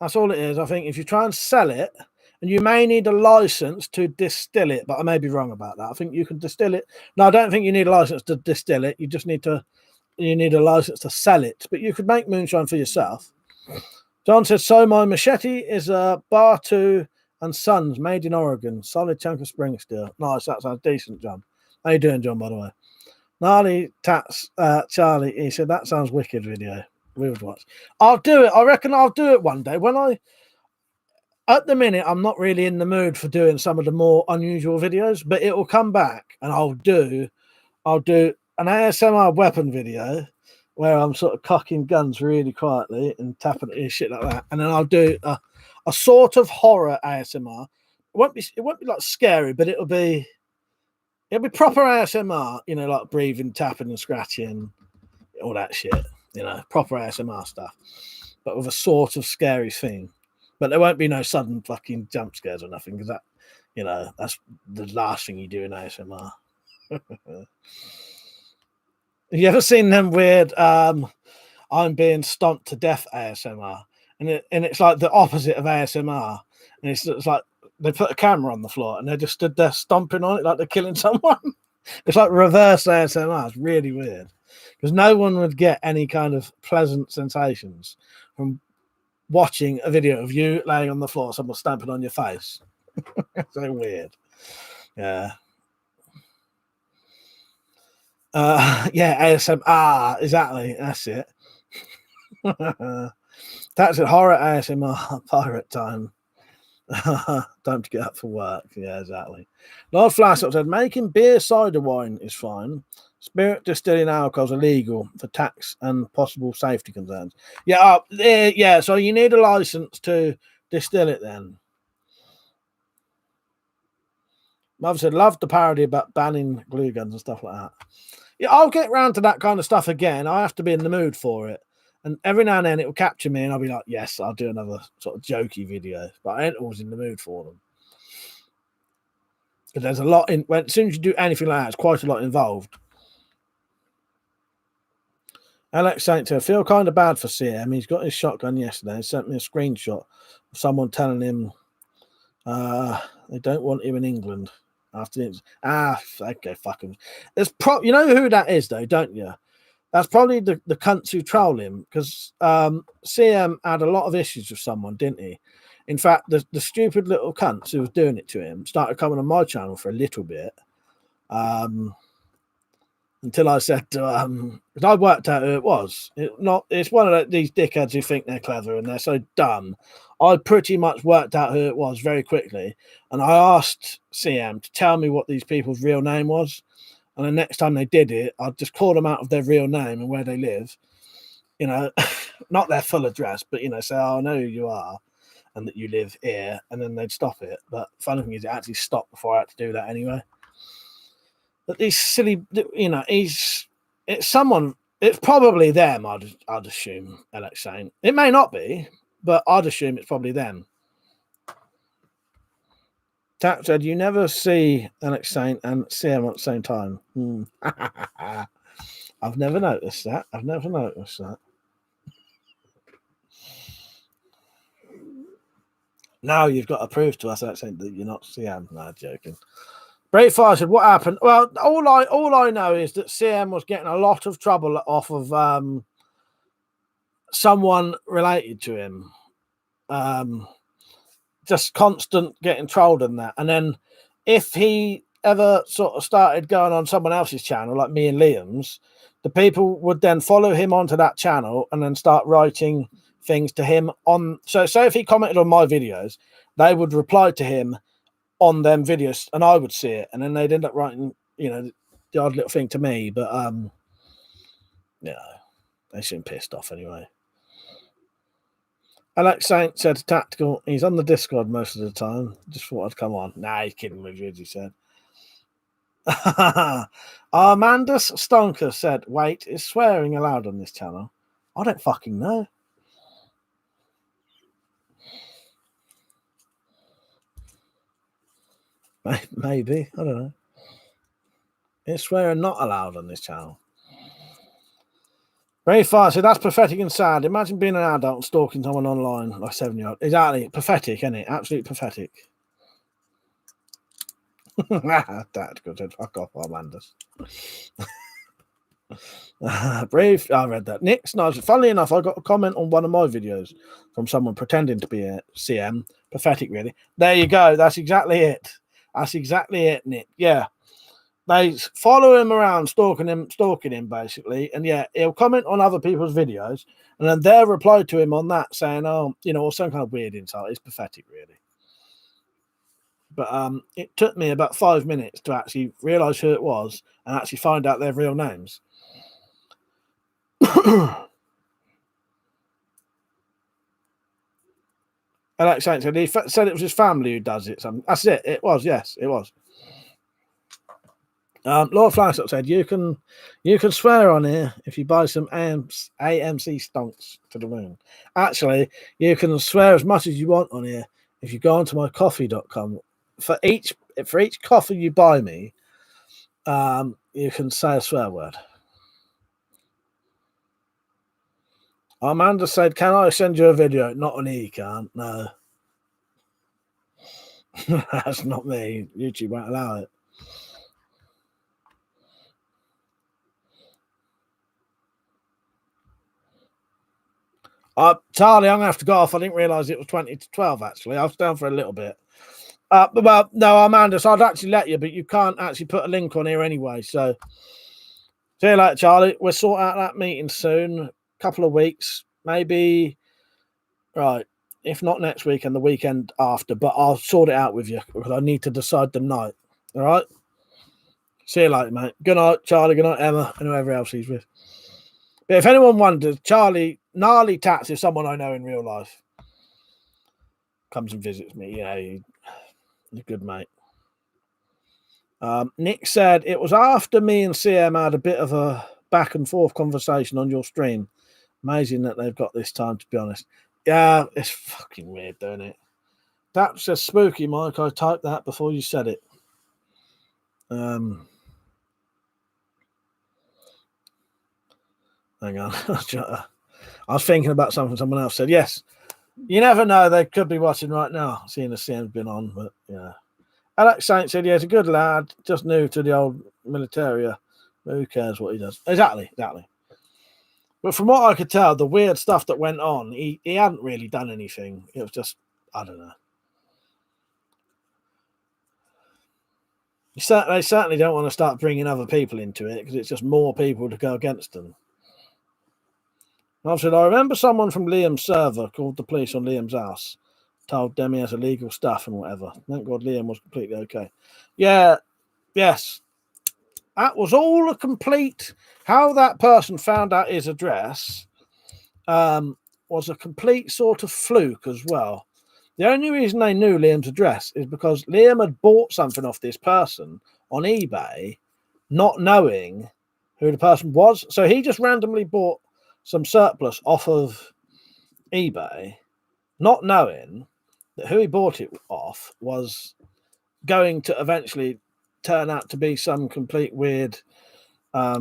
That's all it is. I think if you try and sell it, and you may need a license to distill it, but I may be wrong about that. I think you can distill it. No, I don't think you need a license to distill it. You just need a license to sell it. But you could make moonshine for yourself. John says, so my machete is a Bar 2 and Sons made in Oregon. Solid chunk of spring steel. Nice, that sounds decent, John. How you doing, John, by the way? Gnarly Tats Charlie, he said, that sounds wicked video. We would watch. I'll do it. I reckon I'll do it one day. At the minute, I'm not really in the mood for doing some of the more unusual videos, but it will come back, and I'll do an ASMR weapon video where I'm sort of cocking guns really quietly and tapping it and shit like that, and then I'll do a sort of horror ASMR. It won't be like scary, but it'll be proper ASMR. You know, like breathing, tapping, and scratching, all that shit. You know, proper ASMR stuff, but with a sort of scary theme. But there won't be no sudden fucking jump scares or nothing, because that, that's the last thing you do in ASMR. Have you ever seen them weird I'm being stomped to death ASMR? And it's like the opposite of ASMR. And it's like they put a camera on the floor and they just stood there stomping on it like they're killing someone. It's like reverse ASMR. It's really weird. Because no one would get any kind of pleasant sensations from watching a video of you laying on the floor, someone stamping on your face. So weird. Yeah. ASMR, exactly. That's it. That's it. Horror ASMR, pirate time. Time to get up for work. Yeah, exactly. Lord Flassop said, making beer cider wine is fine. Spirit distilling alcohol is illegal for tax and possible safety concerns. Yeah, so you need a license to distill it then. Mother said, love the parody about banning glue guns and stuff like that. Yeah, I'll get round to that kind of stuff again. I have to be in the mood for it. And every now and then it will capture me and I'll be like, yes, I'll do another sort of jokey video. But I ain't always in the mood for them. Because there's a lot in, as soon as you do anything like that, it's quite a lot involved. Alex Saint, I feel kind of bad for CM. He's got his shotgun yesterday. He sent me a screenshot of someone telling him they don't want him in England. After it's okay, fuck him. There's you know who that is though, don't you? That's probably the cunts who troll him, because CM had a lot of issues with someone, didn't he? In fact, the stupid little cunts who was doing it to him started coming on my channel for a little bit. Until I said to because I worked out who it was. It's one of these dickheads who think they're clever and they're so dumb. I pretty much worked out who it was very quickly, and I asked CM to tell me what these people's real name was. And the next time they did it, I'd just call them out of their real name and where they live. You know, not their full address, but say, "Oh, I know who you are, and that you live here," and then they'd stop it. But funny thing is, it actually stopped before I had to do that anyway. But these silly, it's someone. It's probably them. I'd assume. Alex saying it may not be, but I'd assume it's probably them. Tap said, "You never see Alex Saint and CM at the same time." I've never noticed that. Now you've got to prove to us, Alex Saint, that you're not CM. No, joking. Breakfire said, "What happened?" Well, all I know is that CM was getting a lot of trouble off of someone related to him. Just constant getting trolled and that. And then if he ever sort of started going on someone else's channel, like me and Liam's, the people would then follow him onto that channel and then start writing things to him on. So if he commented on my videos, they would reply to him on them videos and I would see it, and then they'd end up writing, the odd little thing to me. But they seem pissed off anyway. Alex Saint said, "Tactical, he's on the Discord most of the time. Just thought I'd come on." Nah, he's kidding with you, as he said. Armandus Stonker said, "Wait, is swearing allowed on this channel?" I don't fucking know. Maybe. I don't know. Is swearing not allowed on this channel? Very fast. So that's pathetic and sad. Imagine being an adult and stalking someone online like 7-year-old. Exactly. Pathetic, isn't it? Absolutely pathetic. That's good. Fuck off, Armandus. Brave. I read that. Nick Snipes. Funnily enough, I got a comment on one of my videos from someone pretending to be a CM. Pathetic, really. There you go. That's exactly it. Nick. Yeah. They follow him around, stalking him basically, and yeah, he'll comment on other people's videos, and then they'll reply to him on that saying, "Oh, or some kind of weird insult." It's pathetic, really. But it took me about 5 minutes to actually realise who it was and actually find out their real names. Alex Saint said he said it was his family who does it. That's it. It was, yes, it was. Lord Flashstop said you can swear on here if you buy some AMC stonks to the moon. Actually, you can swear as much as you want on here if you go onto my coffee.com. For each coffee you buy me, you can say a swear word. Amanda said, "Can I send you a video?" Not on here, you can't. No. That's not me. YouTube won't allow it. Charlie, I'm going to have to go off. I didn't realise it was 20 to 12, actually. I was down for a little bit. Well, no, Amanda, so I'd actually let you, but you can't actually put a link on here anyway. So, see you later, Charlie. We'll sort out that meeting soon. Couple of weeks, maybe. Right. If not next week and the weekend after, but I'll sort it out with you because I need to decide the night. All right? See you later, mate. Good night, Charlie. Good night, Emma, and whoever else he's with. But if anyone wonders, Charlie, Gnarly Tats is someone I know in real life. Comes and visits me. Yeah, he's a good mate. Nick said it was after me and CM had a bit of a back and forth conversation on your stream. Amazing that they've got this time, to be honest. Yeah, it's fucking weird, don't it? That's just spooky, Mike. I typed that before you said it. Hang on. I was thinking about something someone else said. Yes, you never know. They could be watching right now, seeing as CM's been on. But yeah. Alex Saint said, yeah, he's a good lad, just new to the old militaria. Who cares what he does? Exactly. But from what I could tell, the weird stuff that went on, he hadn't really done anything. It was just, I don't know. They certainly don't want to start bringing other people into it because it's just more people to go against them. I've said, I remember someone from Liam's server called the police on Liam's house, told them he has illegal stuff and whatever. Thank God Liam was completely okay. Yeah, yes. That was all a complete... How that person found out his address was a complete sort of fluke as well. The only reason they knew Liam's address is because Liam had bought something off this person on eBay, not knowing who the person was. So he just randomly bought some surplus off of eBay, not knowing that who he bought it off was going to eventually turn out to be some complete weird, a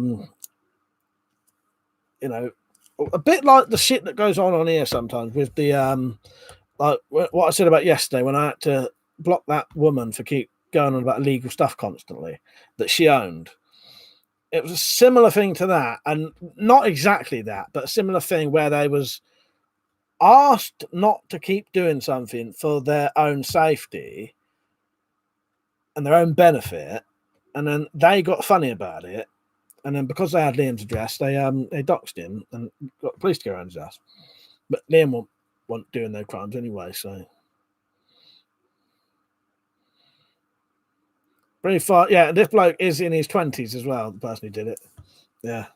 bit like the shit that goes on here sometimes with the like what I said about yesterday when I had to block that woman for keep going on about illegal stuff constantly that she owned. It was a similar thing to that, and not exactly that, but a similar thing where they was asked not to keep doing something for their own safety and their own benefit, and then they got funny about it, and then because they had Liam's address, they doxed him and got the police to go around his ass. But Liam wasn't doing no crimes anyway, so. Very far, yeah. This bloke is in his 20s as well. The person who did it, yeah.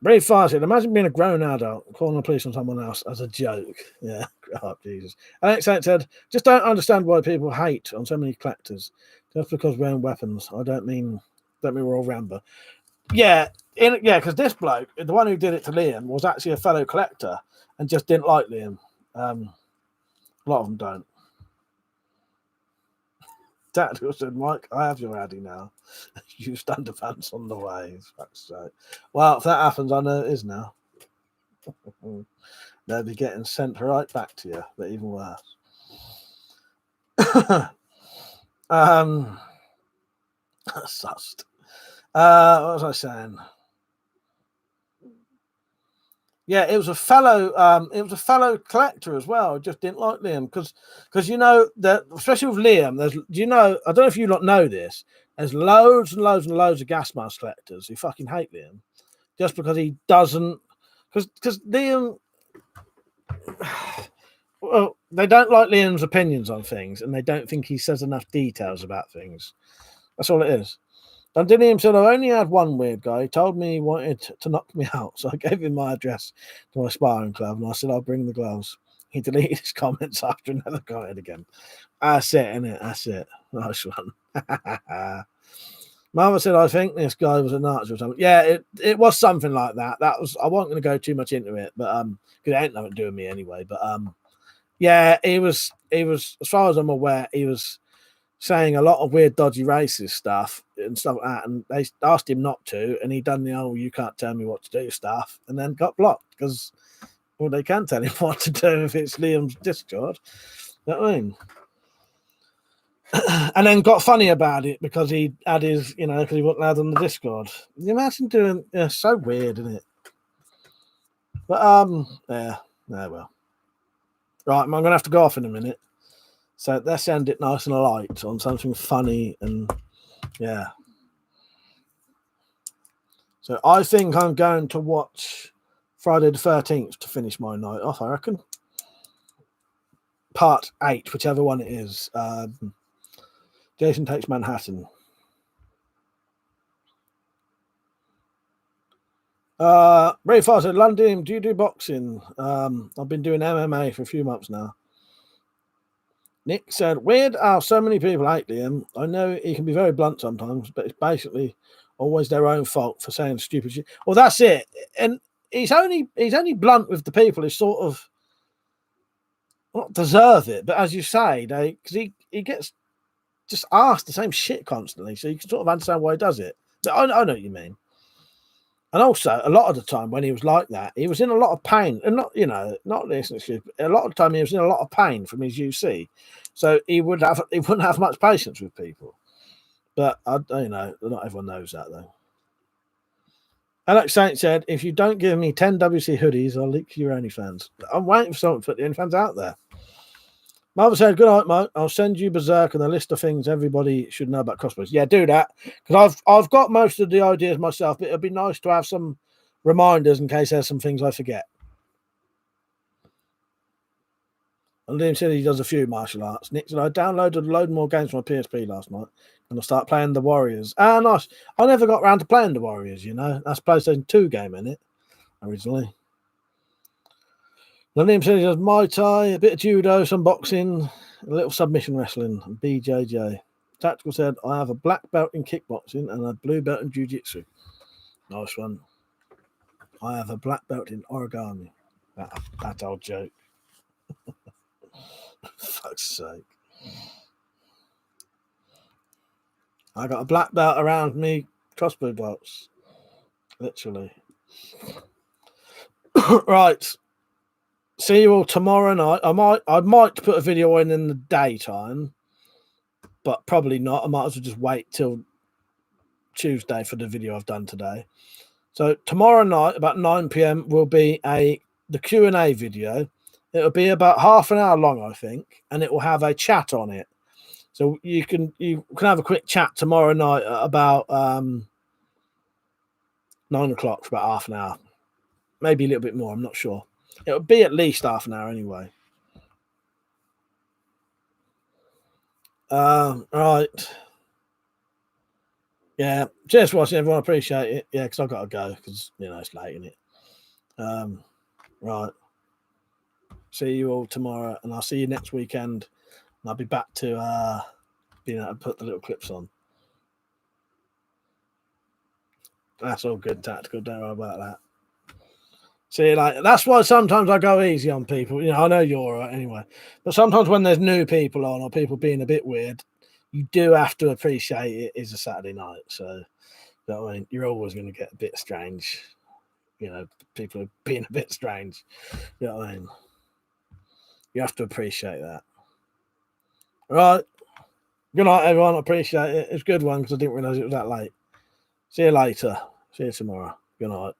Very far said, imagine being a grown adult calling the police on someone else as a joke. Yeah, oh, Jesus. Alex said, just don't understand why people hate on so many collectors just because we own weapons. I don't mean we're all Rambo. Yeah, because this bloke, the one who did it to Liam, was actually a fellow collector and just didn't like Liam. A lot of them don't. Tactical said, Mike, I have your Addy now. Used underpants on the way. Well, if that happens, I know it is now. They'll be getting sent right back to you, but even worse. Sussed. What was I saying? Yeah, it was a fellow collector as well. Just didn't like Liam because that especially with Liam, I don't know if you lot know this. There's loads and loads and loads of gas mask collectors who fucking hate Liam just because he doesn't. Because Liam, well, they don't like Liam's opinions on things, and they don't think he says enough details about things. That's all it is. Dandinium said, I only had one weird guy. He told me he wanted to knock me out. So I gave him my address to my sparring club and I said, I'll bring the gloves. He deleted his comments after and never got it again. That's it, innit? That's it. Nice one. Mama said, I think this guy was a Nazi or something. Yeah, it was something like that. I wasn't going to go too much into it, but because it ain't nothing to do with me anyway. But yeah, he was, as far as I'm aware, he was saying a lot of weird, dodgy, racist stuff and stuff like that. And they asked him not to, and he done the you can't tell me what to do stuff, and then got blocked because, well, they can tell him what to do if it's Liam's Discord. You know what I mean? And then got funny about it because he had his, because he wasn't allowed on the Discord. You imagine doing, so weird, isn't it? But, yeah, well. Right, I'm going to have to go off in a minute. So let's end it nice and light on something funny and yeah. So I think I'm going to watch Friday the 13th to finish my night off, I reckon. Part 8, whichever one it is. Jason Takes Manhattan. Very fast said, London, do you do boxing? I've been doing MMA for a few months now. Nick said, weird how so many people hate Liam. I know he can be very blunt sometimes, but it's basically always their own fault for saying stupid shit. Well, that's it. And he's only blunt with the people who sort of not deserve it, but as you say, because he gets just asked the same shit constantly, so you can sort of understand why he does it. But I know what you mean. And also, a lot of the time when he was like that, he was in a lot of pain, and not this excuse, but a lot of the time he was in a lot of pain from his UC, so he wouldn't have much patience with people. But not everyone knows that though. Alex Saint said, "If you don't give me 10 WC hoodies, I'll leak your OnlyFans." I'm waiting for someone to put the OnlyFans out there. Mother said, "Good night, mate. I'll send you Berserk and a list of things everybody should know about crossbows." Yeah, do that, because I've got most of the ideas myself, but it'd be nice to have some reminders in case there's some things I forget. And Liam said he does a few martial arts. Nick said, I downloaded a load more games from my PSP last night, and I'll start playing the Warriors. Ah, nice. I never got around to playing the Warriors, That's a PlayStation 2 game, in it, originally. Liam said he does Muay Thai, a bit of judo, some boxing, a little submission wrestling, and BJJ. Tactical said, I have a black belt in kickboxing and a blue belt in jiu-jitsu. Nice one. I have a black belt in origami. That old joke. Fuck's sake. I got a black belt around me crossbow bolts. Literally. Right. See you all tomorrow night. I might put a video in the daytime, but probably not. I might as well just wait till Tuesday for the video I've done today. So tomorrow night, about 9 p.m, will be the Q&A video. It'll be about half an hour long, I think, and it will have a chat on it. So you can have a quick chat tomorrow night at about 9 o'clock for about half an hour, maybe a little bit more. I'm not sure. It'll be at least half an hour anyway. Right. Yeah. Cheers for watching, everyone. Appreciate it. Yeah, because I've got to go because it's late, isn't it? Right. See you all tomorrow, and I'll see you next weekend. And I'll be back to being able to put the little clips on. That's all good, Tactical. Don't worry about that. See you later. That's why sometimes I go easy on people. I know you're all right anyway. But sometimes when there's new people on or people being a bit weird, you do have to appreciate it is a Saturday night. So, you know what I mean? You're always going to get a bit strange. People are being a bit strange. You know what I mean? You have to appreciate that. All right. Good night, everyone. I appreciate it. It's a good one because I didn't realize it was that late. See you later. See you tomorrow. Good night.